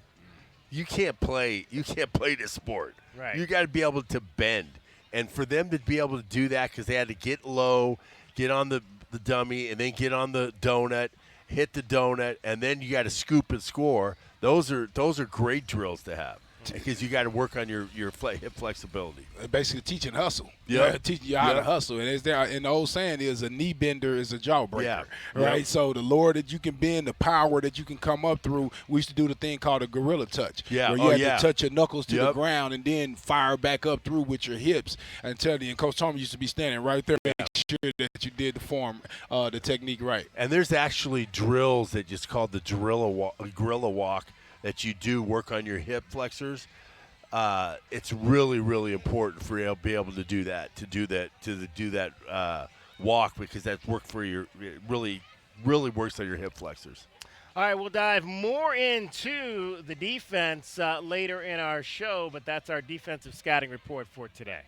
you can't play this sport. Right. You got to be able to bend. And for them to be able to do that because they had to get low, get on the dummy, and then get on the donut, hit the donut, and then you got to scoop and score. Those are great drills to have. Because you got to work on your hip flexibility. Basically teaching hustle. Yeah. Teaching you how to hustle. And the old saying is a knee bender is a jawbreaker. Yeah. Right? Yep. So the lower that you can bend, the power that you can come up through, we used to do the thing called a gorilla touch. Yeah. Where you had to touch your knuckles to the ground and then fire back up through with your hips. And Coach Tom used to be standing right there making sure that you did the form, the technique right. And there's actually drills that just called the gorilla walk that you do work on your hip flexors. It's really, really important for you to be able to do that walk because that's work for your really works on your hip flexors. All right, we'll dive more into the defense later in our show, but that's our defensive scouting report for today.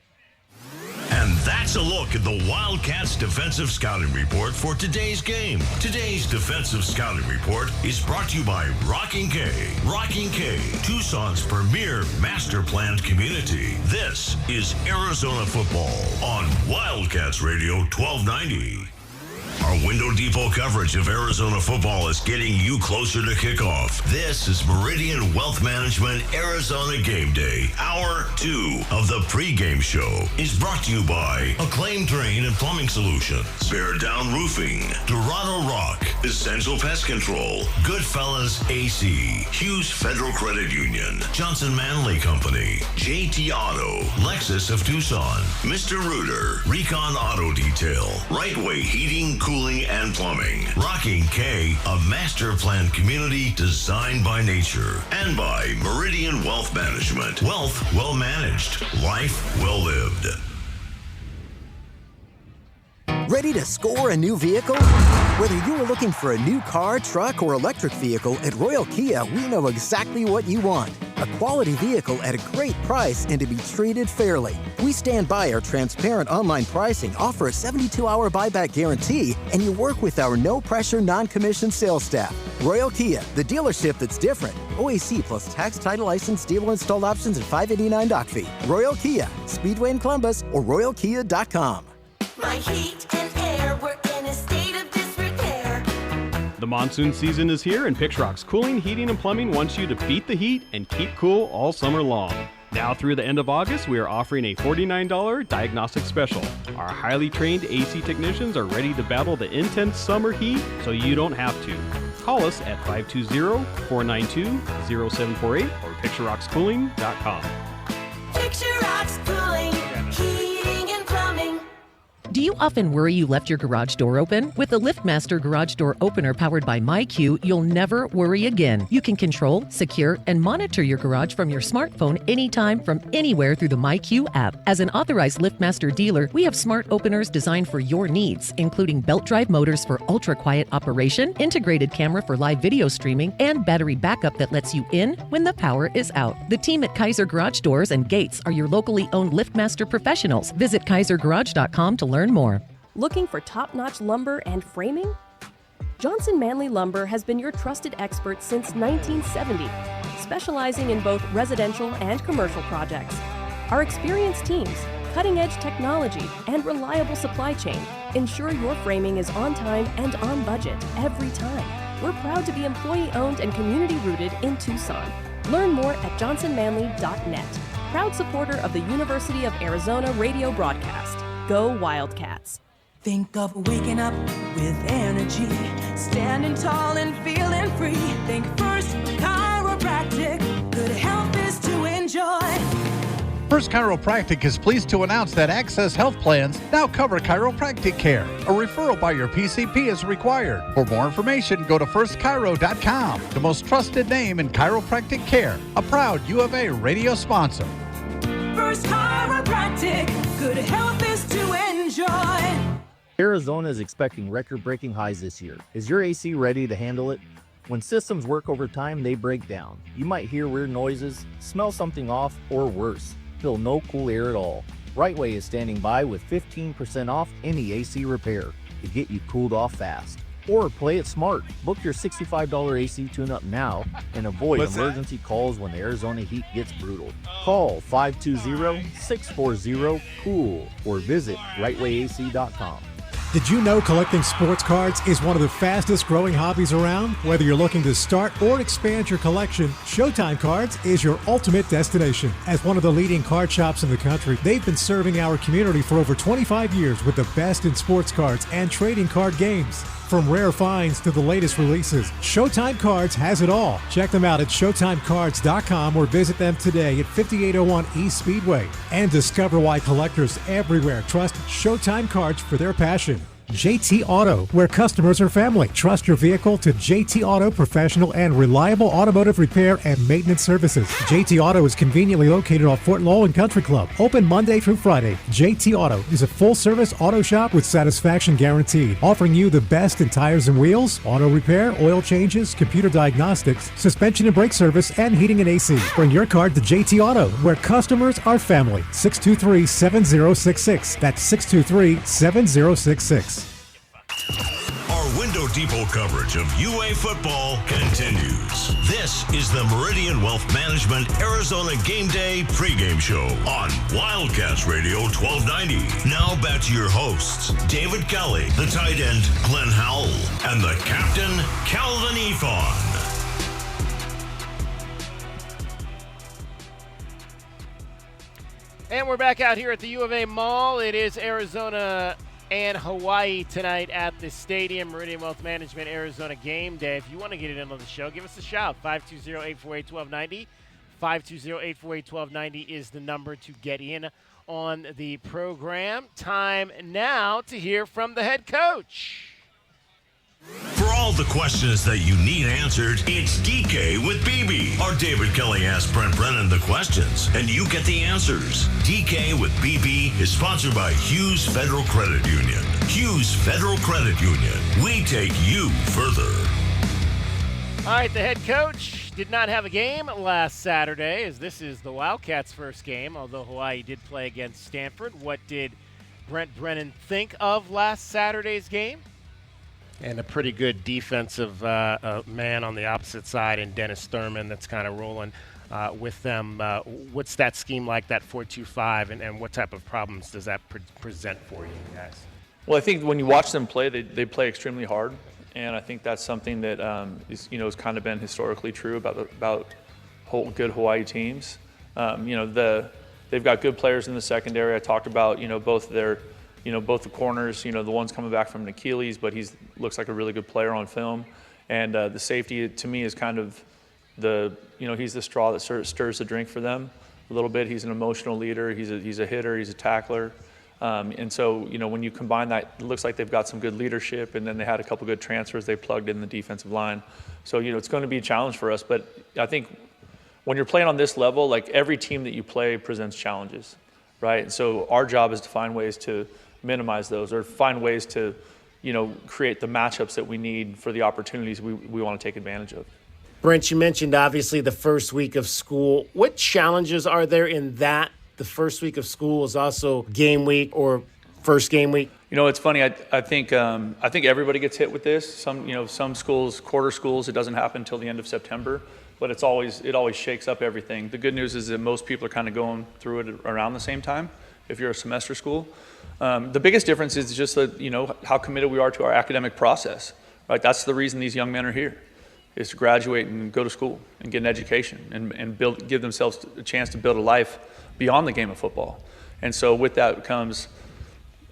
And that's a look at the Wildcats defensive scouting report for today's game. Today's defensive scouting report is brought to you by Rocking K. Rocking K, Tucson's premier master planned community. This is Arizona football on Wildcats Radio 1290. Our Window Depot coverage of Arizona football is getting you closer to kickoff. This is Meridian Wealth Management Arizona Game Day. Hour 2 of the pregame show is brought to you by Acclaim Drain and Plumbing Solutions, Bear Down Roofing, Dorado Rock, Essential Pest Control, Goodfellas AC, Hughes Federal Credit Union, Johnson Manley Company, JT Auto, Lexus of Tucson, Mr. Rooter, Recon Auto Detail, Right Way Heating, Cooling and Plumbing. Rocking K, a master planned community designed by nature. And by Meridian Wealth Management. Wealth well managed. Life well lived. Ready to score a new vehicle? Whether you are looking for a new car, truck, or electric vehicle, at Royal Kia, we know exactly what you want. A quality vehicle at a great price and to be treated fairly. We stand by our transparent online pricing, offer a 72-hour buyback guarantee, and you work with our no-pressure, non-commissioned sales staff. Royal Kia, the dealership that's different. OAC plus tax, title, license, dealer installed options, and $589 doc fee. Royal Kia, Speedway in Columbus, or royalkia.com. My heat and air were in a state of disrepair. The monsoon season is here, and Pixrock's Cooling, Heating, and Plumbing wants you to beat the heat and keep cool all summer long. Now through the end of August, we are offering a $49 diagnostic special. Our highly trained AC technicians are ready to battle the intense summer heat, so you don't have to. Call us at 520-492-0748 or PictureRocksCooling.com. Picture Rocks Cooling, Heating, and Plumbing. Do you often worry you left your garage door open? With the LiftMaster Garage Door Opener powered by MyQ, you'll never worry again. You can control, secure, and monitor your garage from your smartphone anytime from anywhere through the MyQ app. As an authorized LiftMaster dealer, we have smart openers designed for your needs, including belt drive motors for ultra-quiet operation, integrated camera for live video streaming, and battery backup that lets you in when the power is out. The team at Kaiser Garage Doors and Gates are your locally owned LiftMaster professionals. Visit KaiserGarage.com to learn more. Looking for top-notch lumber and framing? Johnson Manley Lumber has been your trusted expert since 1970, specializing in both residential and commercial projects. Our experienced teams, cutting-edge technology, and reliable supply chain ensure your framing is on time and on budget every time. We're proud to be employee-owned and community-rooted in Tucson. Learn more at johnsonmanley.net. Proud supporter of the University of Arizona radio broadcast. Go Wildcats. Think of waking up with energy, standing tall and feeling free. Think First Chiropractic, good health is to enjoy. First Chiropractic is pleased to announce that Access Health Plans now cover chiropractic care. A referral by your PCP is required. For more information, go to firstchiro.com, the most trusted name in chiropractic care. A proud U of A radio sponsor. First Chiropractic, good health is to enjoy. Arizona is expecting record-breaking highs this year. Is your AC ready to handle it? When systems work overtime, they break down. You might hear weird noises, smell something off, or worse, feel no cool air at all. Rightway is standing by with 15% off any AC repair to get you cooled off fast. Or play it smart. Book your $65 AC tune-up now and avoid emergency calls when the Arizona heat gets brutal. Call 520-640-COOL or visit rightwayac.com. Did you know collecting sports cards is one of the fastest growing hobbies around? Whether you're looking to start or expand your collection, Showtime Cards is your ultimate destination. As one of the leading card shops in the country, they've been serving our community for over 25 years with the best in sports cards and trading card games. From rare finds to the latest releases, Showtime Cards has it all. Check them out at ShowtimeCards.com or visit them today at 5801 East Speedway. And discover why collectors everywhere trust Showtime Cards for their passion. JT Auto, where customers are family. Trust your vehicle to JT Auto professional and reliable automotive repair and maintenance services. JT Auto is conveniently located off Fort Lowell and Country Club. Open Monday through Friday. JT Auto is a full-service auto shop with satisfaction guaranteed, offering you the best in tires and wheels, auto repair, oil changes, computer diagnostics, suspension and brake service, and heating and AC. Bring your card to JT Auto, where customers are family. 623-7066. That's 623-7066. Our Window Depot coverage of UA football continues. This is the Meridian Wealth Management Arizona Game Day pregame show on Wildcats Radio 1290. Now back to your hosts, David Kelly, the tight end, Glenn Howell, and the captain, Kelvin Eafon. And we're back out here at the U of A Mall. It is Arizona and Hawaii tonight at the stadium. Meridian Wealth Management Arizona Game Day. If you want to get in on the show, give us a shout. 520-848-1290. 520-848-1290 is the number to get in on the program. Time now to hear from the head coach. For all the questions that you need answered, it's DK with BB. Our David Kelly asks Brent Brennan the questions, and you get the answers. DK with BB is sponsored by Hughes Federal Credit Union. Hughes Federal Credit Union. We take you further. All right, the head coach, did not have a game last Saturday, as this is the Wildcats' first game, although Hawaii did play against Stanford. What did Brent Brennan think of last Saturday's game? And a pretty good defensive man on the opposite side in Dennis Thurman that's kind of rolling with them. What's that scheme like, that 4-2-5, and what type of problems does that present for you guys? Well, I think when you watch them play, they play extremely hard, and I think that's something that has kind of been historically true about good Hawaii teams. They've got good players in the secondary. I talked about both the corners. The one's coming back from an Achilles, but looks like a really good player on film, and the safety to me is kind of he's the straw that stirs the drink for them a little bit. He's an emotional leader. He's a hitter. He's a tackler. And so, when you combine that, it looks like they've got some good leadership, and then they had a couple good transfers. They plugged in the defensive line. So, it's going to be a challenge for us. But I think when you're playing on this level, like every team that you play presents challenges, right? And so our job is to find ways to minimize those, or find ways to, create the matchups that we need for the opportunities we want to take advantage of. Brent, you mentioned obviously the first week of school. What challenges are there in that? The first week of school is also game week or first game week. It's funny. I think everybody gets hit with this. Some schools, quarter schools, it doesn't happen until the end of September, but it always shakes up everything. The good news is that most people are kind of going through it around the same time. If you're a semester school, the biggest difference is just that how committed we are to our academic process. Right. That's the reason these young men are here, is to graduate and go to school and get an education and give themselves a chance to build a life beyond the game of football. And so with that comes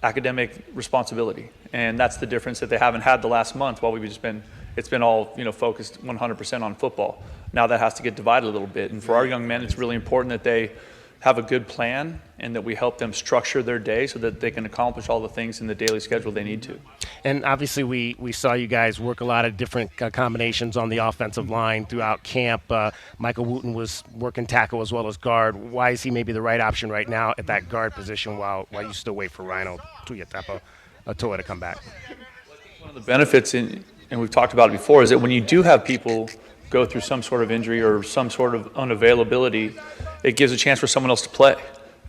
academic responsibility. And that's the difference that they haven't had the last month while it's been all, focused 100% on football. Now that has to get divided a little bit. And for our young men, it's really important that they have a good plan and that we help them structure their day so that they can accomplish all the things in the daily schedule they need to. And obviously we saw you guys work a lot of different combinations on the offensive line throughout camp. Michael Wooten was working tackle as well as guard. Why is he maybe the right option right now at that guard position while you still wait for Rhino Toa to come back? One of the benefits, and we've talked about it before, is that when you do have people go through some sort of injury or some sort of unavailability, it gives a chance for someone else to play,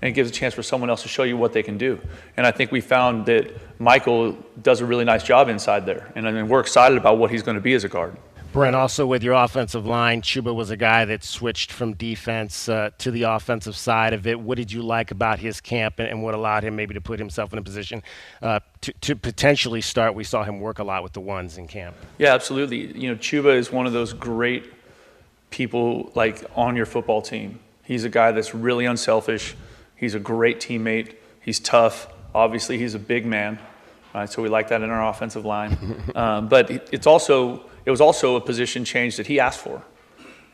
and it gives a chance for someone else to show you what they can do. And I think we found that Michael does a really nice job inside there, and we're excited about what he's going to be as a guard. Brent, also with your offensive line, Chuba was a guy that switched from defense to the offensive side of it. What did you like about his camp and what allowed him maybe to put himself in a position to potentially start? We saw him work a lot with the ones in camp. Yeah, absolutely. Chuba is one of those great people on your football team. He's a guy that's really unselfish. He's a great teammate. He's tough. Obviously, he's a big man, right? So we like that in our offensive line. But it was also a position change that he asked for.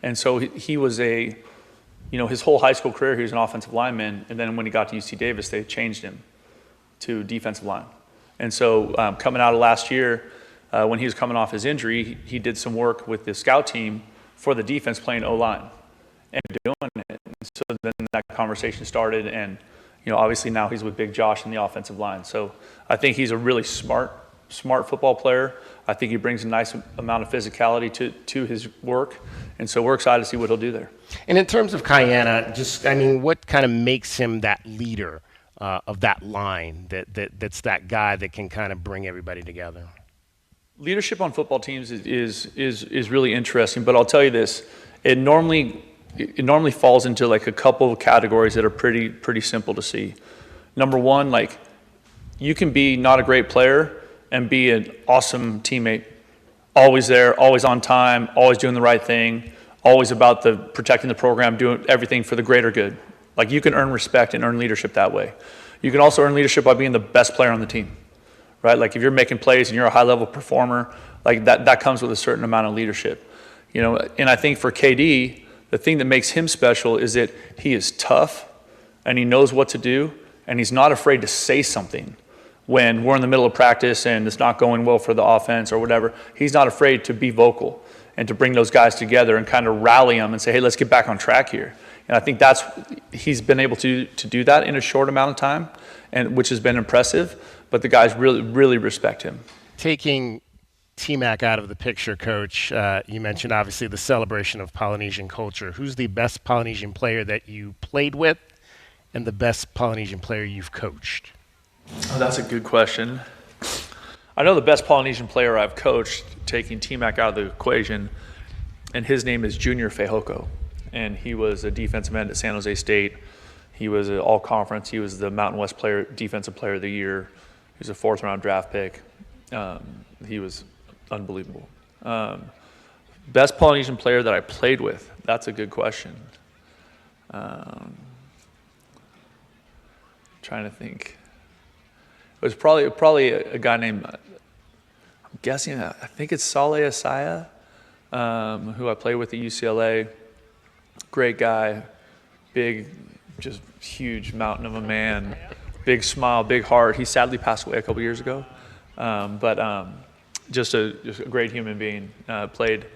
And so he was his whole high school career, he was an offensive lineman. And then when he got to UC Davis, they changed him to defensive line. And so coming out of last year, when he was coming off his injury, he did some work with the scout team for the defense playing O-line and doing it. And so then that conversation started, and obviously now he's with Big Josh in the offensive line. So I think he's a really smart football player. I think he brings a nice amount of physicality to his work, and so we're excited to see what he'll do there. And in terms of Kayana, what kind of makes him that leader of that line, that's that guy that can kind of bring everybody together? Leadership on football teams is really interesting, but I'll tell you this: it normally falls into a couple of categories that are pretty simple to see. Number one, you can be not a great player and be an awesome teammate, always there, always on time, always doing the right thing, always about protecting the program, doing everything for the greater good. You can earn respect and earn leadership that way. You can also earn leadership by being the best player on the team, right? If you're making plays and you're a high-level performer, that comes with a certain amount of leadership. And I think for KD, the thing that makes him special is that he is tough and he knows what to do, and he's not afraid to say something when we're in the middle of practice and it's not going well for the offense or whatever. He's not afraid to be vocal and to bring those guys together and kind of rally them and say, hey, let's get back on track here. And I think he's been able to do that in a short amount of time, and which has been impressive, but the guys really, really respect him. Taking T-Mac out of the picture, Coach, you mentioned obviously the celebration of Polynesian culture. Who's the best Polynesian player that you played with and the best Polynesian player you've coached? Oh, that's a good question. I know the best Polynesian player I've coached, taking T-Mac out of the equation, and his name is Junior Fehoko. And he was a defensive end at San Jose State. He was an all-conference. He was the Mountain West Defensive Player of the Year. He was a 4th-round draft pick. He was unbelievable. Best Polynesian player that I played with? That's a good question. Trying to think. It was probably a guy named, I'm guessing, I think it's Saleh Asaya, who I played with at UCLA. Great guy, big, just huge mountain of a man, big smile, big heart. He sadly passed away a couple years ago, but just a great human being. He played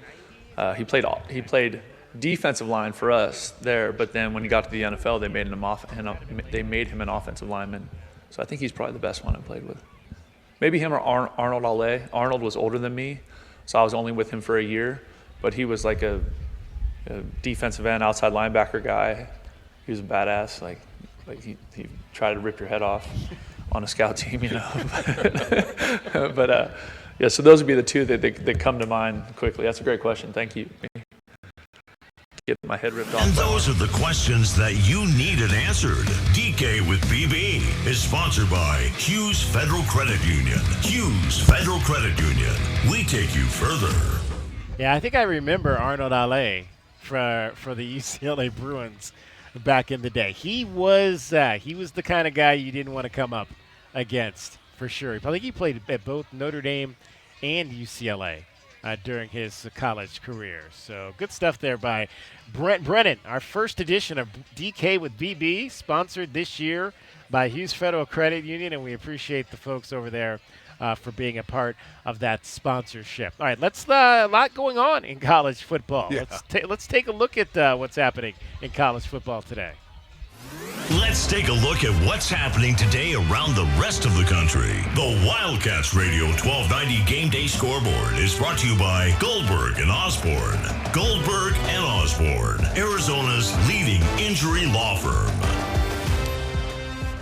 defensive line for us there, but then when he got to the NFL, they made him an offensive lineman. So I think he's probably the best one I played with. Maybe him or Arnold Ale. Arnold was older than me, so I was only with him for a year, but he was like a defensive end, outside linebacker guy. He was a badass. Like he tried to rip your head off on a scout team, you know. But yeah, so those would be the two that come to mind quickly. That's a great question. Thank you. Get my head ripped off. And those are the questions that you needed answered. DK with BB is sponsored by Hughes Federal Credit Union. Hughes Federal Credit Union. We take you further. Yeah, I think I remember Arnold Ale for the UCLA Bruins back in the day. He was the kind of guy you didn't want to come up against, for sure. I think he played at both Notre Dame and UCLA during his college career. So good stuff there by Brent Brennan. Our first edition of DK with BB, sponsored this year by Hughes Federal Credit Union, and we appreciate the folks over there for being a part of that sponsorship. All right, a lot going on in college football. Yeah. Let's take a look at what's happening in college football today. Let's take a look at what's happening today around the rest of the country. The Wildcats Radio 1290 Game Day Scoreboard is brought to you by Goldberg and Osborne. Goldberg and Osborne, Arizona's leading injury law firm.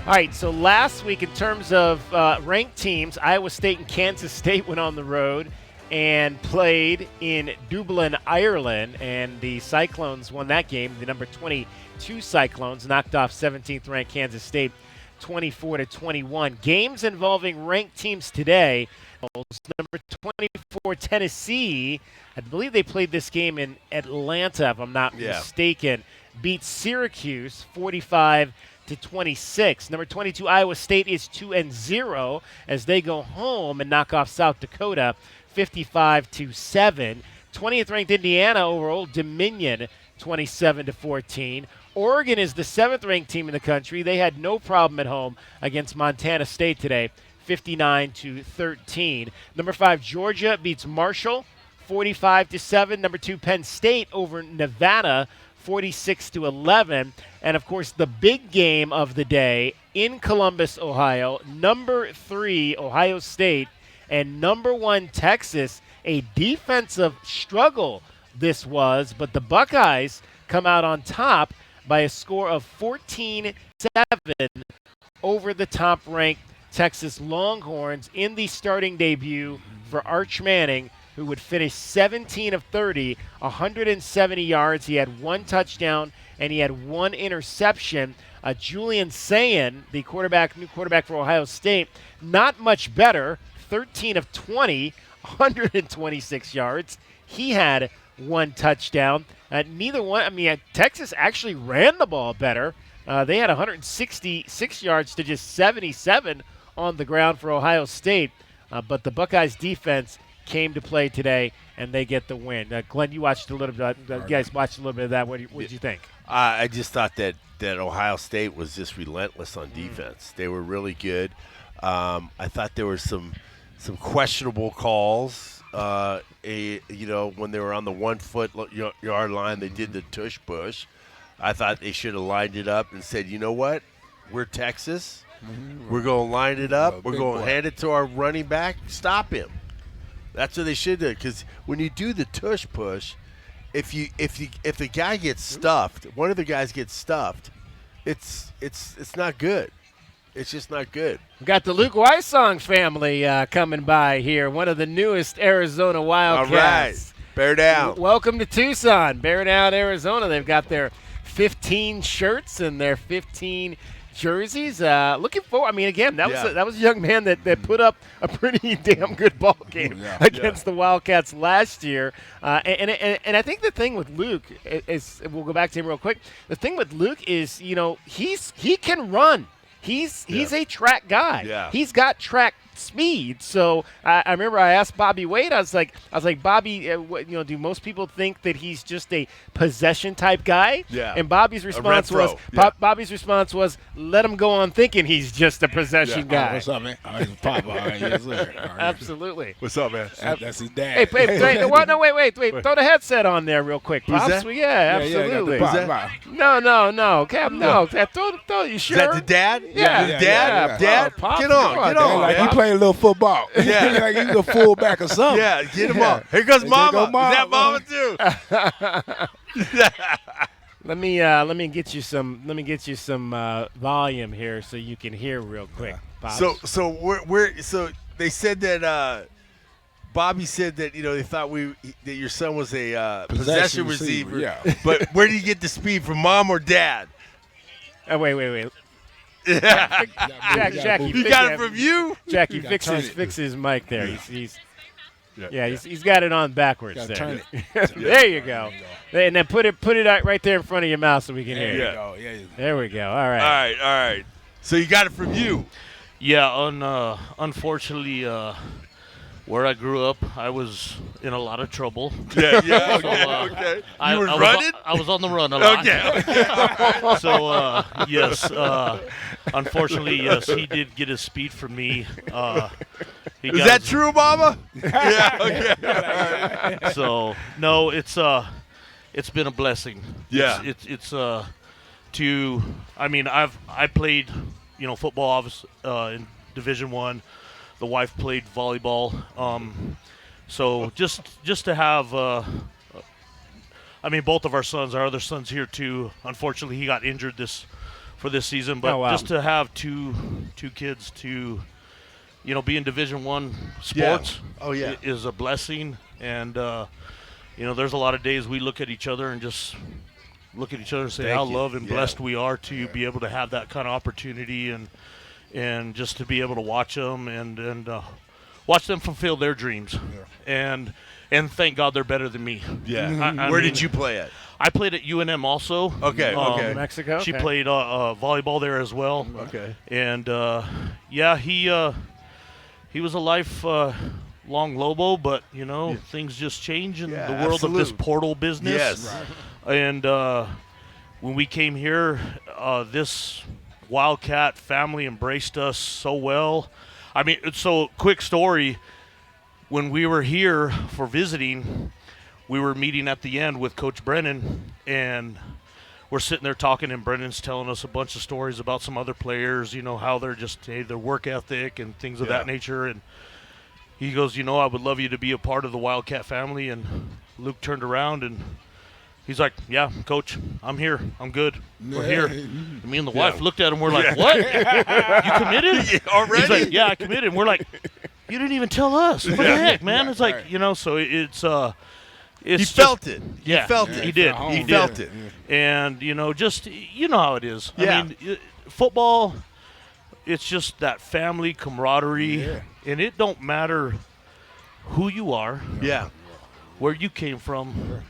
All right, so last week in terms of ranked teams, Iowa State and Kansas State went on the road and played in Dublin, Ireland, and the Cyclones won that game. The number 22 Cyclones knocked off 17th-ranked Kansas State 24-21. Games involving ranked teams today. Number 24 Tennessee, I believe they played this game in Atlanta, if I'm not mistaken, beat Syracuse 45-26. Number 22 Iowa State is 2-0 as they go home and knock off South Dakota 55-7. 20th ranked Indiana over Old Dominion 27-14. Oregon is the 7th ranked team in the country. They had no problem at home against Montana State today, 59-13. Number 5 Georgia beats Marshall 45-7. Number 2 Penn State over Nevada 46-11. And of course the big game of the day in Columbus, Ohio, number 3 Ohio State and number 1 Texas. A defensive struggle this was, but the Buckeyes come out on top by a score of 14-7 over the top-ranked Texas Longhorns in the starting debut for Arch Manning, who would finish 17 of 30, 170 yards. He had 1 touchdown, and he had 1 interception. Julian Sayin, the new quarterback for Ohio State, not much better, 13 of 20, 126 yards. He had 1 touchdown. Texas actually ran the ball better. They had 166 yards to just 77 on the ground for Ohio State. But the Buckeyes defense came to play today, and they get the win. Glenn, you watched a little bit. You guys watched a little bit of that. What did you think? I just thought that Ohio State was just relentless on defense. They were really good. I thought there were some questionable calls. When they were on the 1 foot yard line, they did the tush push. I thought they should have lined it up and said, you know what? We're Texas. We're going to line it up. We're going to hand it to our running back. Stop him. That's what they should do. Because when you do the tush push, if the guy gets stuffed, one of the guys gets stuffed, it's not good. It's just not good. We got the Luke Weissong family coming by here, one of the newest Arizona Wildcats. All right. Bear down. Welcome to Tucson, Bear Down, Arizona. They've got their 15 shirts and their 15 jerseys. Looking forward. I mean, again, that was a young man that put up a pretty damn good ball game against the Wildcats last year. And I think the thing with Luke is, we'll go back to him real quick. The thing with Luke is, he can run. He's a track guy. Yeah. He's got track speed. So I remember I asked Bobby Wade. I was like, Bobby, do most people think that he's just a possession type guy? Yeah. And Bobby's response was, let him go on thinking he's just a possession guy. What's up, man? It's Papa. All right, yes, sir. All right. Absolutely. What's up, man? That's his dad. Hey, what? No, wait. Throw the headset on there real quick, Pops. That? Yeah, absolutely. No, Cap, no. Throw you sure? Is that the dad? Yeah. Dad? Pops, Get on. Like he playing a little football. Yeah. Like he's a fullback or something. Yeah, get him on. Here goes Mama. Is that Mama too? Let me get you some volume here so you can hear real quick. Pops. So they said that Bobby said that they thought that your son was a possession receiver. Yeah. But where did you get the speed, from mom or dad? Wait. Jackie, you got it from you? Jackie, fix his mic there. He's got it on backwards there. There you go. And then put it right there in front of your mouth so we can hear you. There we go. All right. So you got it from you? Yeah. Unfortunately, where I grew up, I was in a lot of trouble. Yeah. Okay. You were running? I was on the run a lot. Okay. So yes. Unfortunately, yes, he did get his speed from me. Is that true, Mama? Yeah. Okay. So no, it's been a blessing. Yeah. It's I played football obviously in Division I. The wife played volleyball. So just to have both of our other son's here too. Unfortunately, he got injured for this season, but just to have two kids to be in Division I sports is a blessing. And there's a lot of days we look at each other and just say how loved and blessed we are to be able to have that kind of opportunity and just to be able to watch them and watch them fulfill their dreams. And thank God they're better than me. Yeah. Where did you play at? I played at UNM also. Okay. Mexico. She played volleyball there as well. Okay. And he was a lifelong Lobo, but things just change in the world of this portal business. Yes. Right. And when we came here, this Wildcat family embraced us so well. So quick story. When we were here for visiting, we were meeting at the end with Coach Brennan, and we're sitting there talking, and Brennan's telling us a bunch of stories about some other players, how they're just their work ethic and things of that nature. And he goes, I would love you to be a part of the Wildcat family. And Luke turned around and he's like, yeah, Coach, I'm here. I'm good. We're here. And me and the wife looked at him. We're like, what? You committed? Already? He's like, yeah, I committed. And we're like, you didn't even tell us. What the heck, man? It's like, so it's he felt it. Yeah, he felt it. He did. He felt it. And, just, how it is. Yeah. Football, it's just that family camaraderie. Yeah. And it don't matter who you are. Yeah. Where you came from.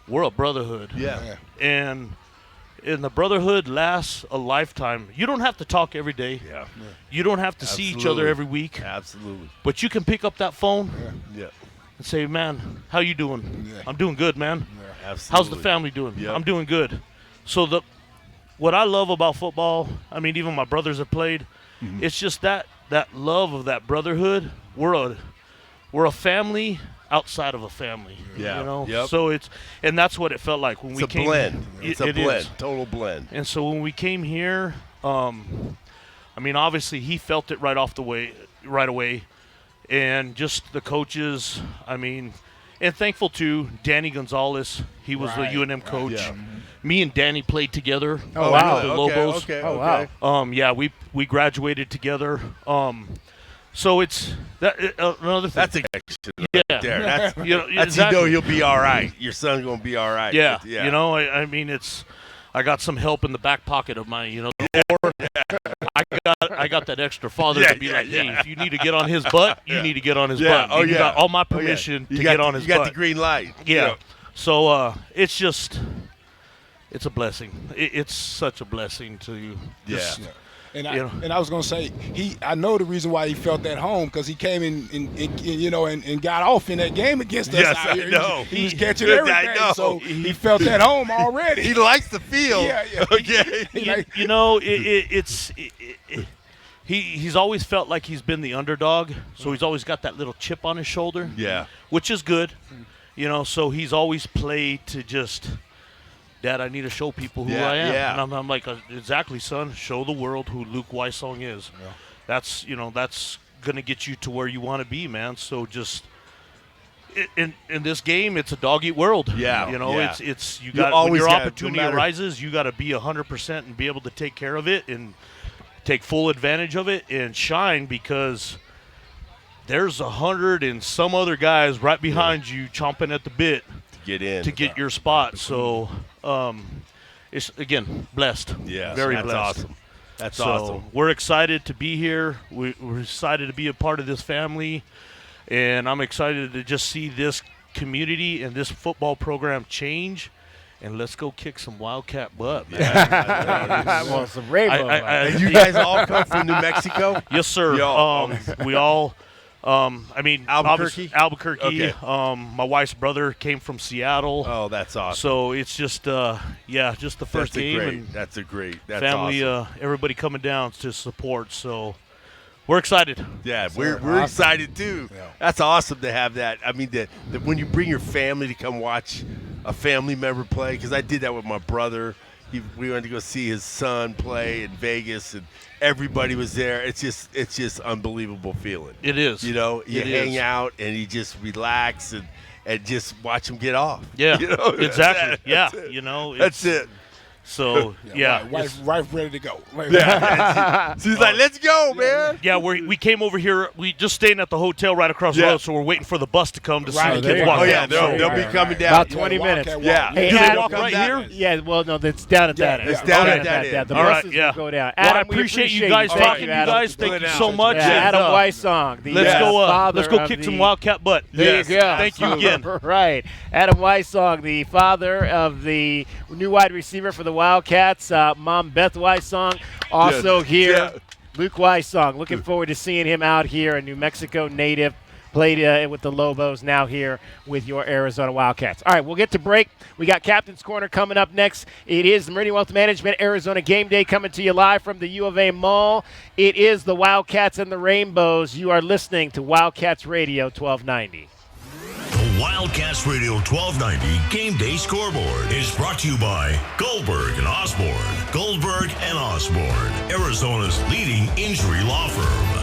We're a brotherhood. Yeah. And the brotherhood lasts a lifetime. You don't have to talk every day. Yeah. You don't have to see each other every week. Absolutely. But you can pick up that phone Yeah. and say, man, how you doing? Yeah. I'm doing good, man. Absolutely. How's the family doing? Yep. I'm doing good. So what I love about football, even my brothers have played, it's just that love of that brotherhood. We're a family outside of a family. Yeah. Yep. So and that's what it felt like when we came. Blend. It's a blend. Is. Total blend. And so when we came here, obviously he felt it right away, and just the coaches. I mean, and thankful to Danny Gonzalez. He was the UNM coach. Yeah. Me and Danny played together. Oh, wow. The Lobos. Okay. Yeah, we graduated together. So it's another thing. That's a connection yeah. right there. That's, exactly. You know he'll be all right. Your son's going to be all right. Yeah. Yeah. You know, I mean, I got some help in the back pocket of my, or I got that extra father to be hey, if you need to get on his butt, you need to get on his butt. Oh, you got all my permission to get on his butt. You got the green light. Yeah. So it's just, it's a blessing. It's such a blessing to just. And I was gonna say I know the reason why he felt at home because he came in and got off in that game against us. Yes, out here. I know. He was catching everything, I know. so he felt at home already. He likes the field. Yeah. Okay. He's always felt like he's been the underdog, so he's always got that little chip on his shoulder. Yeah, which is good. So he's always played to just. Dad, I need to show people who I am. Yeah. And I'm like, exactly, son. Show the world who Luke Weissong is. Yeah. That's going to get you to where you want to be, man. So just in this game, it's a dog-eat world. Yeah. It's you got when your opportunity arises, you got to be 100% and be able to take care of it and take full advantage of it and shine because there's 100 and some other guys right behind you chomping at the bit. To get your spot. So it's again blessed. Yeah, very that's blessed. Awesome. That's awesome. We're excited to be here. We're excited to be a part of this family, and I'm excited to just see this community and this football program change. And let's go kick some Wildcat butt, man. I want some rainbow. And you guys all come from New Mexico? Yes, sir. We all. Albuquerque. Okay. My wife's brother came from Seattle. Oh, that's awesome. So it's just, just the first game. That's family, awesome. Everybody coming down to support. So we're excited. Yeah, we're excited too. Yeah. That's awesome to have that. I mean, when you bring your family to come watch a family member play, because I did that with my brother. We went to go see his son play in Vegas, and everybody was there. It's just unbelievable feeling. It is. You hang out and you just relax and just watch him get off. Yeah, exactly. That's it. That's it. So wife ready to go. She's like, let's go, man. Yeah, we came over here. We just staying at the hotel right across the road, so we're waiting for the bus to come to see the kids walk. Oh yeah, they'll be coming down. About 20 minutes. Yeah. Hey, do they walk right here? Yeah. Well, no, it's down at that end. It's down at that end. The buses will go down. Adam, I appreciate you guys talking. You guys, thank you so much. Adam Weissong. Let's go kick some Wildcat butt. There you go. Thank you again. Right, Adam Weissong, the father of the new wide receiver for the Wildcats. Mom Beth Weissong also here. Yeah. Luke Weissong, looking forward to seeing him out here, a New Mexico native, played with the Lobos, now here with your Arizona Wildcats. All right, we'll get to break. We got Captain's Corner coming up next. It is the Meridian Wealth Management Arizona Game Day coming to you live from the U of A Mall. It is the Wildcats and the Rainbows. You are listening to Wildcats Radio 1290. Wildcats Radio 1290 Game Day Scoreboard is brought to you by Goldberg and Osborne. Goldberg and Osborne, Arizona's leading injury law firm.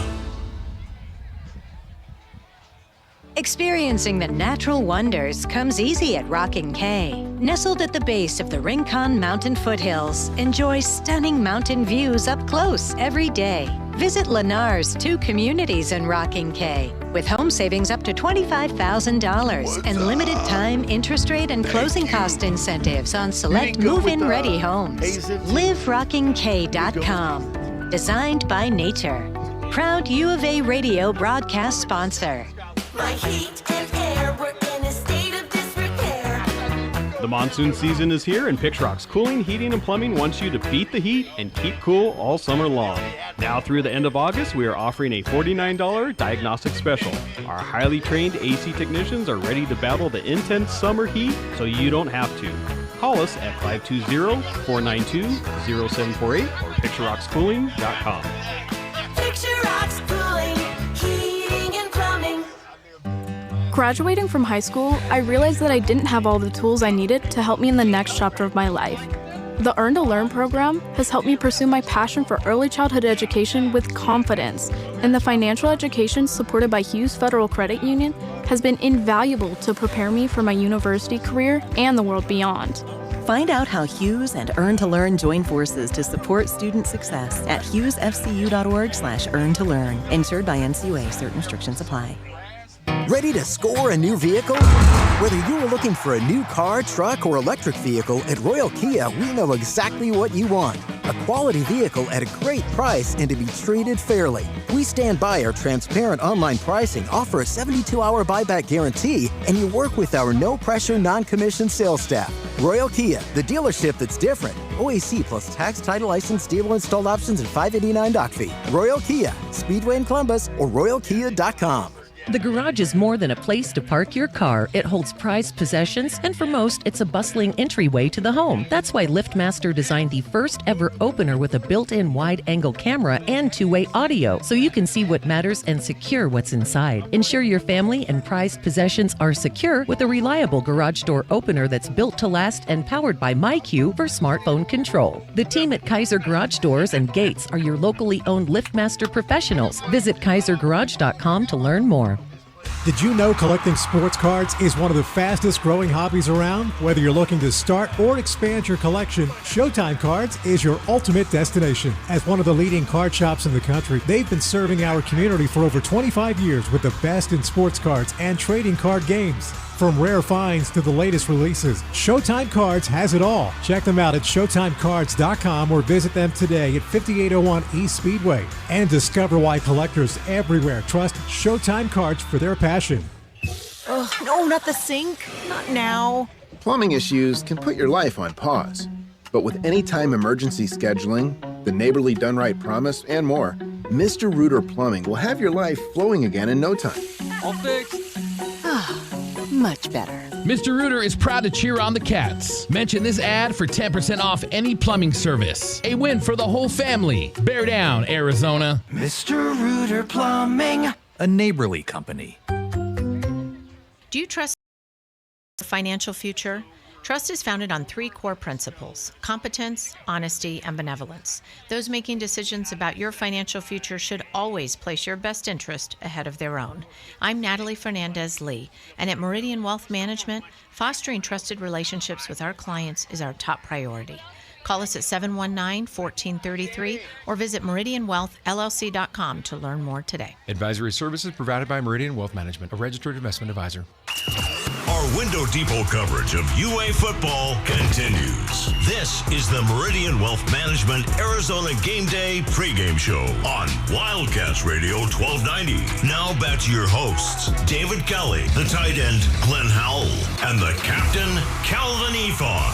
Experiencing the natural wonders comes easy at Rockin' K. Nestled at the base of the Rincon Mountain foothills, enjoy stunning mountain views up close every day. Visit Lennar's 2 communities in Rockin' K with home savings up to $25,000 and limited time interest rate and closing cost incentives on select move-in ready homes. LiveRockingK.com. Designed by nature. Proud U of A Radio broadcast sponsor. My heat and air were in a state of disrepair. The monsoon season is here, and Pixrock's Cooling, Heating, and Plumbing wants you to beat the heat and keep cool all summer long. Now through the end of August, we are offering a $49 diagnostic special. Our highly trained AC technicians are ready to battle the intense summer heat, so you don't have to. Call us at 520-492-0748 or PixrocksCooling.com. Picture Rocks Cooling, Heating, and Plumbing. Graduating from high school, I realized that I didn't have all the tools I needed to help me in the next chapter of my life. The Earn to Learn program has helped me pursue my passion for early childhood education with confidence and the financial education supported by Hughes Federal Credit Union has been invaluable to prepare me for my university career and the world beyond. Find out how Hughes and Earn to Learn join forces to support student success at hughesfcu.org/earn-to-learn. Insured by NCUA. Certain restrictions apply. Ready to score a new vehicle? Whether you are looking for a new car, truck, or electric vehicle, at Royal Kia, we know exactly what you want. A quality vehicle at a great price and to be treated fairly. We stand by our transparent online pricing, offer a 72-hour buyback guarantee, and you work with our no-pressure, non-commissioned sales staff. Royal Kia, the dealership that's different. OAC plus tax, title, license, dealer installed options, and $589 doc fee. Royal Kia, Speedway in Columbus, or royalkia.com. The garage is more than a place to park your car. It holds prized possessions, and for most, it's a bustling entryway to the home. That's why LiftMaster designed the first ever opener with a built-in wide-angle camera and two-way audio, so you can see what matters and secure what's inside. Ensure your family and prized possessions are secure with a reliable garage door opener that's built to last and powered by MyQ for smartphone control. The team at Kaiser Garage Doors and Gates are your locally owned LiftMaster professionals. Visit KaiserGarage.com to learn more. Did you know collecting sports cards is one of the fastest growing hobbies around? Whether you're looking to start or expand your collection, Showtime Cards is your ultimate destination. As one of the leading card shops in the country, they've been serving our community for over 25 years with the best in sports cards and trading card games. From rare finds to the latest releases, Showtime Cards has it all. Check them out at ShowtimeCards.com or visit them today at 5801 East Speedway. And discover why collectors everywhere trust Showtime Cards for their passion. Oh, no, not the sink. Not now. Plumbing issues can put your life on pause. But with anytime emergency scheduling, the Neighborly Done Right promise, and more, Mr. Rooter Plumbing will have your life flowing again in no time. All fixed. Much better. Mr. Rooter is proud to cheer on the Cats. Mention this ad for 10% off any plumbing service. A win for the whole family. Bear down, Arizona. Mr. Rooter Plumbing, a neighborly company. Do you trust the financial future? Trust is founded on 3 core principles: competence, honesty, and benevolence. Those making decisions about your financial future should always place your best interest ahead of their own. I'm Natalie Fernandez-Lee, and at Meridian Wealth Management, fostering trusted relationships with our clients is our top priority. Call us at 719-1433 or visit meridianwealthllc.com to learn more today. Advisory services provided by Meridian Wealth Management, a registered investment advisor. Our Window Depot coverage of UA football continues. This is the Meridian Wealth Management Arizona Game Day pregame show on Wildcats Radio 1290. Now back to your hosts, David Kelly, the tight end Glenn Howell, and the captain, Kelvin Eafon.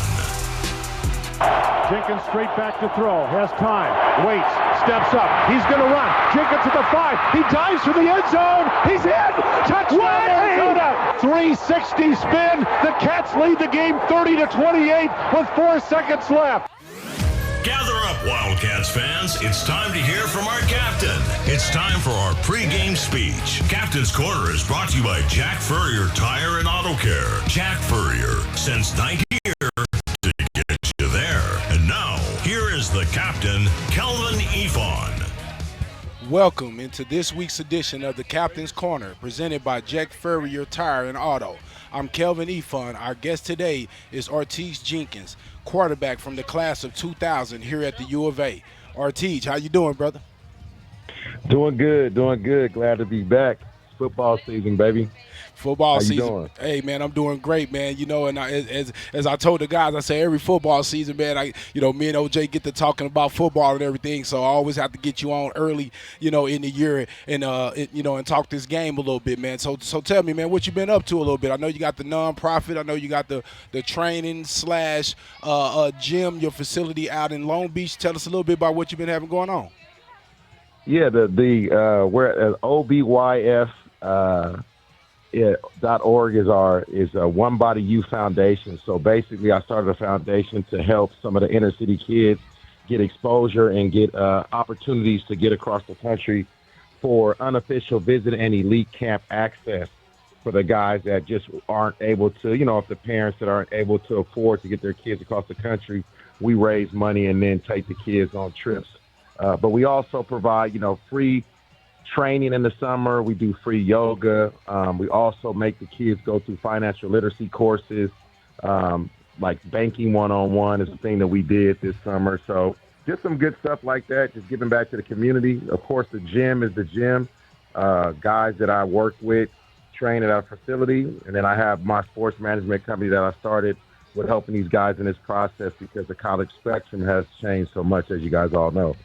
Jenkins straight back to throw, has time, waits, steps up, he's going to run. Jenkins at the 5, he dives for the end zone, he's in! Touchdown Arizona! 360 spin, the Cats lead the game 30-28 with 4 seconds left. Gather up, Wildcats fans. It's time to hear from our captain. It's time for our pregame speech. Captain's Corner is brought to you by Jack Furrier Tire and Auto Care. Jack Furrier, since 90 years to get you there. And now, here is the captain, Kelvin Eafon. Welcome into this week's edition of the Captain's Corner, presented by Jack Furrier Tire and Auto. I'm Kelvin Eafon. Our guest today is Ortiz Jenkins, quarterback from the class of 2000 here at the U of A. Ortiz, how you doing, brother? Doing good. Glad to be back. It's football season, baby. Football season. How you doing? Hey, man, I'm doing great, man. You know, and as I told the guys, I say every football season, man, me and OJ get to talking about football and everything, so I always have to get you on early, in the year and, and talk this game a little bit, man. So tell me, man, what you been up to a little bit. I know you got the nonprofit. I know you got the training / gym, your facility out in Long Beach. Tell us a little bit about what you've been having going on. Yeah, we're at OBYF. .org is a One Body Youth Foundation. So basically, I started a foundation to help some of the inner city kids get exposure and get opportunities to get across the country for unofficial visit and elite camp access for the guys that just aren't able to, if the parents that aren't able to afford to get their kids across the country, we raise money and then take the kids on trips. But we also provide, free training in the summer. We do free yoga. We also make the kids go through financial literacy courses. Like banking 101 is a thing that we did this summer. So just some good stuff like that, just giving back to the community. Of course, the gym is the gym. Guys that I work with train at our facility. And then I have my sports management company that I started with helping these guys in this process because the college spectrum has changed so much, as you guys all know.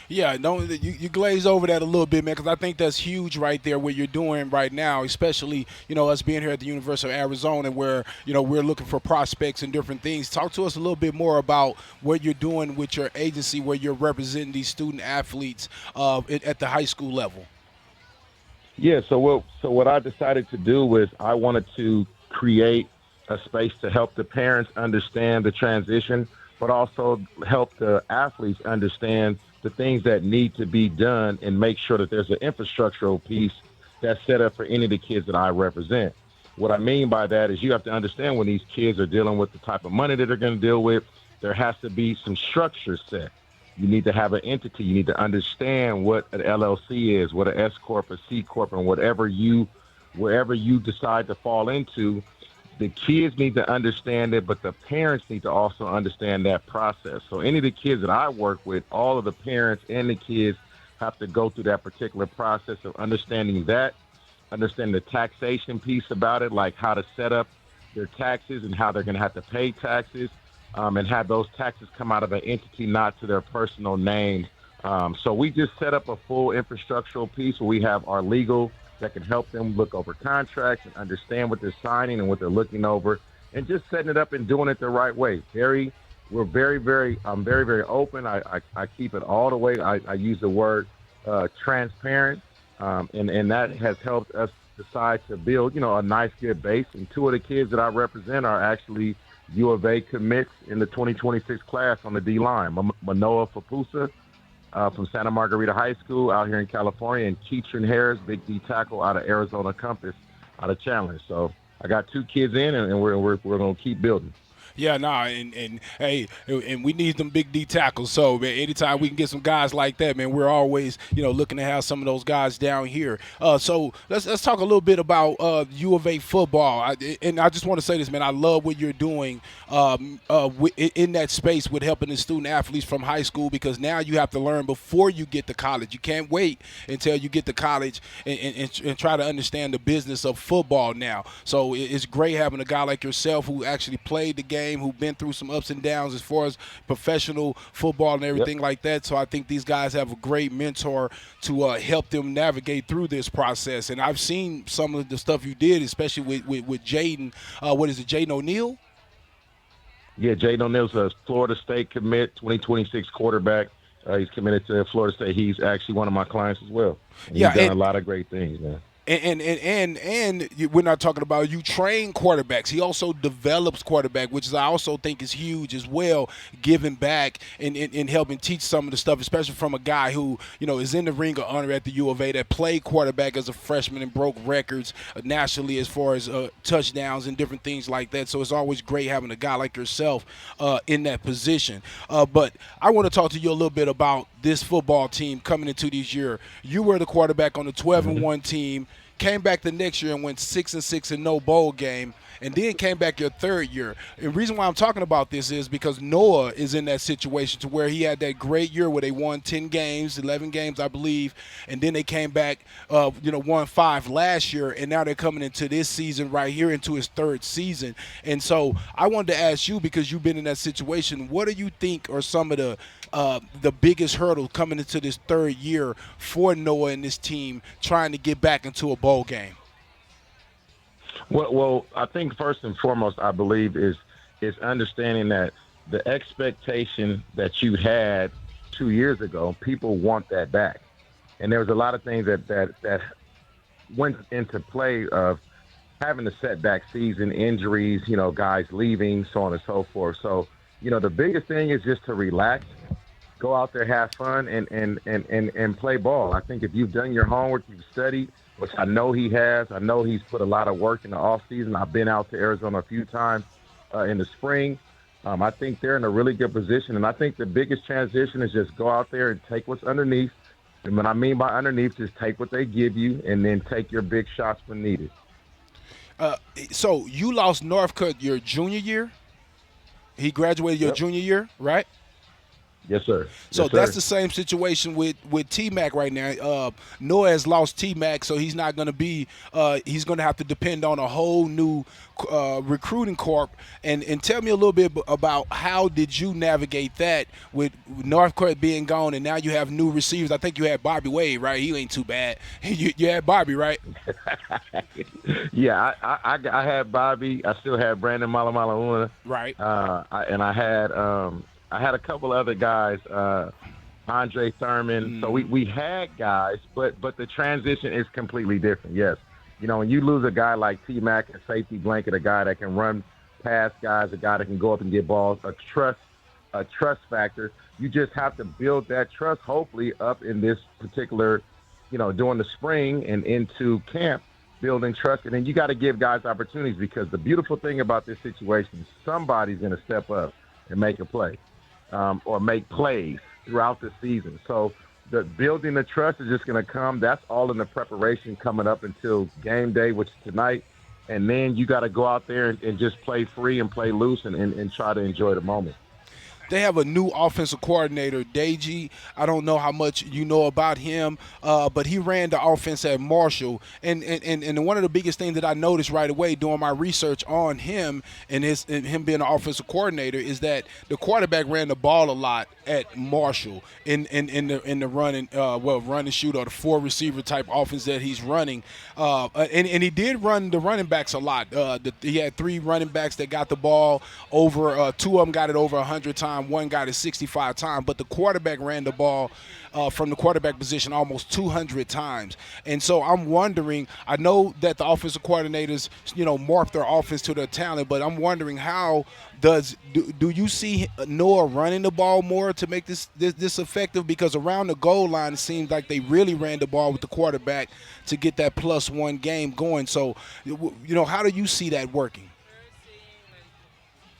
Yeah, you glaze over that a little bit, man, because I think that's huge right there what you're doing right now, especially, us being here at the University of Arizona where, we're looking for prospects and different things. Talk to us a little bit more about what you're doing with your agency where you're representing these student athletes at the high school level. Yeah, so what I decided to do was I wanted to create a space to help the parents understand the transition, but also help the athletes understand the things that need to be done and make sure that there's an infrastructural piece that's set up for any of the kids that I represent. What I mean by that is you have to understand when these kids are dealing with the type of money that they're going to deal with, there has to be some structure set. You need to have an entity. You need to understand what an LLC is, what an S Corp, a C Corp, and wherever you decide to fall into, the kids need to understand it, but the parents need to also understand that process. So any of the kids that I work with, all of the parents and the kids have to go through that particular process of understanding the taxation piece about it, like how to set up their taxes and how they're going to have to pay taxes, and have those taxes come out of an entity, not to their personal name. So we just set up a full infrastructural piece where we have our legal that can help them look over contracts and understand what they're signing and what they're looking over, and just setting it up and doing it the right way. I'm very open. I keep it all the way. I use the word transparent, and that has helped us decide to build, a nice, good base. And two of the kids that I represent are actually U of A commits in the 2026 class on the D line. Manoa Fapusa from Santa Margarita High School out here in California, and Keatron Harris, big D tackle out of Arizona Compass out of Chandler. So I got two kids in, and we're going to keep building. Yeah, and we need them big D tackles. So, man, anytime we can get some guys like that, man, we're always, looking to have some of those guys down here. So let's talk a little bit about U of A football. And I just want to say this, man, I love what you're doing in that space with helping the student athletes from high school, because now you have to learn before you get to college. You can't wait until you get to college and try to understand the business of football now. So it's great having a guy like yourself who actually played the game, who've been through some ups and downs as far as professional football and everything like that. So I think these guys have a great mentor to help them navigate through this process. And I've seen some of the stuff you did, especially with Jaden. What is it, Jaden O'Neal? Yeah, Jaden O'Neal's a Florida State commit, 2026 quarterback. He's committed to Florida State. He's actually one of my clients as well. And he's done a lot of great things, man. And we're not talking about you train quarterbacks. He also develops quarterback, which I also think is huge as well, giving back and helping teach some of the stuff, especially from a guy who, is in the Ring of Honor at the U of A, that played quarterback as a freshman and broke records nationally as far as touchdowns and different things like that. So it's always great having a guy like yourself in that position. But I want to talk to you a little bit about this football team coming into this year. You were the quarterback on the 12-1 team. Came back the next year and went 6-6 in no bowl game, and then came back your third year. And the reason why I'm talking about this is because Noah is in that situation to where he had that great year where they won 10 games, 11 games, I believe, and then they came back, won 5 last year, and now they're coming into this season right here into his third season. And so I wanted to ask you, because you've been in that situation, what do you think are some of the biggest hurdles coming into this third year for Noah and this team trying to get back into a bowl game? Well, I think first and foremost, I believe is understanding that the expectation that you had 2 years ago, people want that back. And there was a lot of things that went into play of having a setback season, injuries, guys leaving, so on and so forth. So, the biggest thing is just to relax, go out there, have fun, and play ball. I think if you've done your homework, you've studied, which I know he has. I know he's put a lot of work in the offseason. I've been out to Arizona a few times in the spring. I think they're in a really good position, and I think the biggest transition is just go out there and take what's underneath, And what I mean by underneath is take what they give you and then take your big shots when needed. So you lost Northcutt your junior year? He graduated your junior year, right? Yes, sir. So yes, that's sir. the same situation with T-Mac right now. Noah has lost T-Mac, so he's not going to be he's going to have to depend on a whole new recruiting corp. And tell me a little bit about how did you navigate that with Northcutt being gone, and now you have new receivers. I think you had Bobby Wade, right? He ain't too bad. You had Bobby, right? Yeah, I had Bobby. I still had Brandon Malamaalauna. Right. I had a couple other guys, Andre Thurman. So we had guys, but the transition is completely different. Yes, you know, when you lose a guy like T-Mac, a safety blanket, a guy that can run past guys, a guy that can go up and get balls, a trust factor. You just have to build that trust, hopefully, up in this particular, you know, during the spring and into camp, building trust. And then you got to give guys opportunities, because the beautiful thing about this situation is somebody's going to step up and make a play. Or make plays throughout the season. So the building the trust is just going to come. That's all in the preparation coming up until game day, which is tonight. And then you got to go out there and just play free and play loose and try to enjoy the moment. They have a new offensive coordinator, Deji. I don't know how much you know about him, but he ran the offense at Marshall. And one of the biggest things that I noticed right away doing my research on him and him being an offensive coordinator is that the quarterback ran the ball a lot at Marshall in the run and shoot, or the 4 receiver type offense that he's running. And he did run the running backs a lot. He had 3 running backs that got the ball over. 2 of them got it over 100 times. 1 got it 65 times, but the quarterback ran the ball from the quarterback position almost 200 times. And so I'm wondering, I know that the offensive coordinators, you know, morph their offense to their talent, but I'm wondering how do you see Noah running the ball more to make this effective? Because around the goal line, it seems like they really ran the ball with the quarterback to get that +1 game going. So, you know, how do you see that working?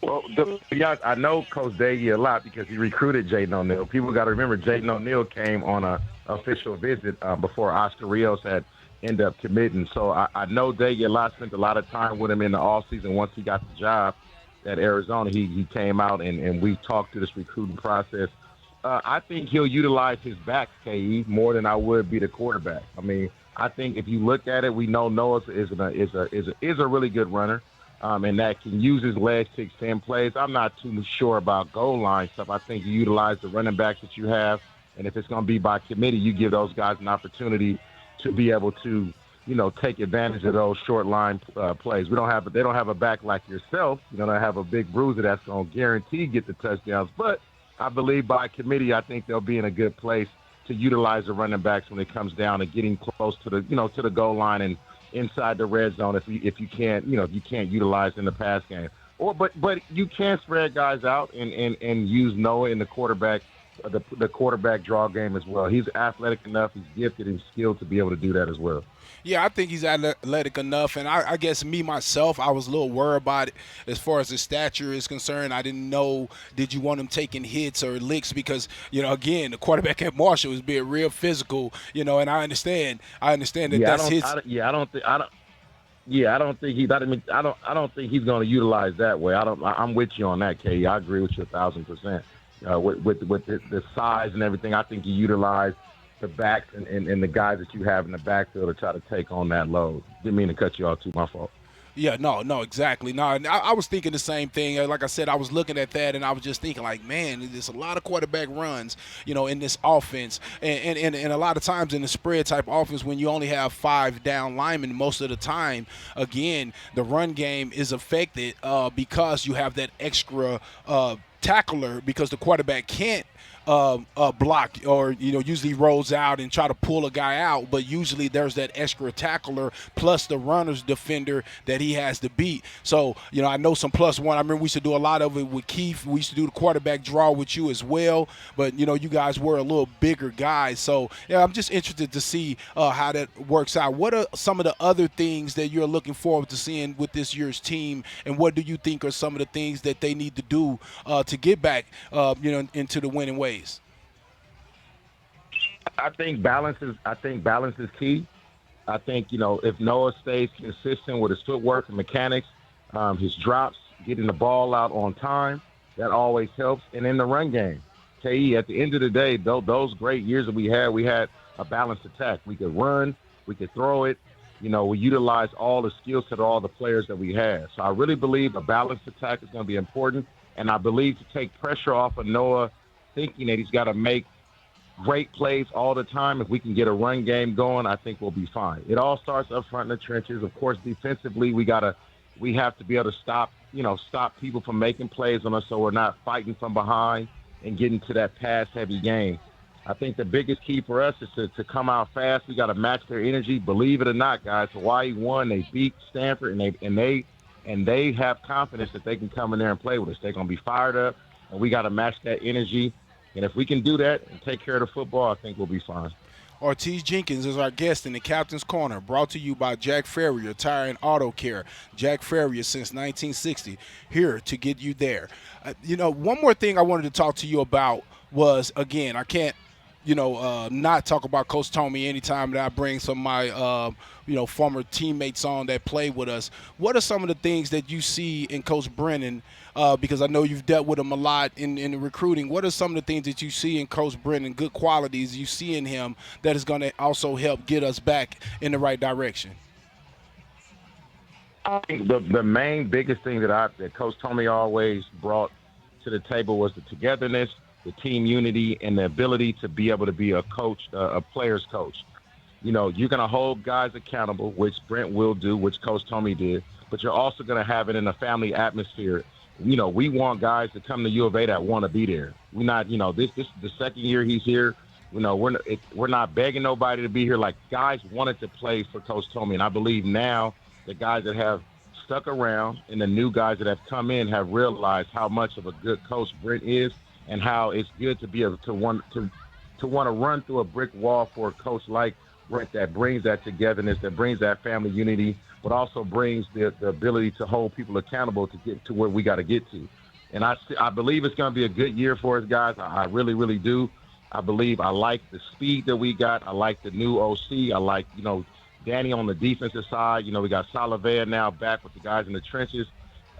Well, I know Coach Daggy a lot because he recruited Jaden O'Neal. People got to remember Jaden O'Neal came on an official visit before Oscar Rios had ended up committing. So I know Daggy a lot, spent a lot of time with him in the offseason. Once he got the job at Arizona, he came out and we talked through this recruiting process. I think he'll utilize his backs, KE, more than I would be the quarterback. I mean, I think if you look at it, we know Noah is a really good runner. And that can use his legs to extend plays. I'm not too sure about goal line stuff. I think you utilize the running backs that you have, and if it's going to be by committee, you give those guys an opportunity to be able to, you know, take advantage of those short line plays. They don't have a back like yourself. You know, they have a big bruiser that's going to guarantee get the touchdowns. But I believe by committee, I think they'll be in a good place to utilize the running backs when it comes down to getting close to the goal line and inside the red zone if you can't utilize in the pass game. But you can spread guys out and use Noah in the quarterback draw game as well. He's athletic enough, he's gifted and skilled to be able to do that as well. Yeah, I think he's athletic enough, and I guess myself, I was a little worried about it as far as his stature is concerned. I didn't know, did you want him taking hits or licks? Because, you know, again, the quarterback at Marshall is being real physical, you know, and I understand that that's his. I don't think he's going to utilize that way. I'm with you on that, K. I agree with you 1,000%. With the size and everything, I think you utilize the backs and the guys that you have in the backfield to try to take on that load. Didn't mean to cut you off too. My fault. Yeah, no, exactly. No, I was thinking the same thing. Like I said, I was looking at that, and I was just thinking, like, man, there's a lot of quarterback runs, you know, in this offense. And a lot of times in the spread type offense, when you only have 5 down linemen, most of the time, again, the run game is affected because you have that extra tackler, because the quarterback can't block, or, you know, usually rolls out and try to pull a guy out, but usually there's that extra tackler plus the runner's defender that he has to beat. So, you know, I know some +1. I remember we used to do a lot of it with Keith. We used to do the quarterback draw with you as well, but, you know, you guys were a little bigger guys. So, yeah, I'm just interested to see how that works out. What are some of the other things that you're looking forward to seeing with this year's team, and what do you think are some of the things that they need to do to get back, you know, into the winning ways? I think balance is key. I think, if Noah stays consistent with his footwork and mechanics, his drops, getting the ball out on time, that always helps. And in the run game, KE, at the end of the day, those great years that we had a balanced attack. We could run, we could throw it. We utilize all the skill set of all the players that we have. So I really believe a balanced attack is going to be important. And I believe to take pressure off of Noah thinking that he's got to make great plays all the time. If we can get a run game going, I think we'll be fine. It all starts up front in the trenches. Of course, defensively, we have to be able to stop people from making plays on us so we're not fighting from behind and getting to that pass-heavy game. I think the biggest key for us is to come out fast. We got to match their energy. Believe it or not, guys, Hawaii won. They beat Stanford, and they have confidence that they can come in there and play with us. They're going to be fired up, and we got to match that energy. And if we can do that and take care of the football, I think we'll be fine. Ortiz Jenkins is our guest in the Captain's Corner, brought to you by Jack Farrier Tire and Auto Care. Jack Farrier since 1960, here to get you there. One more thing I wanted to talk to you about was, again, I can't, not talk about Coach Tomey anytime that I bring some of my, former teammates on that played with us. What are some of the things that you see in Coach Brennan? Because I know you've dealt with him a lot in the recruiting. What are some of the things that you see in Coach Brennan, good qualities you see in him that is going to also help get us back in the right direction? I think the main biggest thing that Coach Tomey always brought to the table was the togetherness, the team unity, and the ability to be able to be a coach, a player's coach. You're going to hold guys accountable, which Brent will do, which Coach Tomey did, but you're also going to have it in a family atmosphere. We want guys to come to U of A that want to be there. We're not, this is the second year he's here. We're not begging nobody to be here. Like, guys wanted to play for Coach Tomey, and I believe now the guys that have stuck around and the new guys that have come in have realized how much of a good coach Brent is, and how it's good to be able to want to run through a brick wall for a coach like Brent that brings that togetherness, that brings that family unity, but also brings the ability to hold people accountable to get to where we got to get to. And I believe it's going to be a good year for us, guys. I really, really do. I like the speed that we got. I like the new OC. I like, Danny on the defensive side. We got Salavea now back with the guys in the trenches.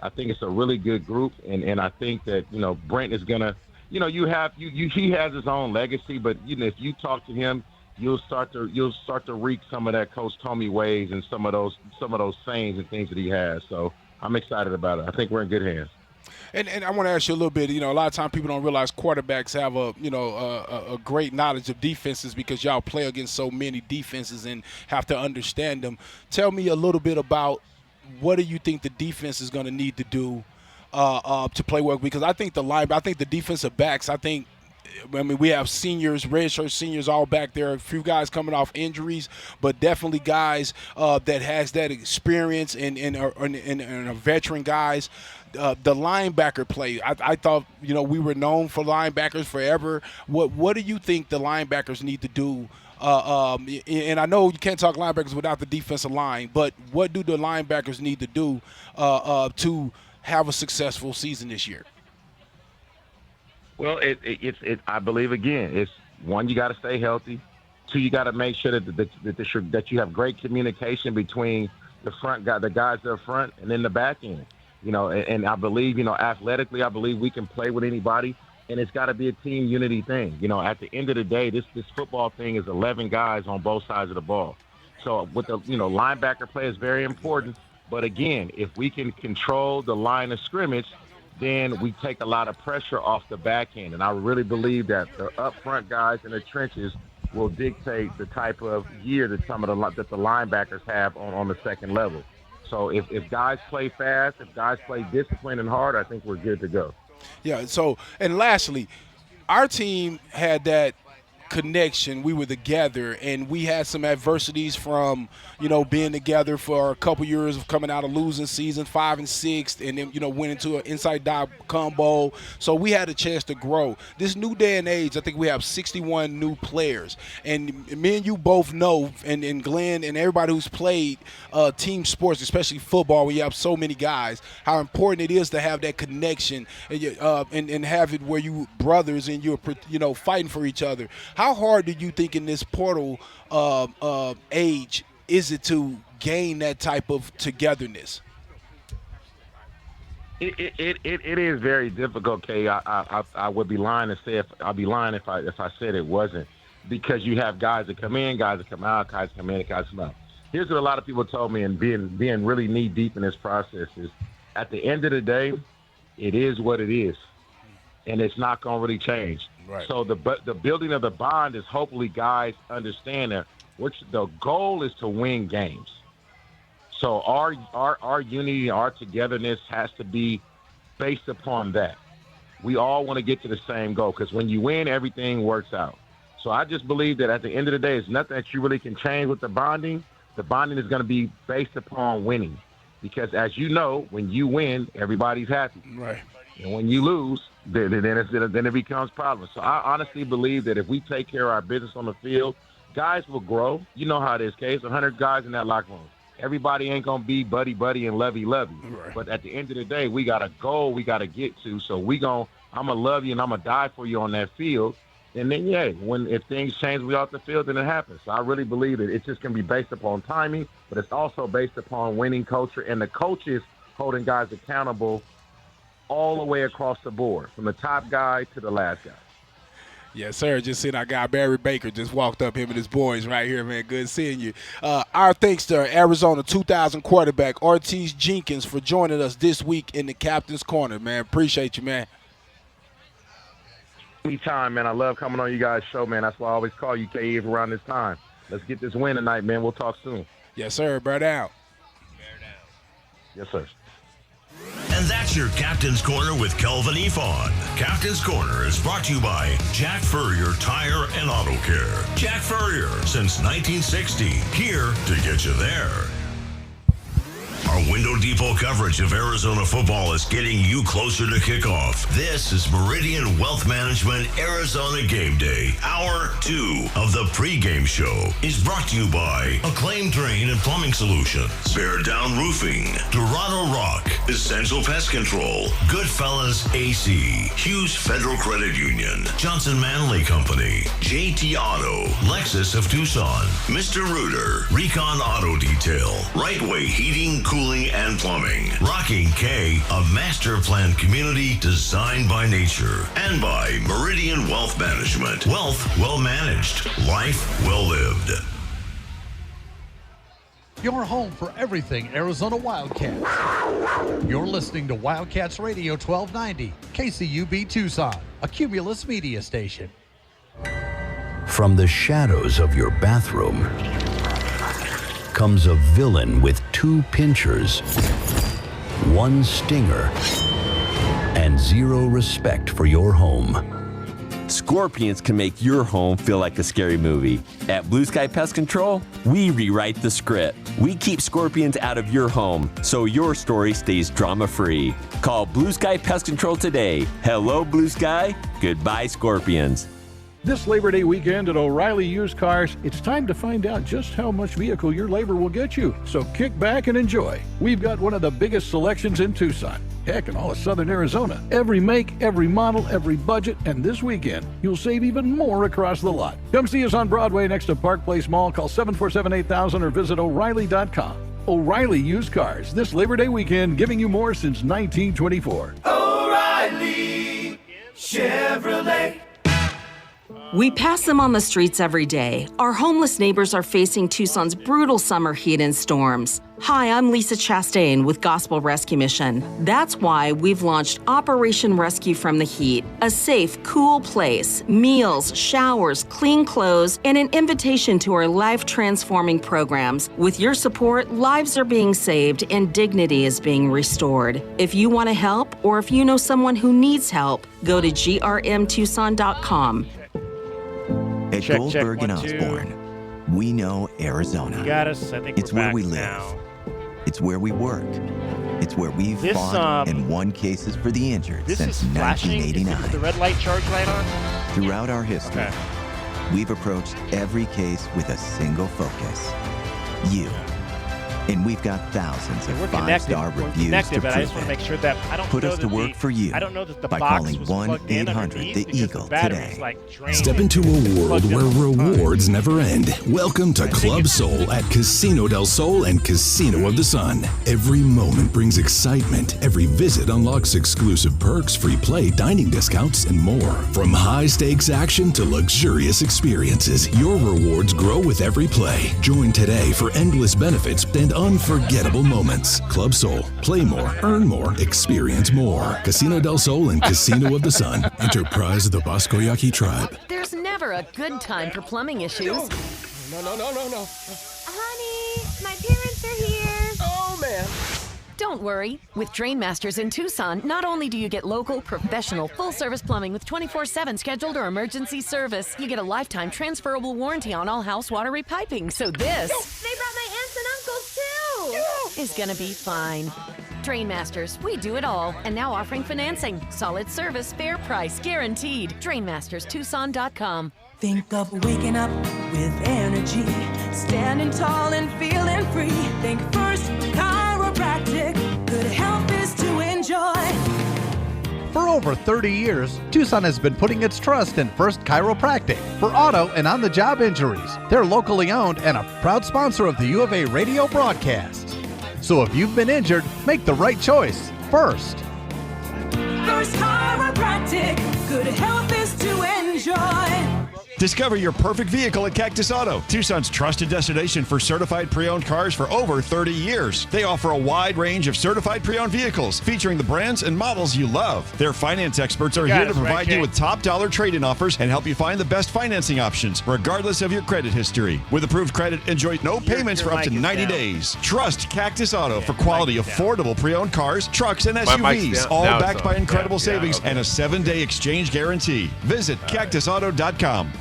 I think it's a really good group, and I think that, Brent is going to, he has his own legacy, but, if you talk to him, you'll start to reek some of that Coach Tomey ways and some of those sayings and things that he has. So I'm excited about it. I think we're in good hands. And I want to ask you a little bit. A lot of times people don't realize quarterbacks have a great knowledge of defenses because y'all play against so many defenses and have to understand them. Tell me a little bit about what do you think the defense is going to need to do to play well? Because I think the defensive backs, we have seniors, redshirt seniors all back there. A few guys coming off injuries, but definitely guys that has that experience and are veteran guys. The linebacker play, I thought, we were known for linebackers forever. What do you think the linebackers need to do? And I know you can't talk linebackers without the defensive line, but what do the linebackers need to do to have a successful season this year? Well, I believe, again, it's one, you got to stay healthy. Two, you got to make sure that you have great communication between the guys up front and then the back end. And I believe, athletically, I believe we can play with anybody, and it's got to be a team unity thing. At the end of the day, this football thing is 11 guys on both sides of the ball. So with the, linebacker play is very important. But again, if we can control the line of scrimmage, then we take a lot of pressure off the back end. And I really believe that the up front guys in the trenches will dictate the type of year that that the linebackers have on the second level. So if guys play fast, if guys play disciplined and hard, I think we're good to go. Yeah, so, and lastly, our team had that connection. We were together, and we had some adversities from, being together for a couple years of coming out of losing season 5 and 6, and then, went into an inside-out combo. So we had a chance to grow. This new day and age, I think we have 61 new players. And me and you both know, and Glenn and everybody who's played team sports, especially football, where you have so many guys, how important it is to have that connection and have it where you brothers and you're, fighting for each other. How hard do you think in this portal age is it to gain that type of togetherness? It is very difficult, Kay. I would be lying to say I'd be lying if I said it wasn't, because you have guys that come in, guys that come out, guys come in, guys come out. Here's what a lot of people told me, and being really knee deep in this process is, at the end of the day, it is what it is, and it's not going to really change. Right. So the building of the bond is hopefully guys understand that the goal is to win games. So our unity, our togetherness has to be based upon that. We all want to get to the same goal, because when you win, everything works out. So I just believe that at the end of the day, it's nothing that you really can change with the bonding. The bonding is going to be based upon winning, because as you know, when you win, everybody's happy. Right. And when you lose, then it becomes problems. So I honestly believe that if we take care of our business on the field, guys will grow. You know how it is, Case. 100 guys in that locker room. Everybody ain't going to be buddy and lovey. Right. But at the end of the day, we got a goal we got to get to. So I'm going to love you and I'm going to die for you on that field. And then, if things change we off the field, then it happens. So I really believe that it's just going to be based upon timing, but it's also based upon winning culture and the coaches holding guys accountable all the way across the board, from the top guy to the last guy. Yes, sir. Just seeing our guy Barry Baker just walked up, him and his boys right here, man. Good seeing you. Our thanks to Arizona 2000 quarterback Ortiz Jenkins for joining us this week in the Captain's Corner, man. Appreciate you, man. Anytime, man. I love coming on you guys' show, man. That's why I always call you, K, around this time. Let's get this win tonight, man. We'll talk soon. Yes, sir. Bear down. Yes, sir. And that's your Captain's Corner with Kelvin Eafon. Captain's Corner is brought to you by Jack Furrier Tire and Auto Care. Jack Furrier since 1960, here to get you there. Our Window Depot coverage of Arizona football is getting you closer to kickoff. This is Meridian Wealth Management Arizona Game Day. Hour 2 of the pregame show is brought to you by Acclaim Drain and Plumbing Solutions, Bear Down Roofing, Dorado Rock, Essential Pest Control, Goodfellas AC, Hughes Federal Credit Union, Johnson Manley Company, JT Auto, Lexus of Tucson, Mr. Rooter, Recon Auto Detail, Right Way Heating, Cooling, and Plumbing. Rocking K, a master planned community designed by nature. And by Meridian Wealth Management. Wealth well managed. Life well lived. Your home for everything Arizona Wildcats. You're listening to Wildcats Radio 1290, KCUB Tucson, a Cumulus media station. From the shadows of your bathroom comes a villain with 2 pinchers, 1 stinger, and 0 respect for your home. Scorpions can make your home feel like a scary movie. At Blue Sky Pest Control, we rewrite the script. We keep scorpions out of your home, so your story stays drama-free. Call Blue Sky Pest Control today. Hello, Blue Sky. Goodbye, scorpions. This Labor Day weekend at O'Reilly Used Cars, it's time to find out just how much vehicle your labor will get you. So kick back and enjoy. We've got one of the biggest selections in Tucson. Heck, in all of southern Arizona. Every make, every model, every budget, and this weekend, you'll save even more across the lot. Come see us on Broadway next to Park Place Mall. Call 747-8000 or visit O'Reilly.com. O'Reilly Used Cars, this Labor Day weekend, giving you more since 1924. O'Reilly Chevrolet. We pass them on the streets every day. Our homeless neighbors are facing Tucson's brutal summer heat and storms. Hi, I'm Lisa Chastain with Gospel Rescue Mission. That's why we've launched Operation Rescue from the Heat, a safe, cool place, meals, showers, clean clothes, and an invitation to our life-transforming programs. With your support, lives are being saved and dignity is being restored. If you want to help, or if you know someone who needs help, go to grmtucson.com. At Goldberg and Osborne, we know Arizona. You got us. I think it's where we live. Now. It's where we work. It's where we've fought and won cases for the injured since 1989. Is the red light charge light on? Throughout our history, we've approached every case with a single focus. You. And we've got thousands of 5-star reviews to but I just prove want to it. make sure that I don't Put know us to that work for you I don't know that the by box calling was plugged in underneath 1-800 the because Eagle the battery's today. like drained. Step into a world where rewards never end. Welcome to Club Soul at Casino del Sol and Casino of the Sun. Every moment brings excitement. Every visit unlocks exclusive perks, free play, dining discounts, and more. From high-stakes action to luxurious experiences, your rewards grow with every play. Join today for endless benefits and unforgettable moments. Club Soul. Play more, earn more, experience more. Casino del Sol and Casino of the Sun. Enterprise of the Boscoyaki Tribe. There's never a good time for plumbing issues. No. Honey, my parents are here. Oh, man. Don't worry. With Drain Masters in Tucson, not only do you get local, professional, full-service plumbing with 24/7 scheduled or emergency service, you get a lifetime transferable warranty on all house water repiping. So this... They brought my aunts and uncles, too. ...is gonna be fine. Drain Masters, we do it all. And now offering financing. Solid service, fair price, guaranteed. DrainMastersTucson.com. Think of waking up with energy, standing tall and feeling free. Think first, chiropractic, good health is to enjoy. For over 30 years, Tucson has been putting its trust in First Chiropractic for auto and on-the-job injuries. They're locally owned and a proud sponsor of the U of A radio broadcast. So if you've been injured, make the right choice. First Chiropractic, good health is to enjoy. Discover your perfect vehicle at Cactus Auto, Tucson's trusted destination for certified pre-owned cars for over 30 years. They offer a wide range of certified pre-owned vehicles featuring the brands and models you love. Their finance experts are here to provide you with top dollar trade-in offers and help you find the best financing options, regardless of your credit history. With approved credit, enjoy no payments for up to 90 days. Trust Cactus Auto for quality, affordable pre-owned cars, trucks, and SUVs, all backed by incredible savings and a 7-day exchange guarantee. Visit cactusauto.com.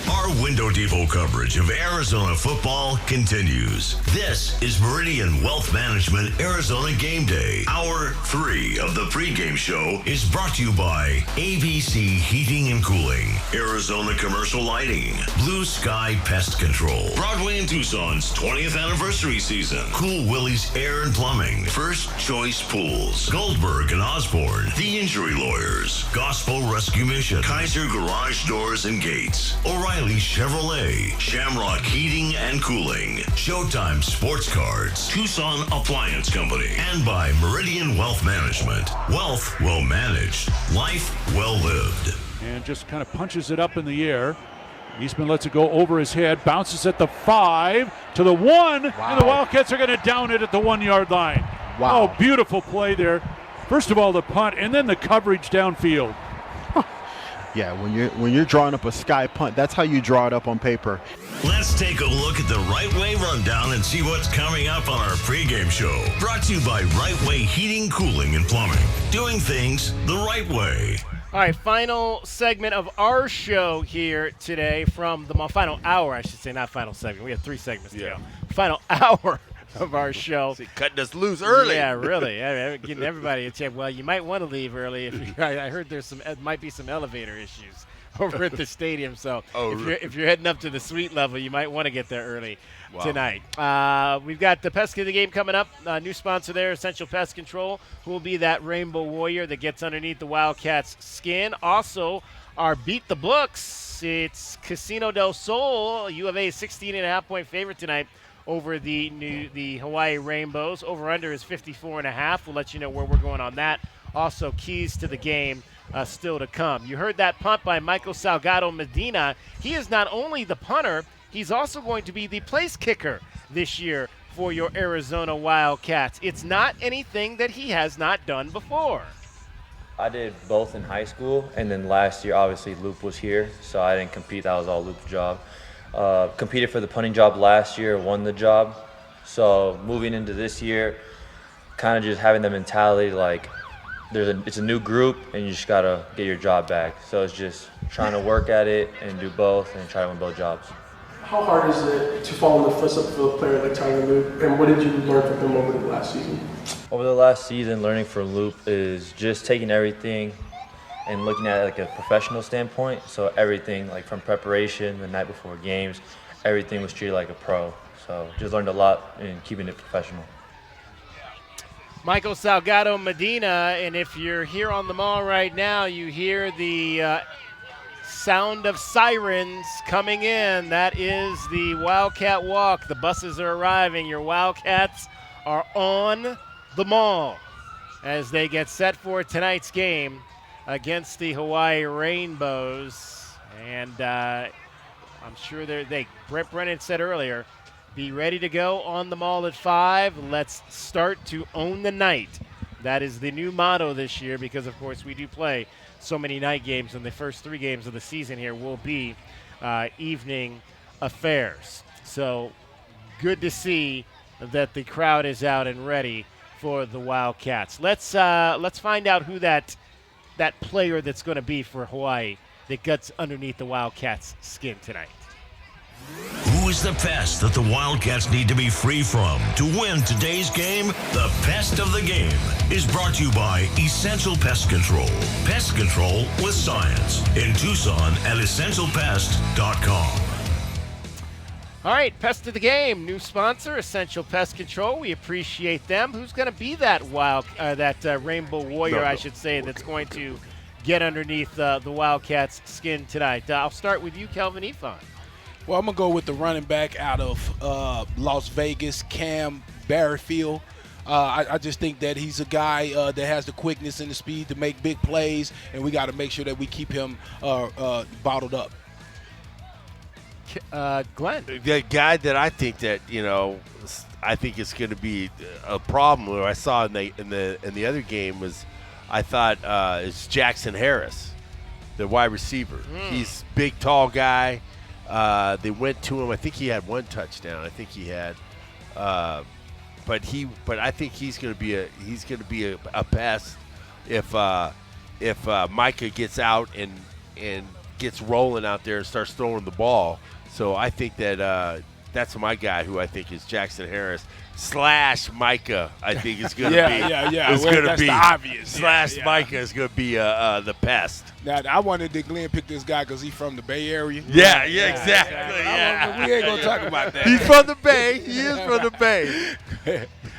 Our Window Depot coverage of Arizona football continues. This is Meridian Wealth Management Arizona Game Day. Hour 3 of the pregame show is brought to you by ABC Heating and Cooling, Arizona Commercial Lighting, Blue Sky Pest Control, Broadway and Tucson's 20th anniversary season, Cool Willie's Air and Plumbing, First Choice Pools, Goldberg and Osborne, The Injury Lawyers, Gospel Rescue Mission, Kaiser Garage Doors and Gates, O'Reilly Chevrolet, Shamrock Heating and Cooling, Showtime Sports Cards, Tucson Appliance Company, and by Meridian Wealth Management. Wealth well managed, life well lived. And just kind of punches it up in the air. Eastman lets it go over his head, bounces at the 5 to the 1, and the Wildcats are going to down it at the 1-yard line. Wow. Oh, beautiful play there. First of all, the punt, and then the coverage downfield. Yeah, when you're drawing up a sky punt, that's how you draw it up on paper. Let's take a look at the Right Way Rundown and see what's coming up on our pregame show. Brought to you by Right Way Heating, Cooling, and Plumbing. Doing things the right way. All right, final segment of our show here today from the final hour, I should say, not final segment. We have 3 segments to go. Final hour of our show. Cutting us loose early. Yeah, really. Getting everybody a chance. Well, you might want to leave early. I heard might be some elevator issues over at the stadium. So if you're heading up to the suite level, you might want to get there early tonight. We've got the Pest of the Game coming up. New sponsor there, Essential Pest Control, who will be that rainbow warrior that gets underneath the Wildcats' skin. Also, our Beat the Books. It's Casino del Sol, U of A 16.5-point favorite tonight over the Hawaii Rainbows. Over-under is 54.5. We'll let you know where we're going on that. Also, keys to the game still to come. You heard that punt by Michael Salgado Medina. He is not only the punter, he's also going to be the place kicker this year for your Arizona Wildcats. It's not anything that he has not done before. I did both in high school, and then last year, obviously, Loop was here, so I didn't compete. That was all Loop's job. Competed for the punting job last year, won the job. So moving into this year, kind of just having the mentality like it's a new group and you just got to get your job back. So it's just trying to work at it and do both and try to win both jobs. How hard is it to follow in the footsteps of a player like Tyler Loop, and what did you learn from him over the last season? Over the last season, learning from Loop is just taking everything and looking at it like a professional standpoint. So everything, like from preparation, the night before games, everything was treated like a pro. So just learned a lot in keeping it professional. Michael Salgado Medina, and if you're here on the mall right now, you hear the sound of sirens coming in. That is the Wildcat Walk. The buses are arriving. Your Wildcats are on the mall as they get set for tonight's game against the Hawaii Rainbows. And I'm sure Brett Brennan said earlier, be ready to go on the mall at 5. Let's start to own the night. That is the new motto this year because, of course, we do play so many night games, and the first 3 games of the season here will be evening affairs. So good to see that the crowd is out and ready for the Wildcats. Let's find out who that player that's going to be for Hawaii that gets underneath the Wildcats' skin tonight. Who is the pest that the Wildcats need to be free from to win today's game? The Pest of the Game is brought to you by Essential Pest Control. Pest control with science. In Tucson at essentialpest.com. All right, Pest of the Game, new sponsor, Essential Pest Control. We appreciate them. Who's going to be that Rainbow Warrior, I should say, that's going to get underneath the Wildcats' skin tonight? I'll start with you, Kelvin Eafon. Well, I'm going to go with the running back out of Las Vegas, Cam Barrefield. I just think that he's a guy that has the quickness and the speed to make big plays, and we got to make sure that we keep him bottled up. Glenn. The guy that I think that, I think it's going to be a problem, or I saw in the other game was, I thought is Jackson Harris, the wide receiver. He's big, tall guy. They went to him. I think he had 1 touchdown. I think he had, but I think he's going to be a pest if Micah gets out and gets rolling out there and starts throwing the ball. So I think that that's my guy, who I think is Jackson Harris / Micah. I think is going to be. It's going to be obvious. / Micah is going to be the pest. Now, I wanted to Glenn pick this guy because he's from the Bay Area. Yeah, exactly. Yeah. We ain't going to talk about that. He's from the Bay. He is from the Bay.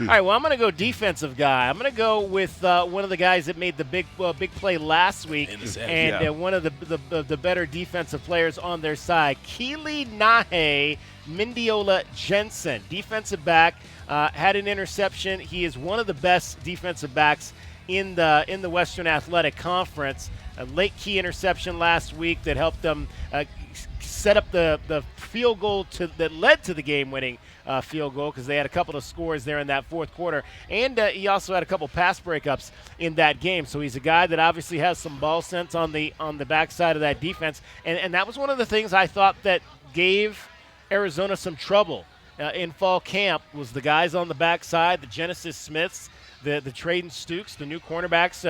All right, well, I'm going to go defensive guy. I'm going to go with one of the guys that made the big play last week, and one of the better defensive players on their side, Keely Nahe Mindiola Jensen, defensive back, had an interception. He is one of the best defensive backs in the Western Athletic Conference. A late key interception last week that helped them set up the field goal that led to the game-winning field goal, because they had a couple of scores there in that fourth quarter. And he also had a couple pass breakups in that game. So he's a guy that obviously has some ball sense on the backside of that defense. And that was one of the things I thought that gave Arizona some trouble in fall camp, was the guys on the backside, the Genesis Smiths, the Traden Stukes, the new cornerbacks,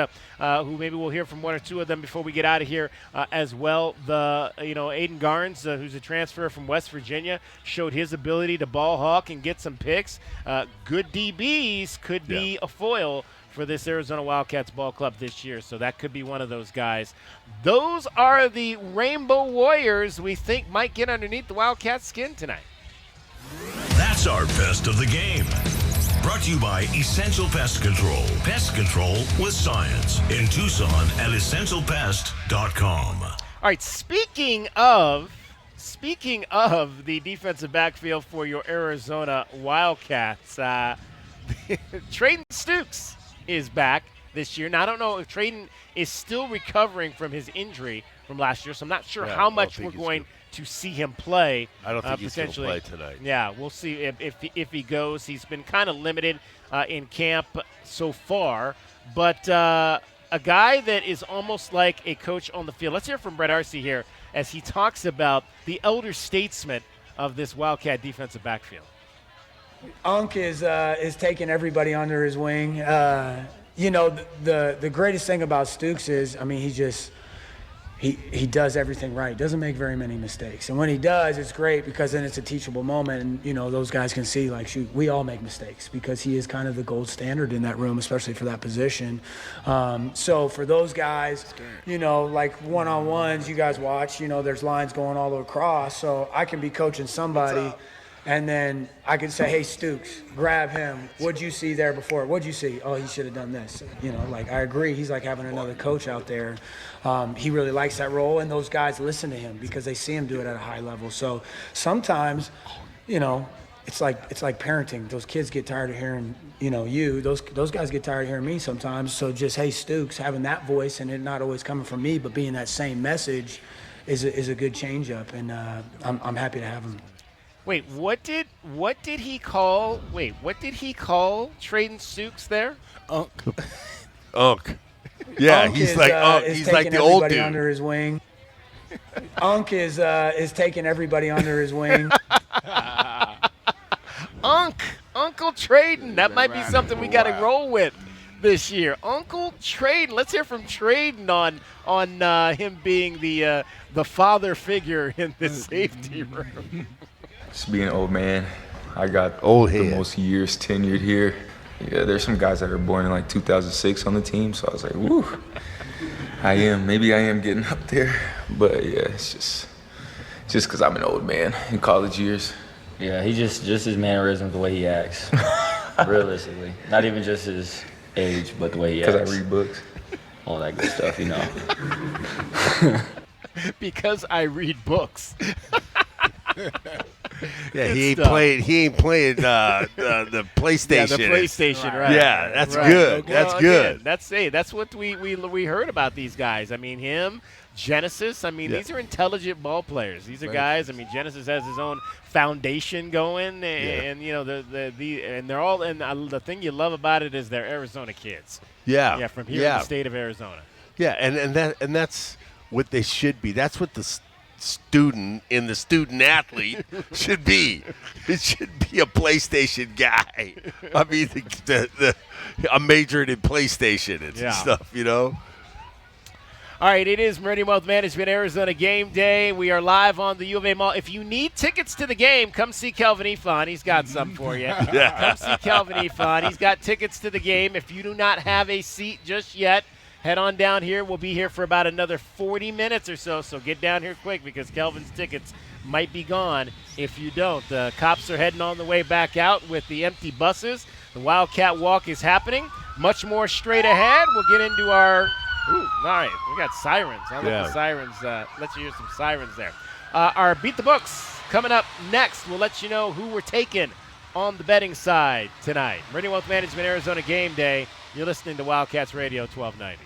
who maybe we'll hear from 1 or 2 of them before we get out of here as well. Aiden Garnes, who's a transfer from West Virginia, showed his ability to ball hawk and get some picks. Good DBs could be a foil for this Arizona Wildcats ball club this year, so that could be one of those guys. Those are the Rainbow Warriors we think might get underneath the Wildcats' skin tonight. That's our Pest of the Game. Brought to you by Essential Pest Control. Pest control with science. In Tucson at essentialpest.com. All right, speaking of the defensive backfield for your Arizona Wildcats, Traden Stukes is back this year. Now, I don't know if Traden is still recovering from his injury from last year, so I'm not sure how much we're going to see him play. I don't think he's going to play tonight. Yeah, we'll see if he goes. He's been kind of limited in camp so far, but a guy that is almost like a coach on the field. Let's hear from Brett Arce here as he talks about the elder statesman of this Wildcat defensive backfield. Unc is taking everybody under his wing. The greatest thing about Stukes is, he does everything right. Doesn't make very many mistakes. And when he does, it's great, because then it's a teachable moment. And, those guys can see, shoot, we all make mistakes, because he is kind of the gold standard in that room, especially for that position. So for those guys, one-on-ones, you guys watch, there's lines going all across. So I can be coaching somebody And then I could say, hey, Stooks, grab him. What'd you see there before? What'd you see? Oh, he should have done this. You know, like, I agree. He's like having another coach out there. He really likes that role, and those guys listen to him because they see him do it at a high level. So sometimes, you know, it's like parenting. Those kids get tired of hearing, you know, those guys get tired of hearing me sometimes. So just, hey, Stooks, having that voice and it not always coming from me, but being that same message is a good change up, and I'm happy to have him. Wait, what did he call Traden Stooks there? Unk. Yeah, Unk he's is, like Unk. He's like the old dude. Under his wing. Unk is taking everybody under his wing. Uncle Traden. That might be something we got to roll with this year. Uncle Traden. Let's hear from Traden on him being the father figure in the safety room. Just being an old man. I got the most years tenured here. Yeah, there's some guys that are born in like 2006 on the team, so I was like, woo. Maybe I am getting up there. But yeah, it's just because I'm an old man in college years. Yeah, he just his mannerisms, the way he acts, realistically. Not even just his age, but the way he acts. Because I read books. All that good stuff, you know. Because I read books. Yeah, he ain't playing the PlayStation. Yeah, the PlayStation, right? Yeah, that's right. good. Okay. That's well, good. Again, that's what we heard about these guys. I mean, him, Genesis. I mean, these are intelligent ball players. These are guys. I mean, Genesis has his own foundation going, and you know and they're all. And the thing you love about it is they're Arizona kids. Yeah, from here in the state of Arizona. Yeah, and that's what they should be. That's what the student in the student athlete should be. It should be a PlayStation guy. I mean, I'm majoring in PlayStation and stuff, you know. All right, it is Meridian Wealth Management Arizona Game Day. We are live on the U of A Mall. If you need tickets to the game, come see Kelvin Eafon. He's got some for you. Come see Kelvin Eafon. He's got tickets to the game. If you do not have a seat just yet, head on down here. We'll be here for about another 40 minutes or so, so get down here quick because Kelvin's tickets might be gone if you don't. The cops are heading on the way back out with the empty buses. The Wildcat Walk is happening. Much more straight ahead. We'll get into our – ooh, all right. We got sirens. I love the sirens. Let you hear some sirens there. Our Beat the Books coming up next. We'll let you know who we're taking on the betting side tonight. Meridian Wealth Management Arizona Game Day. You're listening to Wildcats Radio 1290.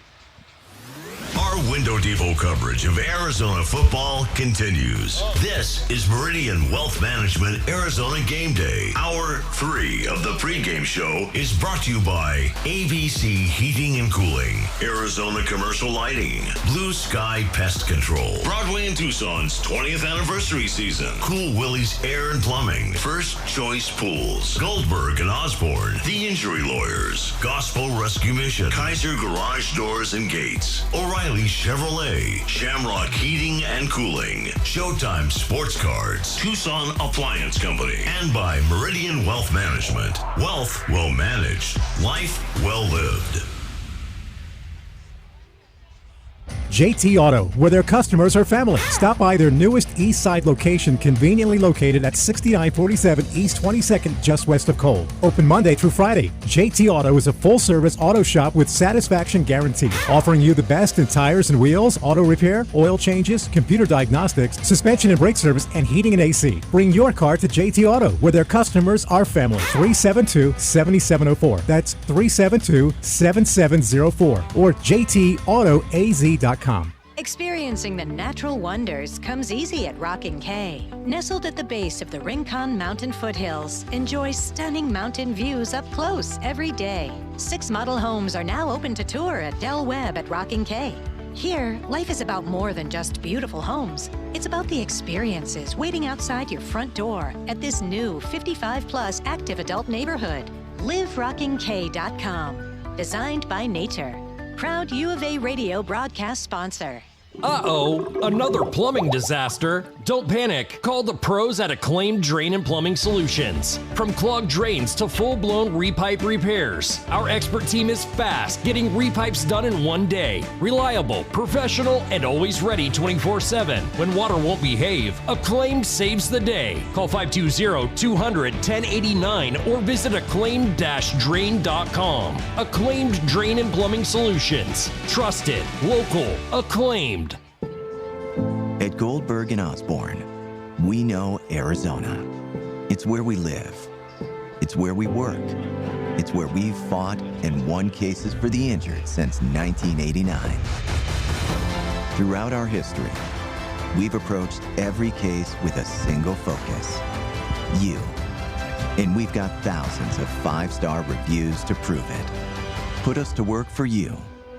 Our Window Depot coverage of Arizona football continues. This is Meridian Wealth Management Arizona Game Day. Hour 3 of the pregame show is brought to you by ABC Heating and Cooling, Arizona Commercial Lighting, Blue Sky Pest Control, Broadway and Tucson's 20th anniversary season, Cool Willie's Air and Plumbing, First Choice Pools, Goldberg and Osborne, The Injury Lawyers, Gospel Rescue Mission, Kaiser Garage Doors and Gates, O'Reilly Chevrolet, Shamrock Heating and Cooling, Showtime Sports Cards, Tucson Appliance Company, and by Meridian Wealth Management. Wealth well managed, life well lived. JT Auto, where their customers are family. Stop by their newest East Side location, conveniently located at 6947 East 22nd, just west of Cole. Open Monday through Friday. JT Auto is a full-service auto shop with satisfaction guarantee, offering you the best in tires and wheels, auto repair, oil changes, computer diagnostics, suspension and brake service, and heating and AC. Bring your car to JT Auto, where their customers are family. 372-7704. That's 372-7704. Or jtautoaz.com. Experiencing the natural wonders comes easy at Rockin' K. Nestled at the base of the Rincon Mountain foothills, enjoy stunning mountain views up close every day. 6 model homes are now open to tour at Del Webb at Rockin' K. Here, life is about more than just beautiful homes. It's about the experiences waiting outside your front door at this new 55-plus active adult neighborhood. LiveRockingK.com. Designed by nature. Proud U of A radio broadcast sponsor. Uh-oh, another plumbing disaster. Don't panic. Call the pros at Acclaimed Drain and Plumbing Solutions. From clogged drains to full-blown repipe repairs, our expert team is fast, getting repipes done in one day. Reliable, professional, and always ready 24/7. When water won't behave, Acclaimed saves the day. Call 520-200-1089 or visit acclaimed-drain.com. Acclaimed Drain and Plumbing Solutions. Trusted, local, acclaimed. At Goldberg and Osborne, we know Arizona. It's where we live. It's where we work. It's where we've fought and won cases for the injured since 1989. Throughout our history, we've approached every case with a single focus: you. And we've got thousands of 5-star reviews to prove it. Put us to work for you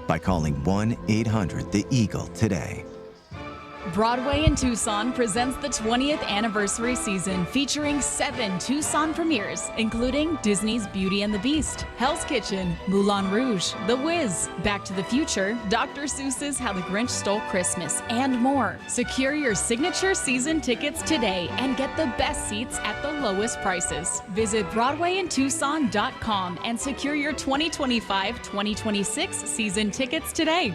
by calling 1-800-THE-EAGLE today. Broadway in Tucson presents the 20th anniversary season featuring 7 Tucson premieres, including Disney's Beauty and the Beast, Hell's Kitchen, Moulin Rouge, The Wiz, Back to the Future, Dr. Seuss's How the Grinch Stole Christmas, and more. Secure your signature season tickets today and get the best seats at the lowest prices. Visit BroadwayInTucson.com and secure your 2025-2026 season tickets today.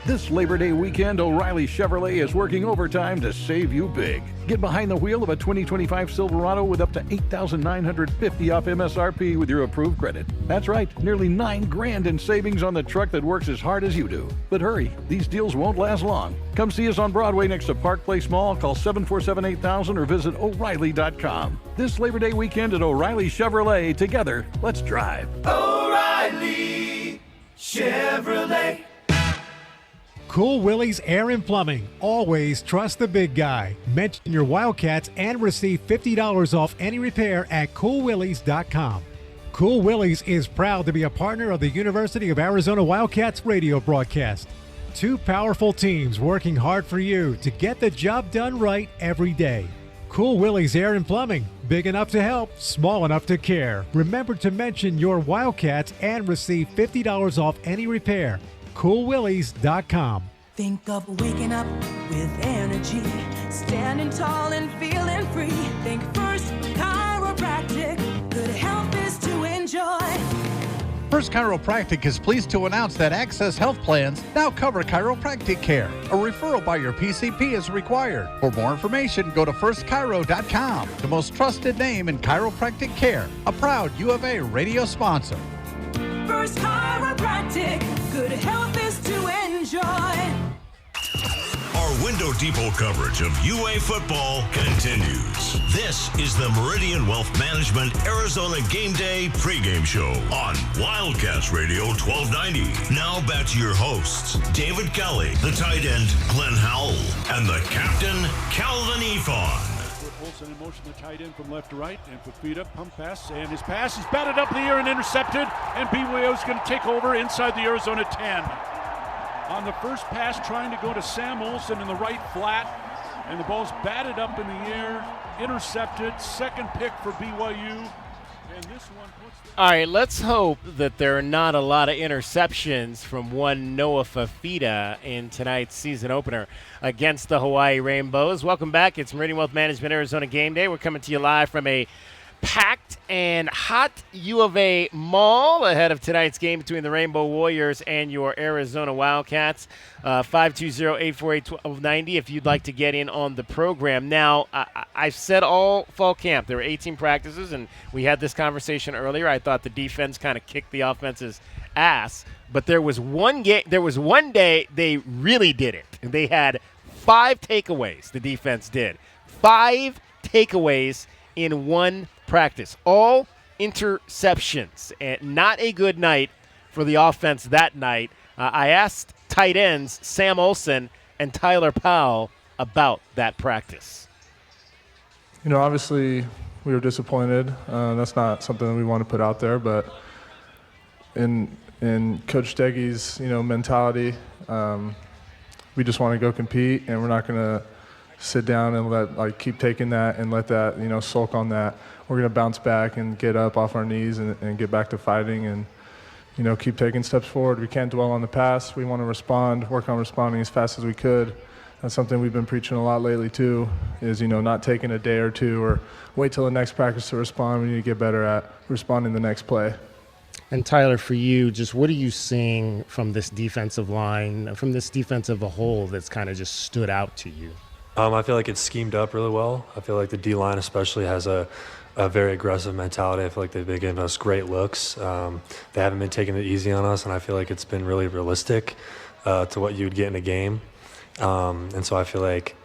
This Labor Day weekend, O'Reilly Chevrolet is working overtime to save you big. Get behind the wheel of a 2025 Silverado with up to $8,950 off MSRP with your approved credit. That's right, nearly $9,000 in savings on the truck that works as hard as you do. But hurry, these deals won't last long. Come see us on Broadway next to Park Place Mall. Call 747-8000 or visit O'Reilly.com. This Labor Day weekend at O'Reilly Chevrolet. Together, let's drive. O'Reilly Chevrolet. Cool Willie's Air and Plumbing. Always trust the big guy. Mention your Wildcats and receive $50 off any repair at coolwillies.com. Cool Willie's is proud to be a partner of the University of Arizona Wildcats radio broadcast. 2 powerful teams working hard for you to get the job done right every day. Cool Willie's Air and Plumbing. Big enough to help, small enough to care. Remember to mention your Wildcats and receive $50 off any repair. coolwillies.com. Think of waking up with energy, standing tall and feeling free. Think First Chiropractic, good health is to enjoy. First Chiropractic is pleased to announce that Access Health Plans now cover chiropractic care. A referral by your PCP is required. For more information, go to firstchiro.com, the most trusted name in chiropractic care, a proud U of A radio sponsor. First Chiropractic, good health is to enjoy. Our Window Depot coverage of UA football continues. This is the Meridian Wealth Management Arizona Game Day pregame show on Wildcats Radio 1290. Now back to your hosts, David Kelly, the tight end Glenn Howell, and the captain Kelvin Eafon. Wilson in motion, the tight end from left to right, and put feet up, pump pass, and his pass is batted up in the air and intercepted, and BYU is going to take over inside the Arizona 10. On the first pass, trying to go to Sam Olsen in the right flat, and the ball's batted up in the air, intercepted, second pick for BYU, and this one puts the... All right, let's hope that there are not a lot of interceptions from one Noah Fafita in tonight's season opener against the Hawaii Rainbows. Welcome back. It's Meridian Wealth Management Arizona Game Day. We're coming to you live from a packed and hot U of A mall ahead of tonight's game between the Rainbow Warriors and your Arizona Wildcats. 520-848-1290 if you'd like to get in on the program. Now, I've said all fall camp. There were 18 practices, and we had this conversation earlier. I thought the defense kind of kicked the offense's ass, but there was one day they really did it. They had 5 takeaways, the defense did. 5 takeaways in one practice, all interceptions, and not a good night for the offense that night. I asked tight ends Sam Olsen and Tyler Powell about that practice. You know, obviously we were disappointed. That's not something that we want to put out there, but in Coach Steggy's, mentality, we just want to go compete, and we're not going to sit down and keep taking that and let that, sulk on that. We're going to bounce back and get up off our knees and get back to fighting. And, keep taking steps forward. We can't dwell on the past. We want to respond, work on responding as fast as we could. That's something we've been preaching a lot lately too, is, not taking a day or two or wait till the next practice to respond. We need to get better at responding the next play. And Tyler, for you, just what are you seeing from this defensive line, from this defense as a whole that's kind of just stood out to you? I feel like it's schemed up really well. I feel like the D-line especially has a very aggressive mentality. I feel like they've been giving us great looks. They haven't been taking it easy on us, and I feel like it's been really realistic to what you would get in a game. And so I feel like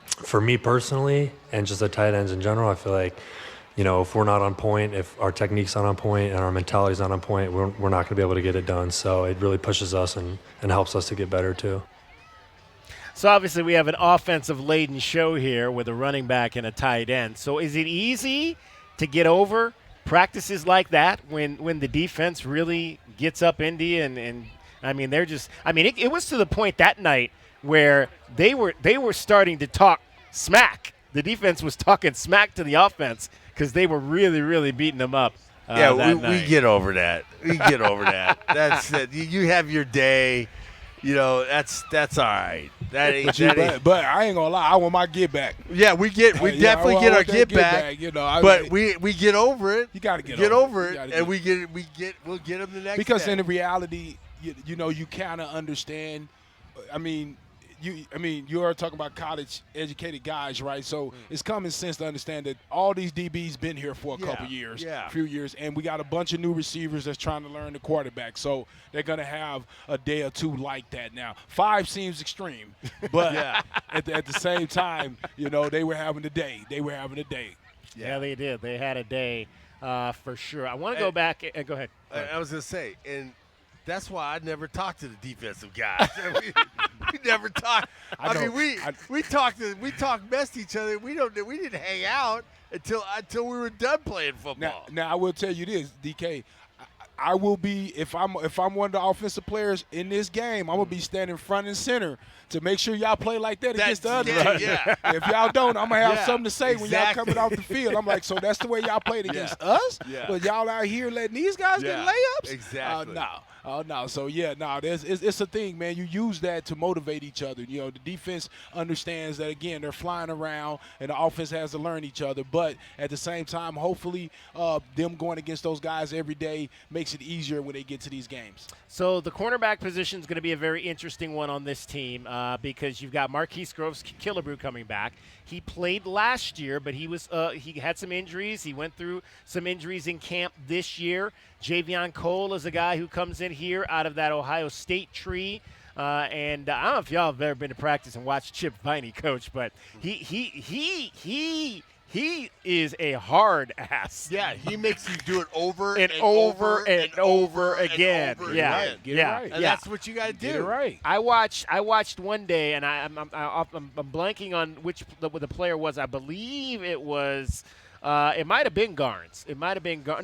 for me personally and just the tight ends in general, I feel like, if we're not on point, if our technique's not on point and our mentality's not on point, we're not going to be able to get it done. So it really pushes us and helps us to get better too. So obviously we have an offensive-laden show here with a running back and a tight end. So is it easy to get over practices like that when the defense really gets up into you? And I mean, it was to the point that night where they were starting to talk smack. The defense was talking smack to the offense because they were really, really beating them up. We get over that. We get over that. That's it. You have your day. That's all right. That ain't. But I ain't gonna lie. I want my get back. Yeah, we definitely get our get back. But we get over it. You gotta get over it, and we'll get them the next. Because day. in the reality, you kind of understand. You are talking about college-educated guys, right? So it's common sense to understand that all these DBs been here for a couple years, a few years, and we got a bunch of new receivers that's trying to learn the quarterback. So they're going to have a day or two like that now. 5 seems extreme, but at the same time, they were having a day. Yeah, they did. They had a day for sure. I want to go back and go ahead. I was going to say, and that's why I never talked to the defensive guys. We never talked. We talked mess to each other. We didn't hang out until we were done playing football. Now I will tell you this, DK. I will be if I'm one of the offensive players in this game. I'm gonna be standing front and center to make sure y'all play like that against the other team. Yeah. If y'all don't, I'm gonna have something to say when y'all coming off the field. I'm like, so that's the way y'all played against us? Yeah. But y'all out here letting these guys get layups? Exactly. No. So it's a thing, man. You use that to motivate each other. The defense understands that, again, they're flying around and the offense has to learn each other. But at the same time, hopefully, them going against those guys every day makes it easier when they get to these games. So the cornerback position is going to be a very interesting one on this team because you've got Marquise Groves-Killebrew coming back. He played last year, but he had some injuries. He went through some injuries in camp this year. Javion Cole is a guy who comes in here out of that Ohio State tree. And I don't know if y'all have ever been to practice and watched Chip Viney coach, but he is a hard ass. Yeah, he makes you do it over and over again. Get it right. And that's what you got to do. Get it right. I watched one day, and I'm blanking on what the player was. I believe it was. It might have been Garnes.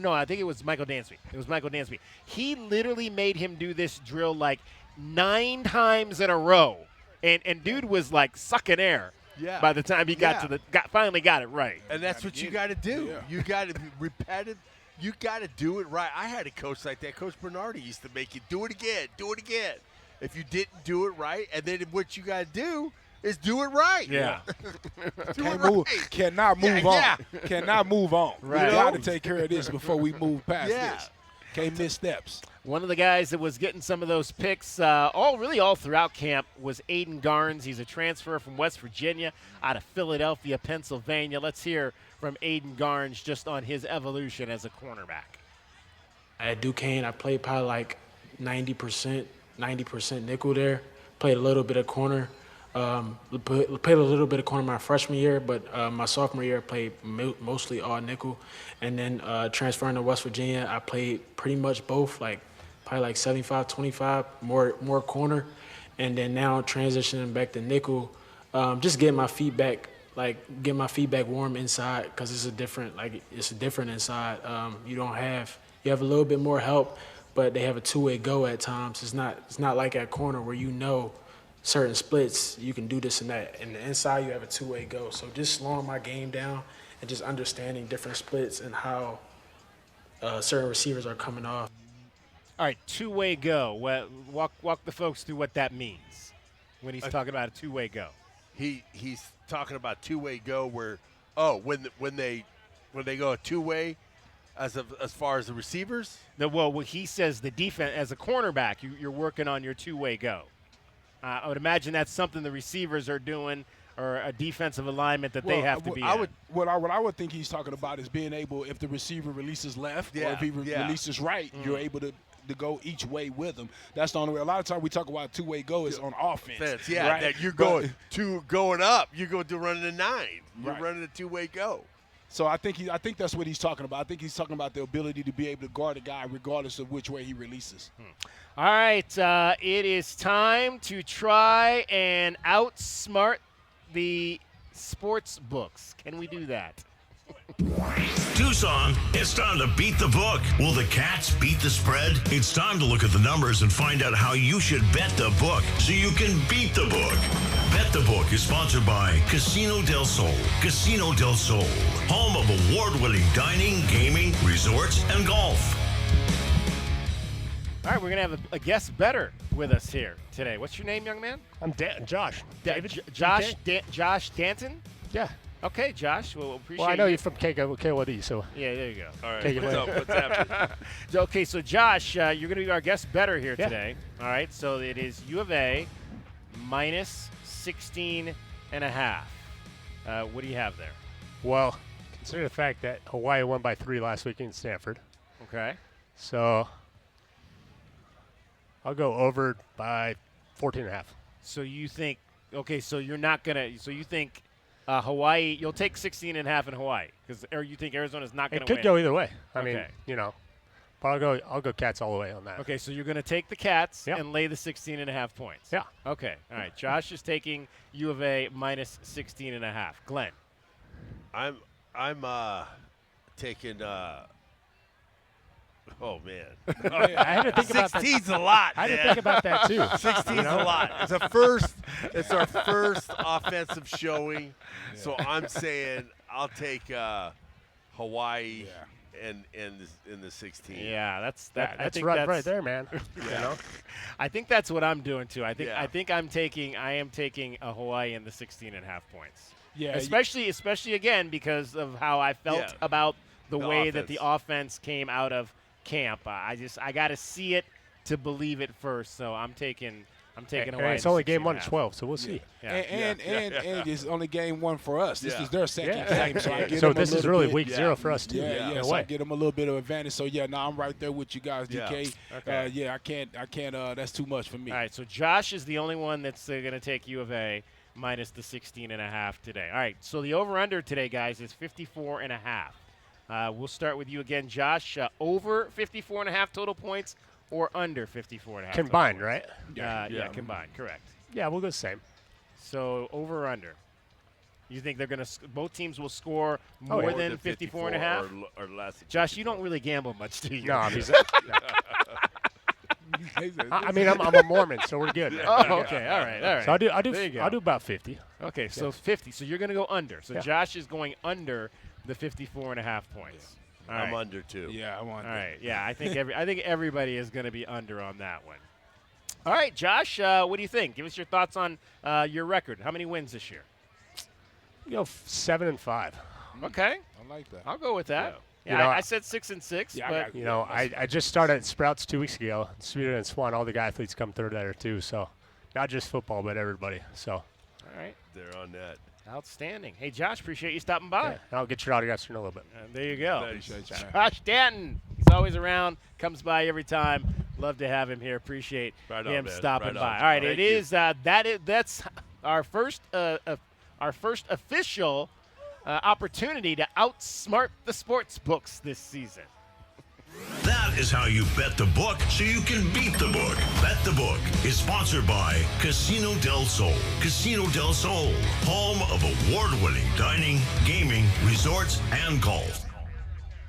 No, I think it was Michael Dansby. He literally made him do this drill like 9 times in a row, and dude was like sucking air. Yeah. By the time he finally got it right. And that's what you got to do. Yeah. You got to be repetitive. You got to do it right. I had a coach like that. Coach Bernardi used to make you do it again. If you didn't do it right, and then what you got to do is do it right. Yeah. Cannot move on. Yeah. Cannot move on. Right. We got to take care of this before we move past this. Can't miss steps. One of the guys that was getting some of those picks all throughout camp was Aiden Garnes. He's a transfer from West Virginia out of Philadelphia, Pennsylvania. Let's hear from Aiden Garnes just on his evolution as a cornerback. At Duquesne, I played probably like 90% nickel there. Played a little bit of corner. Played a little bit of corner my freshman year, but my sophomore year I played mostly all nickel. And then transferring to West Virginia, I played pretty much both, probably like 75-25, more corner. And then now transitioning back to nickel, just getting my feet back, warm inside, because it's different inside. You have a little bit more help, but they have a two-way go at times. It's not like at corner where certain splits, you can do this and that. And the inside, you have a two-way go. So just slowing my game down and just understanding different splits and how certain receivers are coming off. All right, two-way go. Walk the folks through what that means when he's talking about a two-way go. He's talking about two-way go where when they go a two-way as far as the receivers. Well, he says the defense as a cornerback, you're working on your two-way go. I would imagine that's something the receivers are doing, or a defensive alignment that they have to be in. What I would think he's talking about is being able, if the receiver releases left or if he releases right, you're able to go each way with him. That's the only way. A lot of times we talk about two-way go is on offense. Right? That you're going up. You're going to running a 9. You're running a two-way go. So I think that's what he's talking about. I think he's talking about the ability to be able to guard a guy regardless of which way he releases. All right, it is time to try and outsmart the sports books. Can we do that? Tucson, it's time to beat the book. Will the Cats beat the spread? It's time to look at the numbers and find out how you should bet the book so you can beat the book. Bet the Book is sponsored by Casino del Sol. Casino del Sol, home of award-winning dining, gaming, resorts, and golf. All right, we're going to have a guest bettor with us here today. What's your name, young man? I'm Josh. David? Josh Danton? Yeah. Okay, Josh. Well, appreciate I know you're from KOD, so. Yeah, there you go. All right. What's happening? Okay, so Josh, you're going to be our guest bettor here today. All right, so it is U of A minus 16.5. What do you have there? Well, consider the fact that Hawaii won by 3 last week in Stanford. Okay. So I'll go over by 14.5. So you think, so you're not going to, so you think Hawaii, you'll take 16.5 in Hawaii, or you think Arizona's not going to win? It could go either way. I mean, but I'll go Cats all the way on that. Okay, so you're going to take the Cats and lay the 16.5 points. Yeah. Okay. All right. Josh is taking U of A minus 16.5. Glenn. I'm taking. Oh man, I had to think about that. 16's a lot. I had to think about that too. 16's a lot. It's our first offensive showing, so I'm saying I'll take Hawaii and the 16. Yeah, that's right there, man. I think that's what I'm doing too. I think I am taking a Hawaii in the 16.5 points. Yeah, especially again because of how I felt about the way that the offense came out of camp. I got to see it to believe it first. So I'm taking Hawaii. It's only game 1 to 12, so we'll see. Yeah. And it's only game 1 for us. This is their second game, so I get so them this is really week 0 for us too. So I get them a little bit of advantage. So I'm right there with you guys, DK. Okay. I can't. That's too much for me. All right, so Josh is the only one that's going to take U of A minus the 16.5 today. All right, so the over/under today, guys, is 54.5. We'll start with you again, Josh. Over 54.5 total points or under 54.5? Combined, right? Yeah, combined. Correct. Yeah, we'll go the same. So over or under? You think they're going to both teams will score more than 54.5 or less? Josh, you don't really gamble much, do you? No, I mean, I'm a Mormon, so we're good. Oh, okay. All right. So I'll do about 50. Okay, so 50. So you're going to go under. So Josh is going under the 54.5 points. All right. I'm under too. Yeah, I'm under. All right. Yeah, I think everybody is going to be under on that one. All right, Josh, what do you think? Give us your thoughts on your record. How many wins this year? You go 7-5. Okay. I like that. I'll go with that. Yeah. Yeah, I said 6-6. Yeah, but I just started at Sprouts 2 weeks ago. Sweden and Swan, all the athletes come through there too. So not just football, but everybody. So. All right. They're on that. Outstanding. Hey, Josh, appreciate you stopping by. Yeah, I'll get your autographs in a little bit. There you go. Appreciate you, man. Josh Danton. He's always around. Comes by every time. Love to have him here. Appreciate him stopping by. All right, that's our first official opportunity to outsmart the sports books this season. That is how you bet the book so you can beat the book. Bet the Book is sponsored by Casino del Sol. Casino del Sol, home of award-winning dining, gaming, resorts, and golf.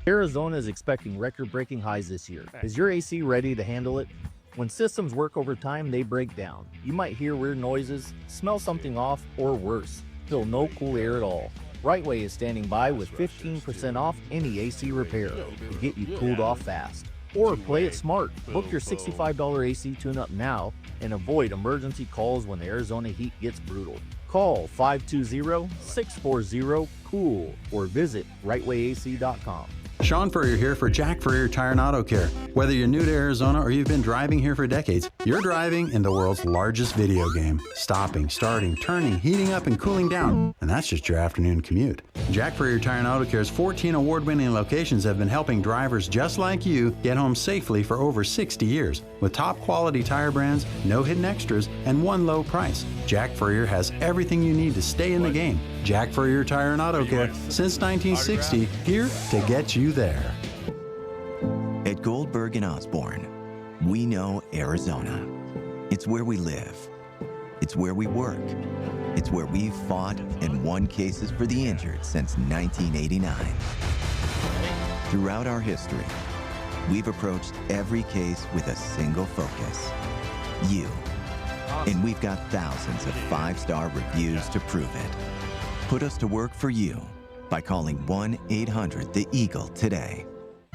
Arizona is expecting record-breaking highs this year. Is your AC ready to handle it? When systems work overtime, they break down. You might hear weird noises, smell something off, or worse, feel no cool air at all. Right Way is standing by with 15% off any AC repair to get you cooled off fast. Or play it smart. Book your $65 AC tune-up now and avoid emergency calls when the Arizona heat gets brutal. Call 520-640-COOL or visit rightwayac.com. Sean Furrier here for Jack Furrier Tire and Auto Care. Whether you're new to Arizona or you've been driving here for decades, you're driving in the world's largest video game. Stopping, starting, turning, heating up, and cooling down. And that's just your afternoon commute. Jack Furrier Tire and Auto Care's 14 award-winning locations have been helping drivers just like you get home safely for over 60 years. With top quality tire brands, no hidden extras, and one low price. Jack Furrier has everything you need to stay in the game. Jack Furrier Tire and Auto Care, since 1960, here to get you there. At Goldberg and Osborne, we know Arizona. It's where we live. It's where we work. It's where we've fought and won cases for the injured since 1989. Throughout our history, we've approached every case with a single focus: you. And we've got thousands of 5-star reviews to prove it. Put us to work for you by calling 1-800-THE-EAGLE today.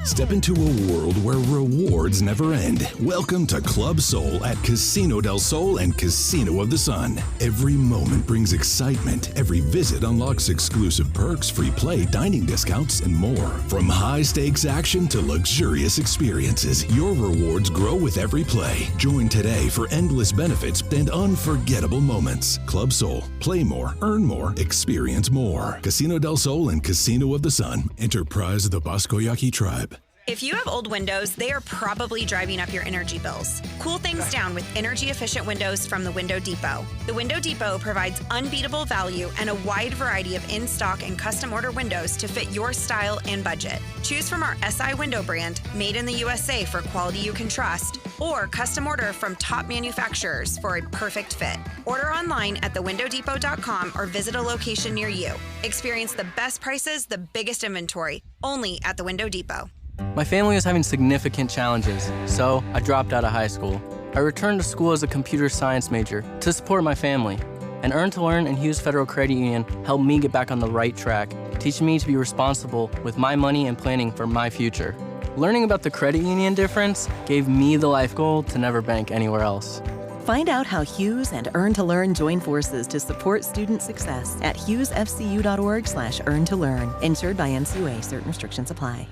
Step into a world where rewards never end. Welcome to Club Soul at Casino del Sol and Casino of the Sun. Every moment brings excitement. Every visit unlocks exclusive perks, free play, dining discounts, and more. From high-stakes action to luxurious experiences, your rewards grow with every play. Join today for endless benefits and unforgettable moments. Club Soul. Play more, earn more, experience more. Casino del Sol and Casino of the Sun. Enterprise of the Boscoyaki Tribe. If you have old windows, they are probably driving up your energy bills. Cool things down with energy-efficient windows from the Window Depot. The Window Depot provides unbeatable value and a wide variety of in-stock and custom-order windows to fit your style and budget. Choose from our SI window brand, made in the USA for quality you can trust, or custom order from top manufacturers for a perfect fit. Order online at thewindowdepot.com or visit a location near you. Experience the best prices, the biggest inventory, only at the Window Depot. My family was having significant challenges, so I dropped out of high school. I returned to school as a computer science major to support my family. And Earn to Learn and Hughes Federal Credit Union helped me get back on the right track, teaching me to be responsible with my money and planning for my future. Learning about the credit union difference gave me the life goal to never bank anywhere else. Find out how Hughes and Earn to Learn join forces to support student success at hughesfcu.org/earn-to-learn. Insured by NCUA. Certain restrictions apply.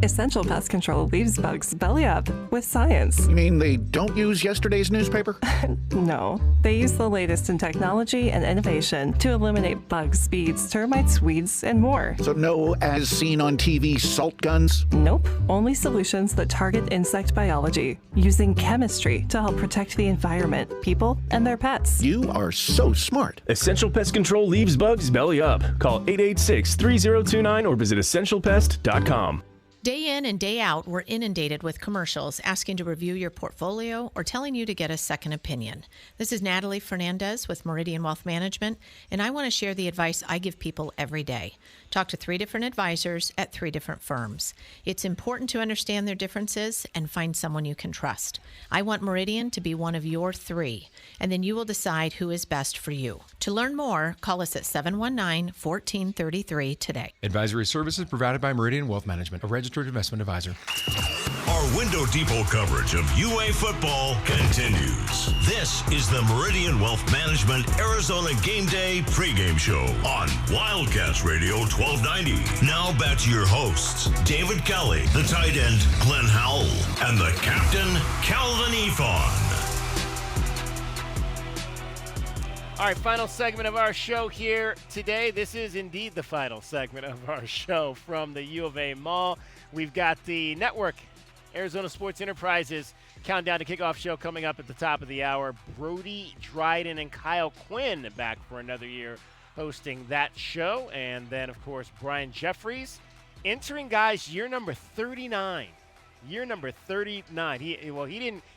Essential Pest Control leaves bugs belly up with science. You mean they don't use yesterday's newspaper? No, they use the latest in technology and innovation to eliminate bugs, bees, termites, weeds, and more. So no as seen on TV salt guns? Nope, only solutions that target insect biology, using chemistry to help protect the environment, people, and their pets. You are so smart. Essential Pest Control leaves bugs belly up. Call 886-3029 or visit essentialpest.com. Day in and day out, we're inundated with commercials asking to review your portfolio or telling you to get a second opinion. This is Natalie Fernandez with Meridian Wealth Management, and I want to share the advice I give people every day. Talk to 3 different advisors at 3 different firms. It's important to understand their differences and find someone you can trust. I want Meridian to be one of your 3, and then you will decide who is best for you. To learn more, call us at 719-1433 today. Advisory services provided by Meridian Wealth Management, a registered investment advisor. Our Window Depot coverage of UA football continues. This is the Meridian Wealth Management Arizona Game Day pregame show on Wildcats Radio 1290. Now back to your hosts, David Kelly, the tight end, Glenn Howell, and the captain, Kelvin Eafon. All right, final segment of our show here today. This is indeed the final segment of our show from the U of A Mall. We've got the network, Arizona Sports Enterprises countdown to kickoff show coming up at the top of the hour. Brody Dryden and Kyle Quinn back for another year hosting that show. And then, of course, Brian Jeffries entering, guys, year number 39. Year number 39. He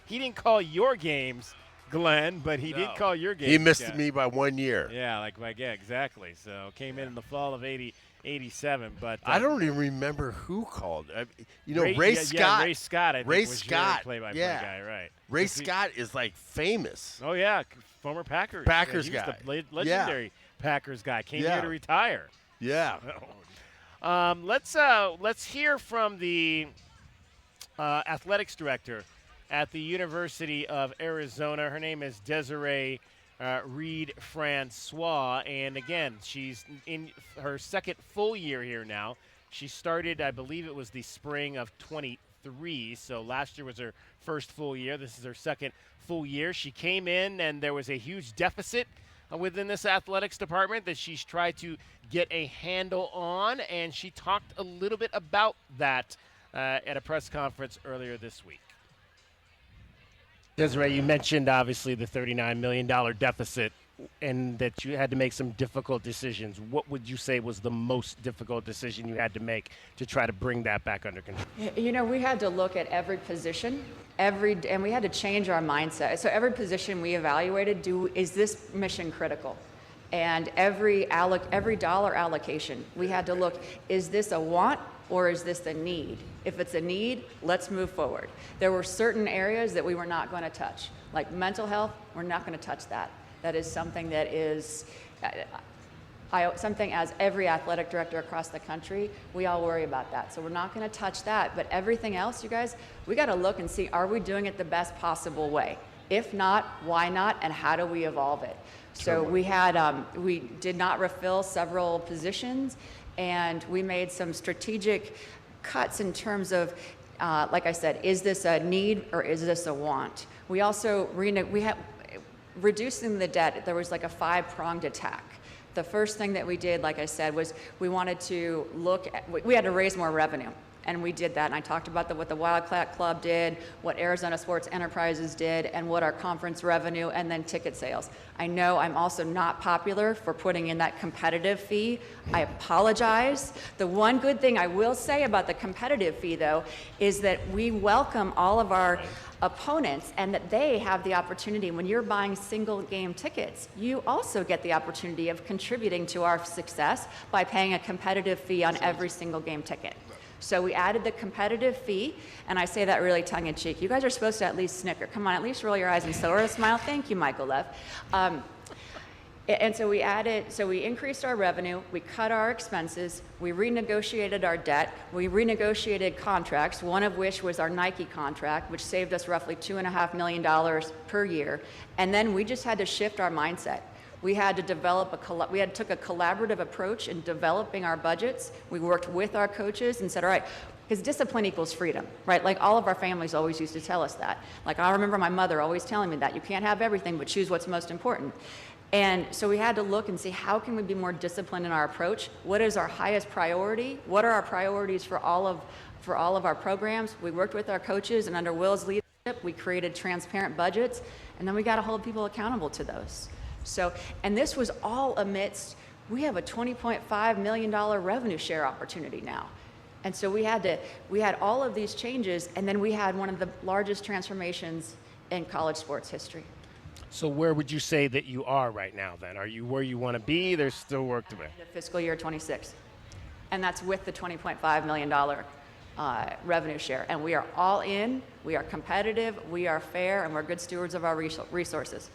didn't call your games, Glenn, but he did call your games. He missed me by 1 year. Yeah, exactly. So came in the fall of 87, but I don't even remember who called. Ray Scott. Ray Scott, I think, Ray was Scott, your play-by-play guy, right? Ray Scott is like famous. Oh yeah, former Packers guy. He was the legendary Packers guy. Came here to retire. Yeah. So, let's hear from the athletics director at the University of Arizona. Her name is Desiree Reed-Francois, and again, she's in her second full year here now. She started, I believe it was the spring of 23, so last year was her first full year. This is her second full year. She came in, and there was a huge deficit within this athletics department that she's tried to get a handle on, and she talked a little bit about that at a press conference earlier this week. Desiree, you mentioned obviously the $39 million deficit and that you had to make some difficult decisions. What would you say was the most difficult decision you had to make to try to bring that back under control? You know, we had to look at every position, and we had to change our mindset. So every position we evaluated, is this mission critical? And every dollar allocation, we had to look, is this a want or is this a need? If it's a need, let's move forward. There were certain areas that we were not going to touch, like mental health. We're not going to touch that. That is something that is something as every athletic director across the country, we all worry about that. So we're not going to touch that. But everything else, you guys, we got to look and see, are we doing it the best possible way? If not, why not? And how do we evolve it? So we did not refill several positions, and we made some strategic cuts in terms of, like I said, is this a need or is this a want? We also reducing the debt. There was like a 5-pronged attack. The first thing that we did, like I said, was we wanted to we had to raise more revenue. And we did that, and I talked about what the Wildcat Club did, what Arizona Sports Enterprises did, and what our conference revenue, and then ticket sales. I know I'm also not popular for putting in that competitive fee. I apologize. The one good thing I will say about the competitive fee, though, is that we welcome all of our opponents, and that they have the opportunity. When you're buying single game tickets, you also get the opportunity of contributing to our success by paying a competitive fee on every single game ticket. So we added the competitive fee, and I say that really tongue-in-cheek. You guys are supposed to at least snicker. Come on, at least roll your eyes and so a smile. Thank you, Michael Lev. And so we increased our revenue, we cut our expenses, we renegotiated our debt, we renegotiated contracts, one of which was our Nike contract, which saved us roughly $2.5 million per year. And then we just had to shift our mindset. We had to took a collaborative approach in developing our budgets. We worked with our coaches and said, all right, because discipline equals freedom, right? Like all of our families always used to tell us that. Like I remember my mother always telling me that you can't have everything, but choose what's most important. And so we had to look and see, how can we be more disciplined in our approach? What is our highest priority? What are our priorities for all of our programs? We worked with our coaches, and under Will's leadership, we created transparent budgets, and then we got to hold people accountable to those. So, and this was all amidst, we have a $20.5 million revenue share opportunity now. And so we had all of these changes, and then we had one of the largest transformations in college sports history. So where would you say that you are right now then? Are you where you want to be? There's still work to do. The fiscal year 26. And that's with the $20.5 million revenue share. And we are all in, we are competitive, we are fair, and we're good stewards of our resources.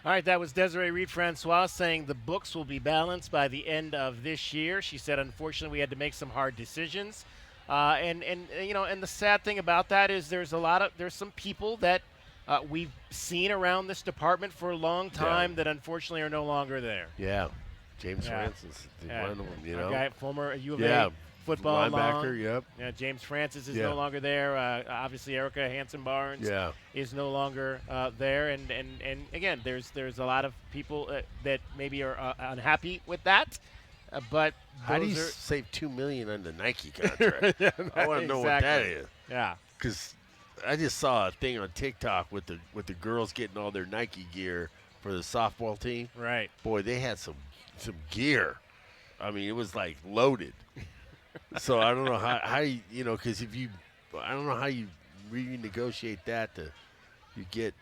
All right, that was Desiree Reed-Francois saying the books will be balanced by the end of this year. She said, unfortunately, we had to make some hard decisions. And the sad thing about that is there's some people that we've seen around this department for a long time that unfortunately are no longer there. Yeah. James Francis, one of them, A guy, former U of A football linebacker, yep. Yeah, James Francis is no longer there. Obviously, Erica Hansen-Barnes is no longer there. And again, there's a lot of people that maybe are unhappy with that. But how do you save $2 million on the Nike contract? I want to know what that is. Yeah, because I just saw a thing on TikTok with the girls getting all their Nike gear for the softball team. Right. Boy, they had some gear. I mean, it was like loaded. So I don't know how you because I don't know how you renegotiate that to you get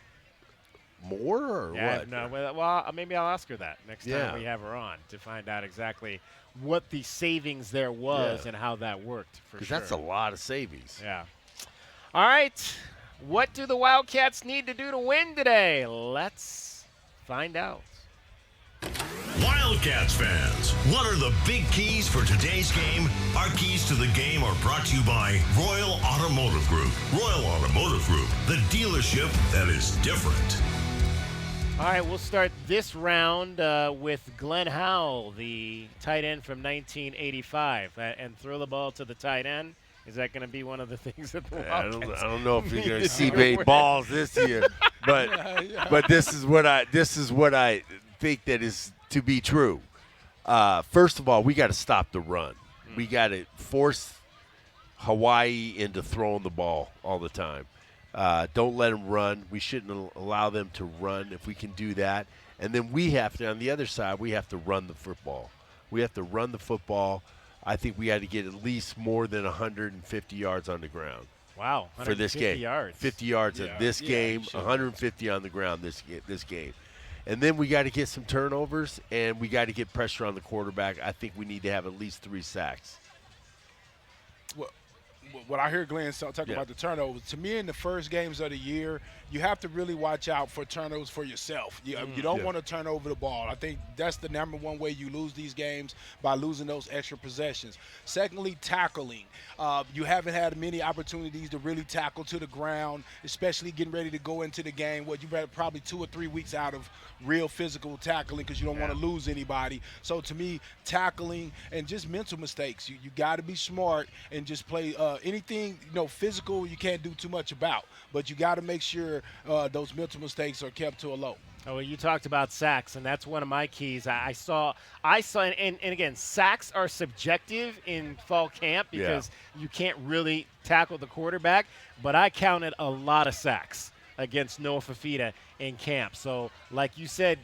more or what? No, well, maybe I'll ask her that next time we have her on to find out exactly what the savings there was and how that worked. Because that's a lot of savings. Yeah. All right. What do the Wildcats need to do to win today? Let's find out. Wildcats fans, what are the big keys for today's game? Our keys to the game are brought to you by Royal Automotive Group. Royal Automotive Group, the dealership that is different. All right, we'll start this round with Glenn Howell, the tight end from 1985, and throw the ball to the tight end. Is that going to be one of the things that the Wildcats I don't know if you're going to see big balls this year, but this is what I think that is to be true. First of all, we got to stop the run. We got to force Hawaii into throwing the ball all the time. Don't let them run. We shouldn't allow them to run if we can do that. And then we have to, on the other side, we have to run the football. We have to run the football. I think we had to get at least more than 150 yards on the ground. Wow, for this game. Yards. 50 yards in this game, 150 on the ground this game. And then we got to get some turnovers, and we got to get pressure on the quarterback. I think we need to have at least 3 sacks. What I hear Glenn talking about the turnovers, to me in the first games of the year, you have to really watch out for turnovers for yourself. You don't want to turn over the ball. I think that's the number one way you lose these games, by losing those extra possessions. Secondly, tackling. You haven't had many opportunities to really tackle to the ground, especially getting ready to go into the game. You've had probably 2 or 3 weeks out of real physical tackling because you don't want to lose anybody. So to me, tackling and just mental mistakes. You got to be smart and just play anything physical. You can't do too much about, but you got to make sure those mental mistakes are kept to a low. Oh, well, you talked about sacks, and that's one of my keys. I saw, and again, sacks are subjective in fall camp because you can't really tackle the quarterback, but I counted a lot of sacks against Noah Fafita in camp. So, like you said,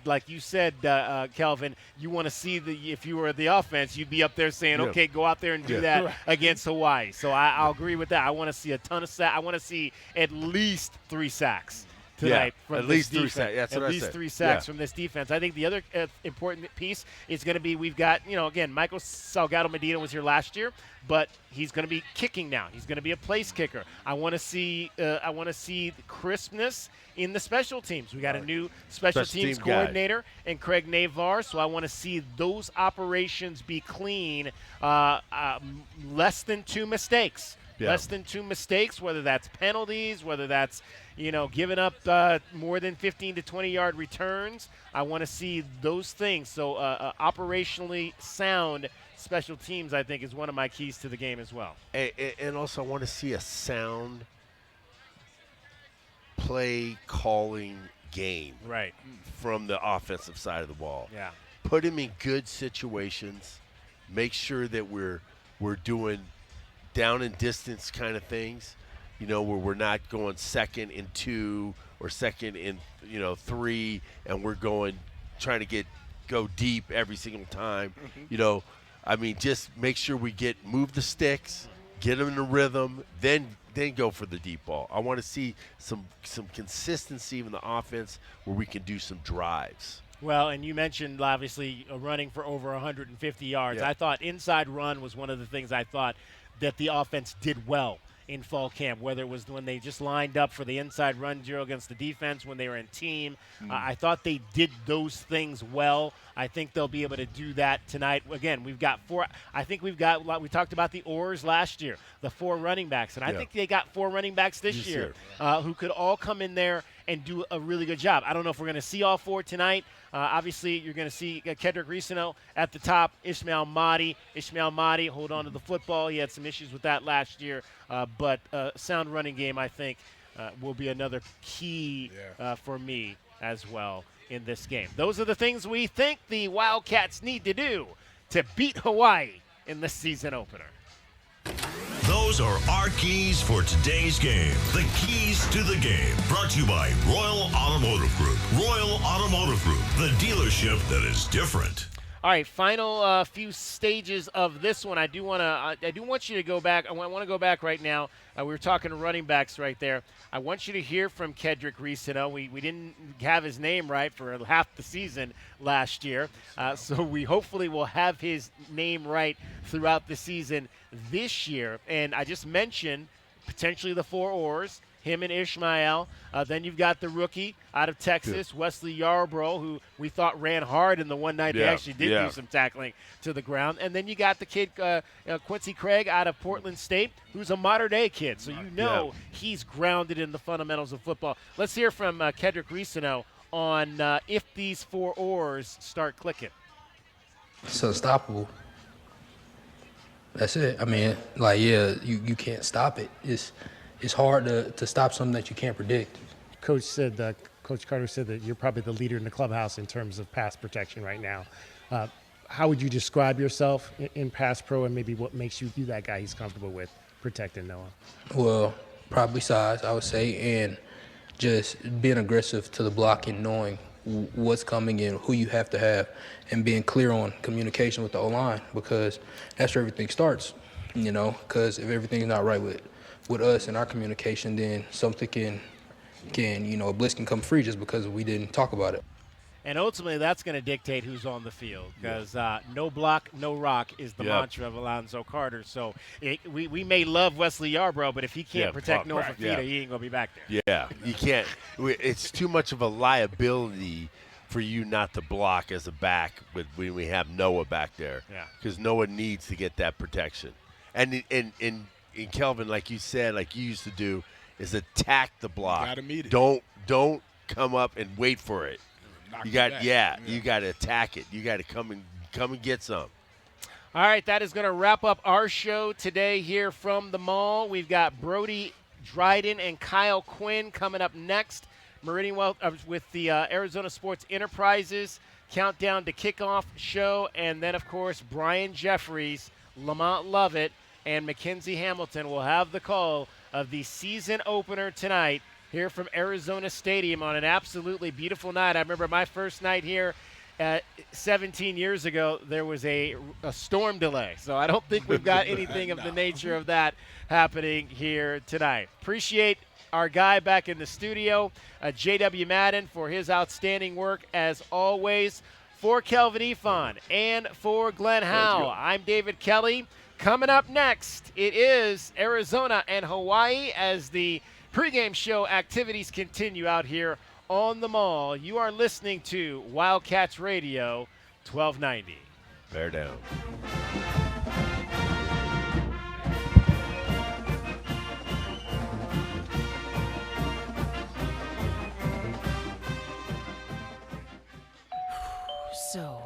Kelvin, you want to see if you were the offense, you'd be up there saying, okay, go out there and do that against Hawaii. So I'll agree with that. I want to see a ton of sacks. I want to see at least 3 sacks tonight from at this least defense. 3 sacks. That's at what least I said. 3 sacks from this defense. I think the other important piece is going to be, we've got, again, Michael Salgado Medina was here last year, but he's going to be kicking now. He's going to be a place kicker. I want to see crispness in the special teams. We got a new special teams coordinator in Craig Navar, so I want to see those operations be clean. Less than 2 mistakes. Yeah. Less than 2 mistakes, whether that's penalties, whether that's, giving up more than 15 to 20-yard returns. I want to see those things. So operationally sound special teams, I think, is one of my keys to the game as well. And also I want to see a sound play calling game from the offensive side of the ball. Yeah. Put him in good situations. Make sure that we're doing down and distance kind of things, where we're not going 2nd and 2 or 2nd and 3, and we're trying to go deep every single time. Just make sure we move the sticks, get them in a rhythm, then go for the deep ball. I want to see some consistency in the offense where we can do some drives. Well, and you mentioned, obviously, running for over 150 yards. Yeah. I thought inside run was one of the things I thought that the offense did well in fall camp, whether it was when they just lined up for the inside run drill against the defense, when they were in team. I thought they did those things well. I think they'll be able to do that tonight. Again, we've got 4. I think we talked about the oars last year, the 4 running backs, and I think they got 4 running backs this year who could all come in there and do a really good job. I don't know if we're going to see all 4 tonight. Obviously, you're going to see Kedrick Risino at the top, Ishmael Mahdi, hold on to the football. He had some issues with that last year, but sound running game, I think, will be another key for me as well in this game. Those are the things we think the Wildcats need to do to beat Hawaii in the season opener. Those are our keys for today's game. The keys to the game. Brought to you by Royal Automotive Group. Royal Automotive Group, the dealership that is different. All right, final few stages of this one. I do want you to go back. I want to go back right now. We were talking running backs right there. I want you to hear from Kedrick Risino. We didn't have his name right for half the season last year, so we hopefully will have his name right throughout the season this year. And I just mentioned potentially the 4 oars, him and Ishmael. Then you've got the rookie out of Texas, Wesley Yarbrough, who we thought ran hard in the one night. They actually did do some tackling to the ground. And then you got the kid, Quincy Craig, out of Portland State, who's a modern-day kid. So you know he's grounded in the fundamentals of football. Let's hear from Kedrick Reesano on if these four oars start clicking. It's unstoppable. That's it. I mean, like, yeah, you can't stop it. It's hard to stop something that you can't predict. Coach Carter said that you're probably the leader in the clubhouse in terms of pass protection right now. How would you describe yourself in pass pro, and maybe what makes you that guy he's comfortable with protecting Noah? Well, probably size, I would say, and just being aggressive to the block and knowing what's coming in, who you have to have, and being clear on communication with the O-line, because that's where everything starts, because if everything's not right with us and our communication, then something can a blitz can come free just because we didn't talk about it. And ultimately, that's going to dictate who's on the field, because no block, no rock is the mantra of Alonzo Carter. So we may love Wesley Yarbrough, but if he can't protect Noah Fafita, he ain't going to be back there. Yeah, you can't. It's too much of a liability for you not to block as a back when we have Noah back there. Yeah. Because Noah needs to get that protection. And in Kelvin, like you said, like you used to do, is attack the block. Gotta meet it. Don't come up and wait for it. You got you got to attack it. You got to come and get some. All right, that is going to wrap up our show today here from the Mall. We've got Brody Dryden and Kyle Quinn coming up next. Meridian with the Arizona Sports Enterprises Countdown to Kickoff show, and then of course Brian Jeffries, Lamont Lovett, and Mackenzie Hamilton will have the call of the season opener tonight here from Arizona Stadium on an absolutely beautiful night. I remember my first night here 17 years ago, there was a storm delay. So I don't think we've got anything of the nature of that happening here tonight. Appreciate our guy back in the studio, J.W. Madden, for his outstanding work as always. For Kelvin Eafon and for Glenn Howell, I'm David Kelly. Coming up next, it is Arizona and Hawaii as the pregame show activities continue out here on the Mall. You are listening to Wildcats Radio 1290. Bear down. So